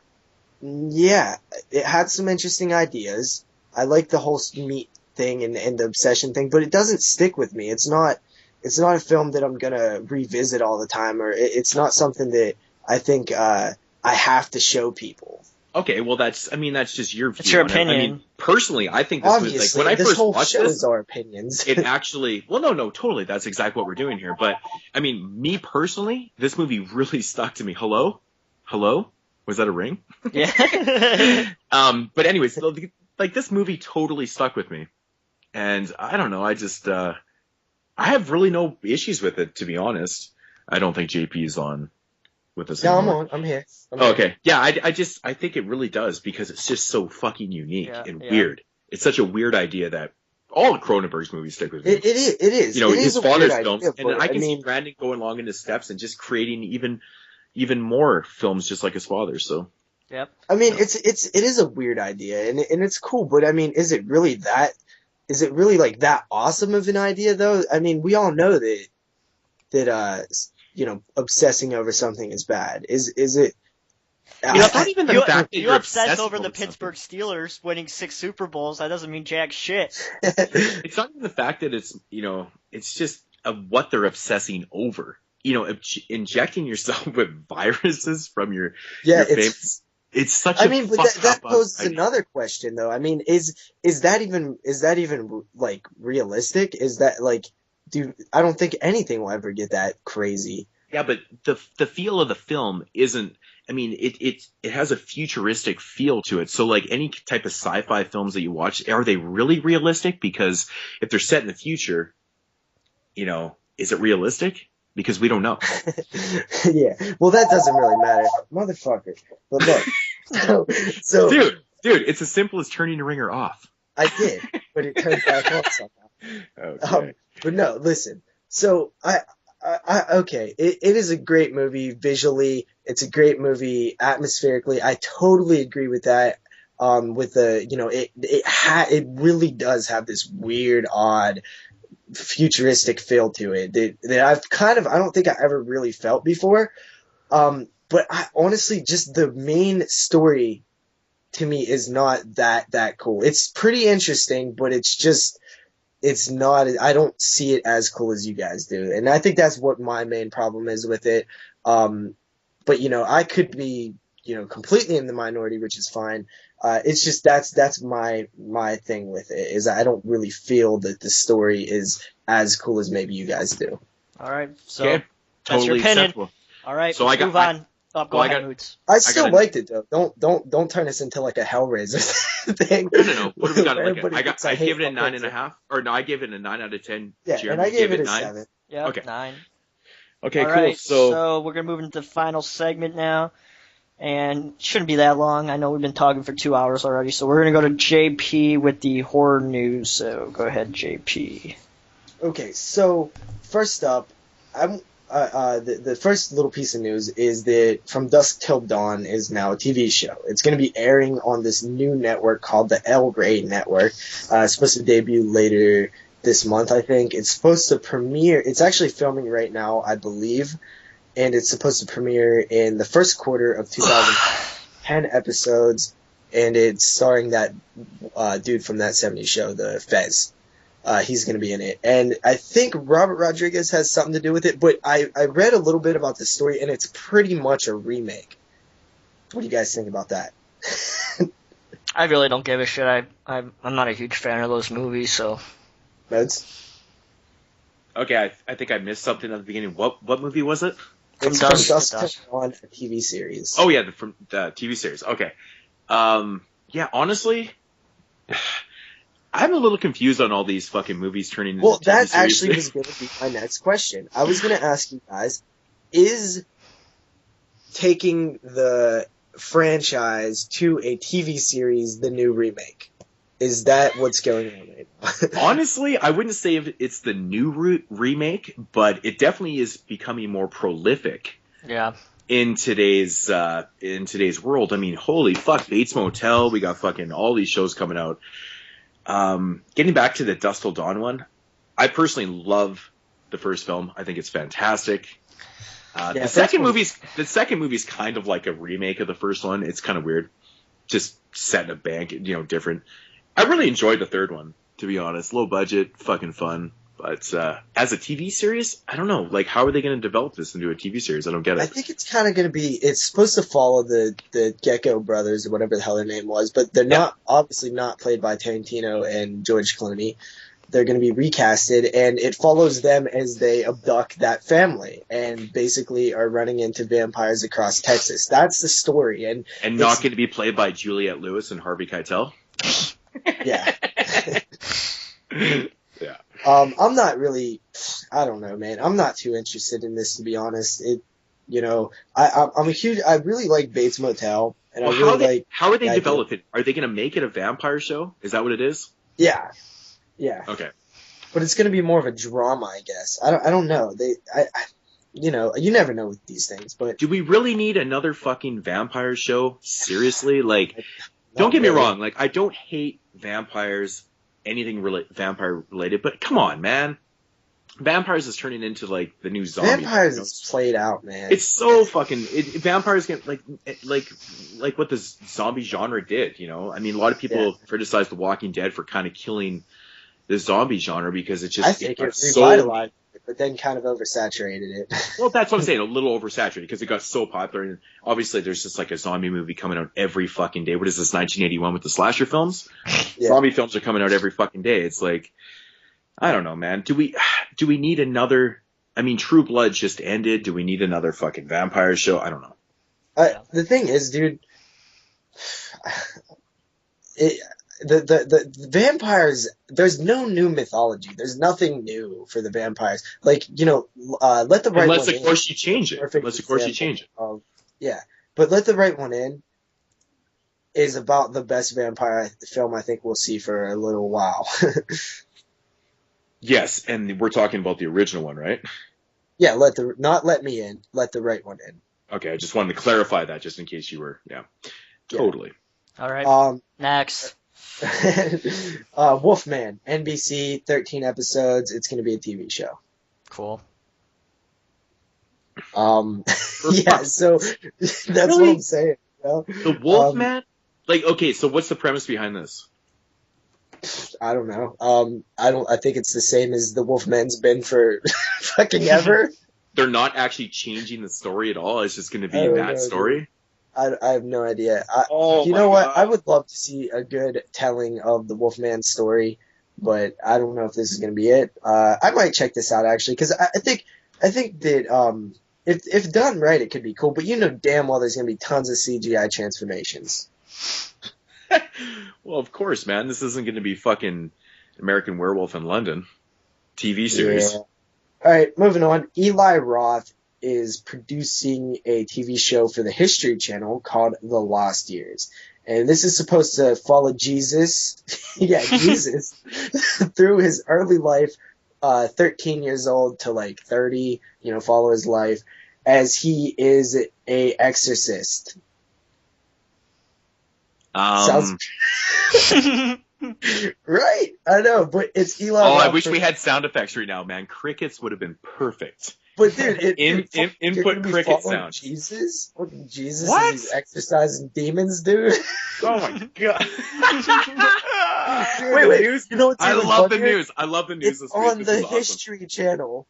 yeah, it had some interesting ideas. I like the whole meat thing and the obsession thing, but it doesn't stick with me. It's not a film that I'm gonna revisit all the time, or it's not something that I think I have to show people. Okay, well that's just your view. It's your on it. opinion. I mean, personally, I think this Obviously, was like when I this first whole watched show this, is our opinions. it actually, well, no, totally. That's exactly what we're doing here. But I mean, me personally, this movie really stuck to me. Hello? Was that a ring? Yeah. But anyways, like this movie totally stuck with me. And I don't know, I just, I have really no issues with it, to be honest. I don't think JP's on with us No, anymore. I'm here. Oh, okay. Yeah, I think it really does because it's just so fucking unique and weird. It's such a weird idea that all of Cronenberg's movies stick with me. It is. You know, It his is a father's weird films, idea, and but, I can see Brandon going along in his steps and just creating even more films just like his father. So. Yep. I mean, it is a weird idea, and it's cool, but I mean, is it really like that awesome of an idea though? I mean, we all know that obsessing over something is bad. Is it? You obsess over the Pittsburgh Steelers winning 6 Super Bowls. That doesn't mean jack shit. It's not even the fact that it's just what they're obsessing over. Injecting yourself with viruses from your it's such. I mean, but that poses another question, though. I mean, is that even like realistic? Is that like, dude? I don't think anything will ever get that crazy. Yeah, but the feel of the film isn't. I mean, it has a futuristic feel to it. So, like any type of sci-fi films that you watch, are they really realistic? Because if they're set in the future, is it realistic? Because we don't know. Yeah. Well, that doesn't really matter, motherfucker. But look, so dude, it's as simple as turning the ringer off. I did, but it turned back on somehow. Okay. But no, listen. So okay, it is a great movie visually. It's a great movie atmospherically. I totally agree with that. With the it really does have this weird, odd, futuristic feel to it that I don't think I ever really felt before. But I honestly, just the main story to me is not that cool. It's pretty interesting, but it's not, I don't see it as cool as you guys do. And I think that's what my main problem is with it. But I could be, completely in the minority, which is fine. It's just that's my thing with it, is I don't really feel that the story is as cool as maybe you guys do. All right, so okay. that's your Totally opinion. acceptable. All right, So move on. Go ahead, Moodz. I still liked it though. Don't turn this into like a Hellraiser thing. No. What have we got? I gave it a 9.5, or no, I gave it a 9 out of 10. Yeah, Jeremy and I gave it a 9. 7. Yeah, Okay. 9. Okay, All cool. right, So so we're gonna move into the final segment now, and it shouldn't be that long. I know we've been talking for 2 hours already, so we're gonna go to JP with the horror news. So go ahead, JP. Okay, so first up, the first little piece of news is that From Dusk Till Dawn is now a TV show. It's going to be airing on this new network called the El Rey Network. It's supposed to debut later this month, I think. It's supposed to premiere. It's actually filming right now, I believe. and it's supposed to premiere in the first quarter of 2010 episodes, and it's starring that dude from that 70s show, the Fez. He's going to be in it. And I think Robert Rodriguez has something to do with it, but I read a little bit about the story, and it's pretty much a remake. What do you guys think about that? I really don't give a shit. I'm not a huge fan of those movies, so. Moodz? Okay, I think I missed something at the beginning. What movie was it? It's from Dusk to Dawn, a TV series. Oh yeah, from the TV series. Okay. Yeah, honestly, I'm a little confused on all these fucking movies turning into TV that series. actually was going to be my next question. I was going to ask you guys, is taking the franchise to a TV series the new remake? Is that what's going on right now? Honestly, I wouldn't say if it's the new remake, but it definitely is becoming more prolific. Yeah. In today's world. I mean, holy fuck, Bates Motel, we got fucking all these shows coming out. Getting back to the Dusk Till Dawn one, I personally love the first film. I think it's fantastic. The second movie's kind of like a remake of the first one. It's kind of weird. Just set in a bank, different. I really enjoyed the third one, to be honest. Low budget, fucking fun. But as a TV series, I don't know. Like, how are they going to develop this into a TV series? I don't get it. I think it's kind of going to be. It's supposed to follow the Gecko brothers or whatever the hell their name was, but they're obviously not played by Tarantino and George Clooney. They're going to be recasted, and it follows them as they abduct that family and basically are running into vampires across Texas. That's the story, and not going to be played by Juliette Lewis and Harvey Keitel. Yeah. Yeah. I'm not really. I don't know, man. I'm not too interested in this, to be honest. I'm a huge. I really like Bates Motel, and I really like. How are they developing? Are they going to make it a vampire show? Is that what it is? Yeah. Yeah. Okay. But it's going to be more of a drama, I guess. I don't know. You never know with these things. But do we really need another fucking vampire show? Seriously, like, don't get me wrong. Like, I don't hate vampires. Anything vampire related, but come on, man. Vampires is turning into like the new zombie. Vampires is played out, man. It's so fucking. Vampires get like what the zombie genre did. I mean, a lot of people criticize The Walking Dead for kind of killing the zombie genre because it just. I think it revitalized it, but then kind of oversaturated it. Well, that's what I'm saying. A little oversaturated because it got so popular, and obviously there's just like a zombie movie coming out every fucking day. What is this, 1981 with the slasher films? Yeah. Zombie films are coming out every fucking day. It's like, I don't know, man. Do we need another? I mean, True Blood just ended. Do we need another fucking vampire show? I don't know. The thing is, dude, the vampires. There's no new mythology. There's nothing new for the vampires. Like, let the right unless one of course you change it. Unless of course you change it. Yeah, but Let the Right One In is about the best vampire film I think we'll see for a little while. Yes, and we're talking about the original one, right? Yeah, not Let Me In, Let the Right One In. Okay, I just wanted to clarify that just in case you were, totally. All right, next. Wolfman, NBC, 13 episodes. It's going to be a TV show. Cool. Yeah, so that's really? What I'm saying. The Wolfman? Okay, so what's the premise behind this? I don't know. I think it's the same as the Wolfman's been for fucking ever. They're not actually changing the story at all. It's just going to be that story. I have no idea. You know what? I would love to see a good telling of the Wolfman story, but I don't know if this is going to be it. I might check this out actually because I think that if done right, it could be cool. But damn well there's going to be tons of CGI transformations. Well, of course, man. This isn't going to be fucking American Werewolf in London TV series. Yeah. All right, moving on. Eli Roth is producing a TV show for the History Channel called The Lost Years. And this is supposed to follow Jesus, Jesus, through his early life, 13 years old to like 30, follow his life, as he is a exorcist. Sounds right. I know, but it's Eli. I wish we had sound effects right now, man. Crickets would have been perfect. But dude, you're input gonna be cricket following sounds. Jesus? Fucking Jesus What? and he's exorcising demons, dude. Oh my god! Dude, Wait, the wait. news. You know what's I even love the funnier? news. I love the news. It's This week. on This the is awesome. History Channel.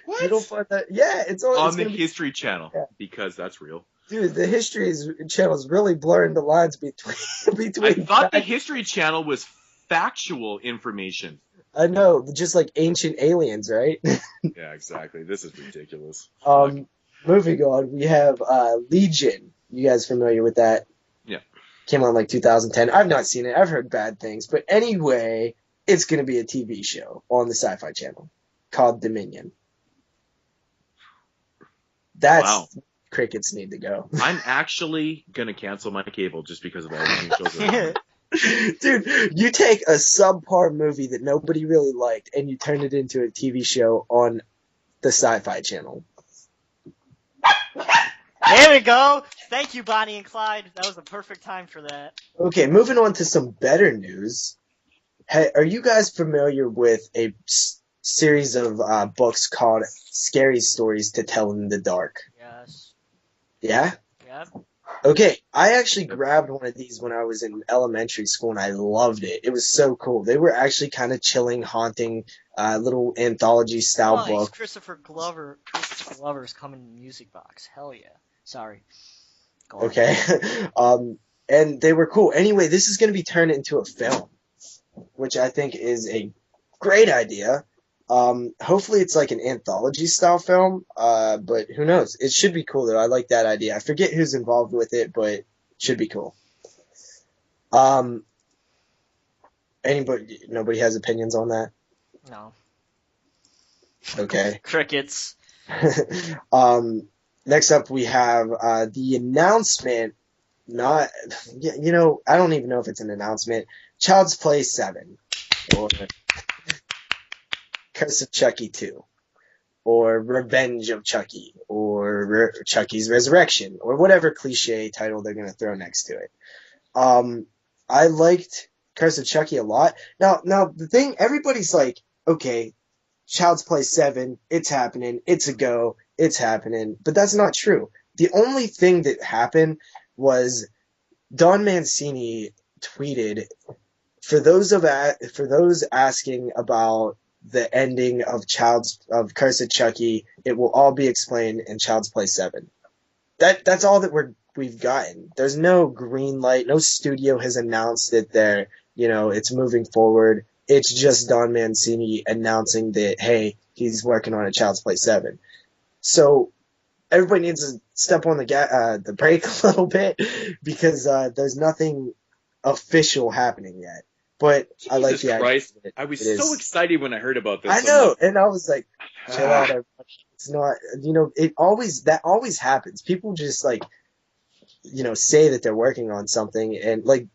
What? You don't find that? Yeah, it's on. On It's the gonna be, History Channel, Yeah. because that's real. dude. The History Channel is really blurring the lines between I thought the fact- History Channel was factual information. I know, just like ancient aliens, right? Yeah, exactly. This is ridiculous. Moving on, we have Legion. You guys familiar with that? Yeah. Came on like 2010. I've not seen it. I've heard bad things, but anyway, it's gonna be a TV show on the Sci-Fi Channel called Dominion. That's Wow. crickets need to go. I'm actually gonna cancel my cable just because of all these new shows. that are on. Dude, you take a subpar movie that nobody really liked and you turn it into a TV show on the Sci-Fi Channel. There we go. Thank you, Bonnie and Clyde. That was the perfect time for that. Okay, moving on to some better news. Hey, are you guys familiar with a series of books called Scary Stories to Tell in the Dark? Yes. Yeah? Yep. Okay, I actually grabbed one of these when I was in elementary school and I loved it. It was so cool. They were actually kind of chilling, haunting, little anthology style Nice. book. Christopher Glover's coming in music box. Hell yeah. Sorry. Go on. Okay. And they were cool. Anyway, this is going to be turned into a film, which I think is a great idea. Hopefully it's like an anthology style film, but who knows? It should be cool though. I like that idea. I forget who's involved with it, but it should be cool. Nobody has opinions on that? No. Okay. Crickets. Next up we have the announcement. I don't even know if it's an announcement. Child's Play 7, or Curse of Chucky 2, or Revenge of Chucky, or Chucky's Resurrection, or whatever cliche title they're going to throw next to it. I liked Curse of Chucky a lot. Now the thing, everybody's like, okay, Child's Play 7, it's happening, it's a go, it's happening, but that's not true. The only thing that happened was Don Mancini tweeted, for those asking about the ending of of Curse of Chucky, it will all be explained in Child's Play 7. That's all that we've gotten. There's no green light. No studio has announced that it's moving forward. It's just Don Mancini announcing that, hey, he's working on a Child's Play 7. So everybody needs to step on the brake a little bit, because there's nothing official happening yet. But Jesus I like the Christ. idea. I was so excited when I heard about this. I know, and I was like, chill out, everybody. It's not, that always happens. People just say that they're working on something, and like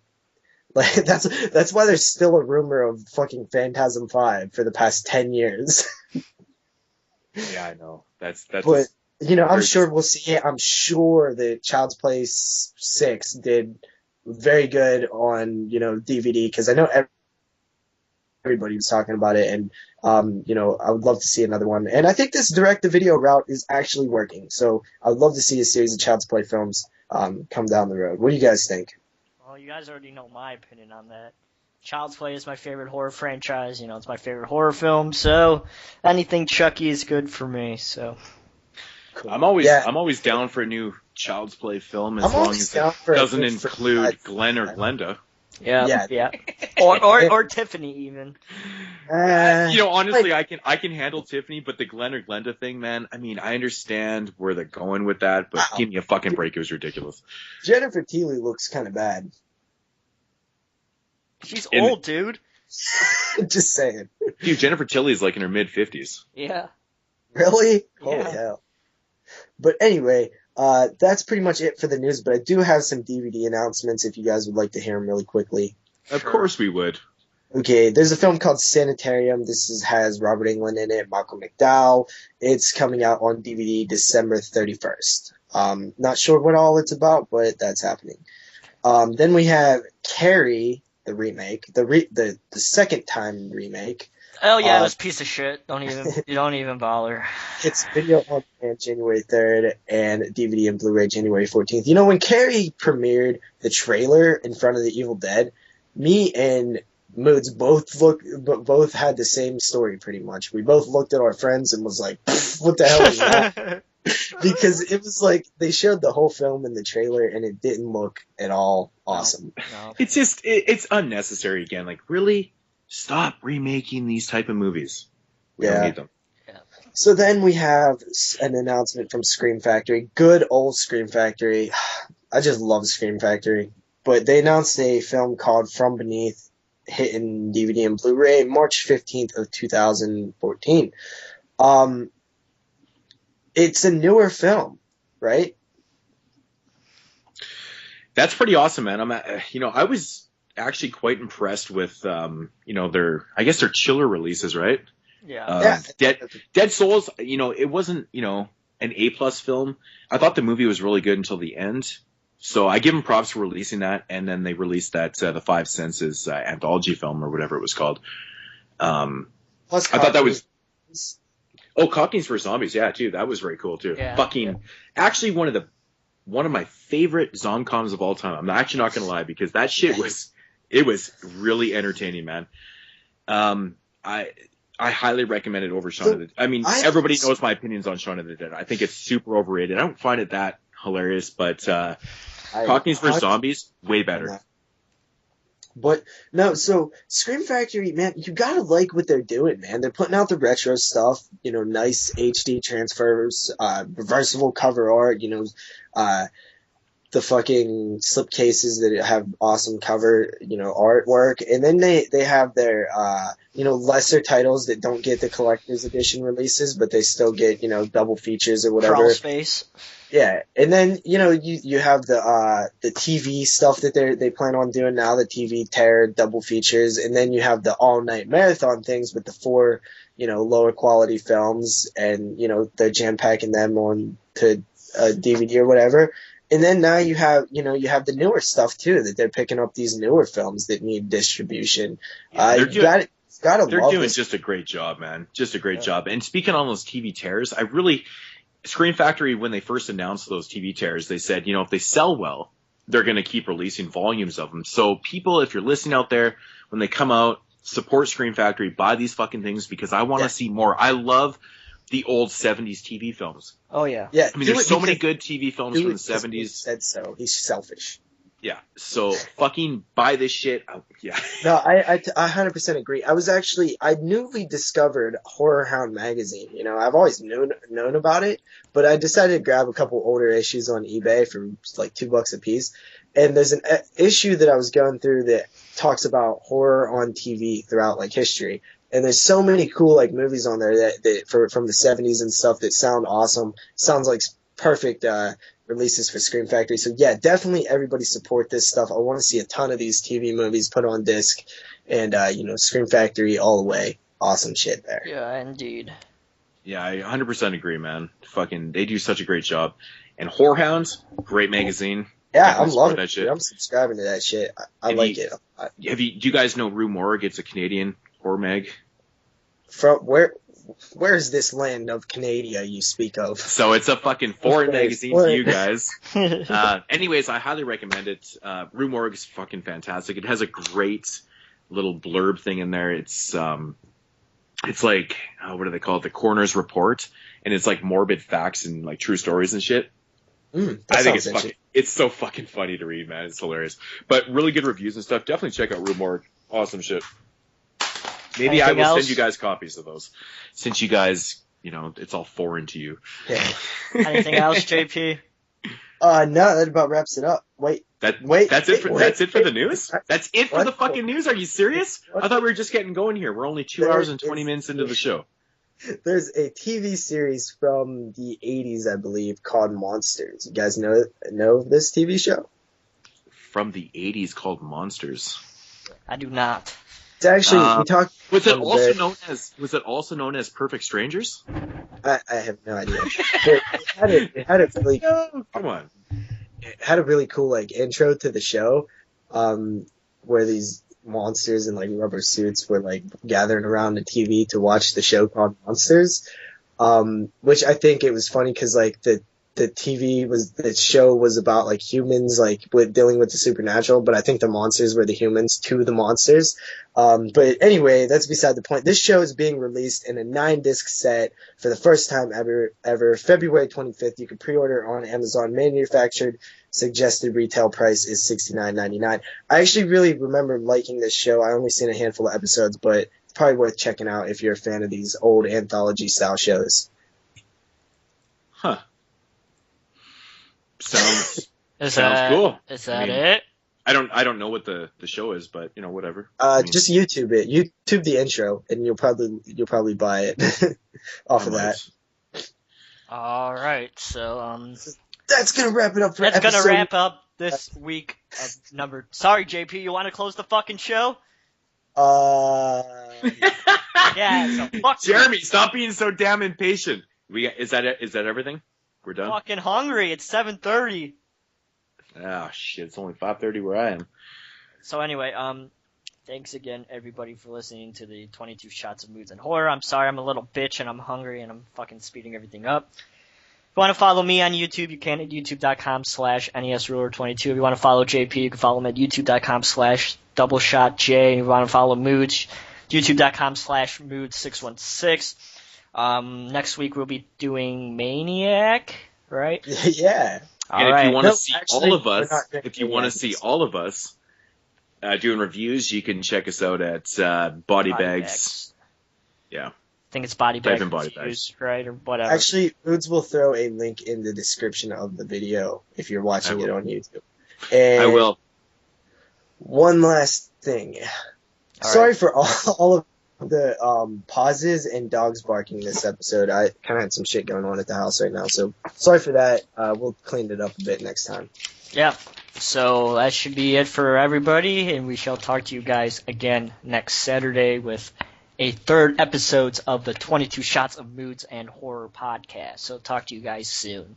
that's why there's still a rumor of fucking Phantasm 5 for the past 10 years. Yeah, I know. That's. But I'm sure we'll see it. I'm sure that Child's Play 6 did very good on DVD, because I know everybody was talking about it, and I would love to see another one. And I think this direct-to-video route is actually working, so I would love to see a series of Child's Play films come down the road. What do you guys think? Well, you guys already know my opinion on that. Child's Play is my favorite horror franchise. It's my favorite horror film, so anything Chucky is good for me. So Cool. I'm always down for a new Child's Play film, as long as it doesn't include Glenn or Glenda. Yeah. or Tiffany even. Honestly, I can handle Tiffany, but the Glenn or Glenda thing, man. I mean, I understand where they're going with that, but give me a fucking break. It was ridiculous. Jennifer Tilly looks kind of bad. She's old, dude. Just saying. Dude, Jennifer Tilly's like in her mid-50s. Yeah. Really? Yeah. Holy hell. But anyway, that's pretty much it for the news, but I do have some DVD announcements if you guys would like to hear them really quickly. Of course we would. Okay, there's a film called Sanitaruim. Has Robert Englund in it, Malcolm McDowell. It's coming out on DVD December 31st. Not sure what all it's about, but that's happening. Then we have Carrie, the remake, the second time remake. Oh yeah, it was a piece of shit. You don't even bother. It's video on demand January 3rd and DVD and Blu-ray January 14th. You know, when Carrie premiered the trailer in front of the Evil Dead, me and Moodz both had the same story pretty much. We both looked at our friends and was like, what the hell is that? Because it was like they showed the whole film in the trailer and it didn't look at all awesome. No. It's just it's unnecessary again. Like, really, stop remaking these type of movies. We don't need them. Yeah. So then we have an announcement from Scream Factory. Good old Scream Factory. I just love Scream Factory. But they announced a film called From Beneath, hitting DVD and Blu-ray March 15th of 2014. It's a newer film, right? That's pretty awesome, man. I was actually quite impressed with, their chiller releases, right? Yeah. Dead Souls, it wasn't, an A+ film. I thought the movie was really good until the end. So I give them props for releasing that. And then they released that, The Five Senses anthology film or whatever it was called. Plus, I thought that was... Oh, Cockneys vs. Zombies, yeah, too. That was very cool, too. Yeah. Actually, one of my favorite Zomcoms of all time. I'm actually not going to lie, because that shit was really entertaining, man. I highly recommend it over Shaun of the Dead. I mean, everybody knows my opinions on Shaun of the Dead. I think it's super overrated. I don't find it that hilarious, but Cockneys vs. Zombies, way better. But no, so Scream Factory, man, you gotta like what they're doing, man. They're putting out the retro stuff, nice HD transfers, reversible cover art, the fucking slipcases that have awesome cover, artwork. And then they have their, lesser titles that don't get the collector's edition releases, but they still get, double features or whatever. Crawlspace. Yeah, and then you have the TV stuff that they plan on doing now, the TV Terror double features, and then you have the all night marathon things with the 4 lower quality films, and they're jam packing them on to DVD or whatever, and then now you have the newer stuff too, that they're picking up these newer films that need distribution. Yeah, they're doing just a great job, man, just a great job. And speaking on those TV Terrors, Scream Factory, when they first announced those TV Terrors, they said, if they sell well, they're going to keep releasing volumes of them. So people, if you're listening out there, when they come out, support Scream Factory, buy these fucking things, because I want to see more. I love the old 70s TV films. Oh, yeah. Yeah. I mean, there's so many good TV films from the 70s. He said so. He's selfish. Yeah, so fucking buy this shit. Oh, yeah. No, I 100% agree. I newly discovered Horror Hound magazine. I've always known about it, but I decided to grab a couple older issues on eBay for like $2 a piece. And there's an issue that I was going through that talks about horror on TV throughout like history. And there's so many cool like movies on there that from the 70s and stuff that sound awesome. Sounds like perfect releases for Scream Factory. So yeah, definitely everybody support this stuff. I want to see a ton of these TV movies put on disc, and Scream Factory all the way. Awesome shit there. Yeah, indeed. Yeah, I 100% agree, man. Fucking, they do such a great job. And Whorehounds, great magazine. Yeah, I'm loving that it. shit. I'm subscribing to that shit. I like it. Do you guys know Rue Morgue? It's a Canadian horror mag. From where's this land of Canada you speak of? So it's a fucking foreign magazine to you guys. Anyways, I highly recommend it. Rue Morgue is fucking fantastic. It has a great little blurb thing in there. It's like, what do they call it? The Coroner's Report. And it's like morbid facts and like true stories and shit. I think it's so fucking funny to read, man. It's hilarious. But really good reviews and stuff. Definitely check out Rue Morgue. Awesome shit. Maybe I will send you guys copies of those, since you guys, it's all foreign to you. Yeah. Anything else, JP? No, that about wraps it up. That's it for the news? That's it for the fucking news? Are you serious? I thought we were just getting going here. We're only 2 hours and 20 minutes into the show. There's a TV series from the 80s, I believe, called Monsters. You guys know this TV show? From the 80s called Monsters. I do not. It's actually was it also known as Perfect Strangers? I have no idea. It had a really come on. It had a really cool like intro to the show, where monsters in like rubber suits were like gathering around the TV to watch the show called Monsters. Which I think it was funny because like the show was about like humans like dealing with the supernatural, but I think the monsters were the humans to the monsters. But anyway, that's beside the point. This show is being released in a 9-disc set for the first time ever, February 25th. You can pre-order on Amazon, manufactured. Suggested retail price is $69.99. I actually really remember liking this show. I only seen a handful of episodes, but it's probably worth checking out if you're a fan of these old anthology style shows. Huh. Sounds cool. Is that it? I don't know what the show is, but whatever. Just YouTube it. YouTube the intro, and you'll probably buy it off of that. All right, so that's gonna wrap it up for that's episode. gonna wrap up this week of number. Sorry, JP, you want to close the fucking show? Yeah. So fuck Jeremy, stop being so damn impatient. Is that everything? We're done. Fucking hungry. It's 7:30. Oh shit! It's only 5:30 where I am. So anyway, thanks again everybody for listening to the 22 Shots of Moodz and Horror. I'm sorry I'm a little bitch and I'm hungry and I'm fucking speeding everything up. If you want to follow me on YouTube, you can at youtube.com/NESRuler22. If you want to follow JP, you can follow him at youtube.com/doubleshotj. And if you want to follow Moodz, youtube.com/Moodz616. Next week we'll be doing Maniac, right? Yeah. And if you want to see all of us doing reviews, you can check us out at Body Bags. Yeah. I think it's Body Type Bags, in Body Bags. right, or whatever. Actually, Moodz will throw a link in the description of the video if you're watching it on YouTube. And I will. One last thing. Sorry for all of the pauses and dogs barking this episode. I kind of had some shit going on at the house right now, so sorry for that. We'll clean it up a bit next time. Yeah. So that should be it for everybody, and we shall talk to you guys again next Saturday with a third episode of the 22 Shots of Moodz and Horror podcast. So talk to you guys soon.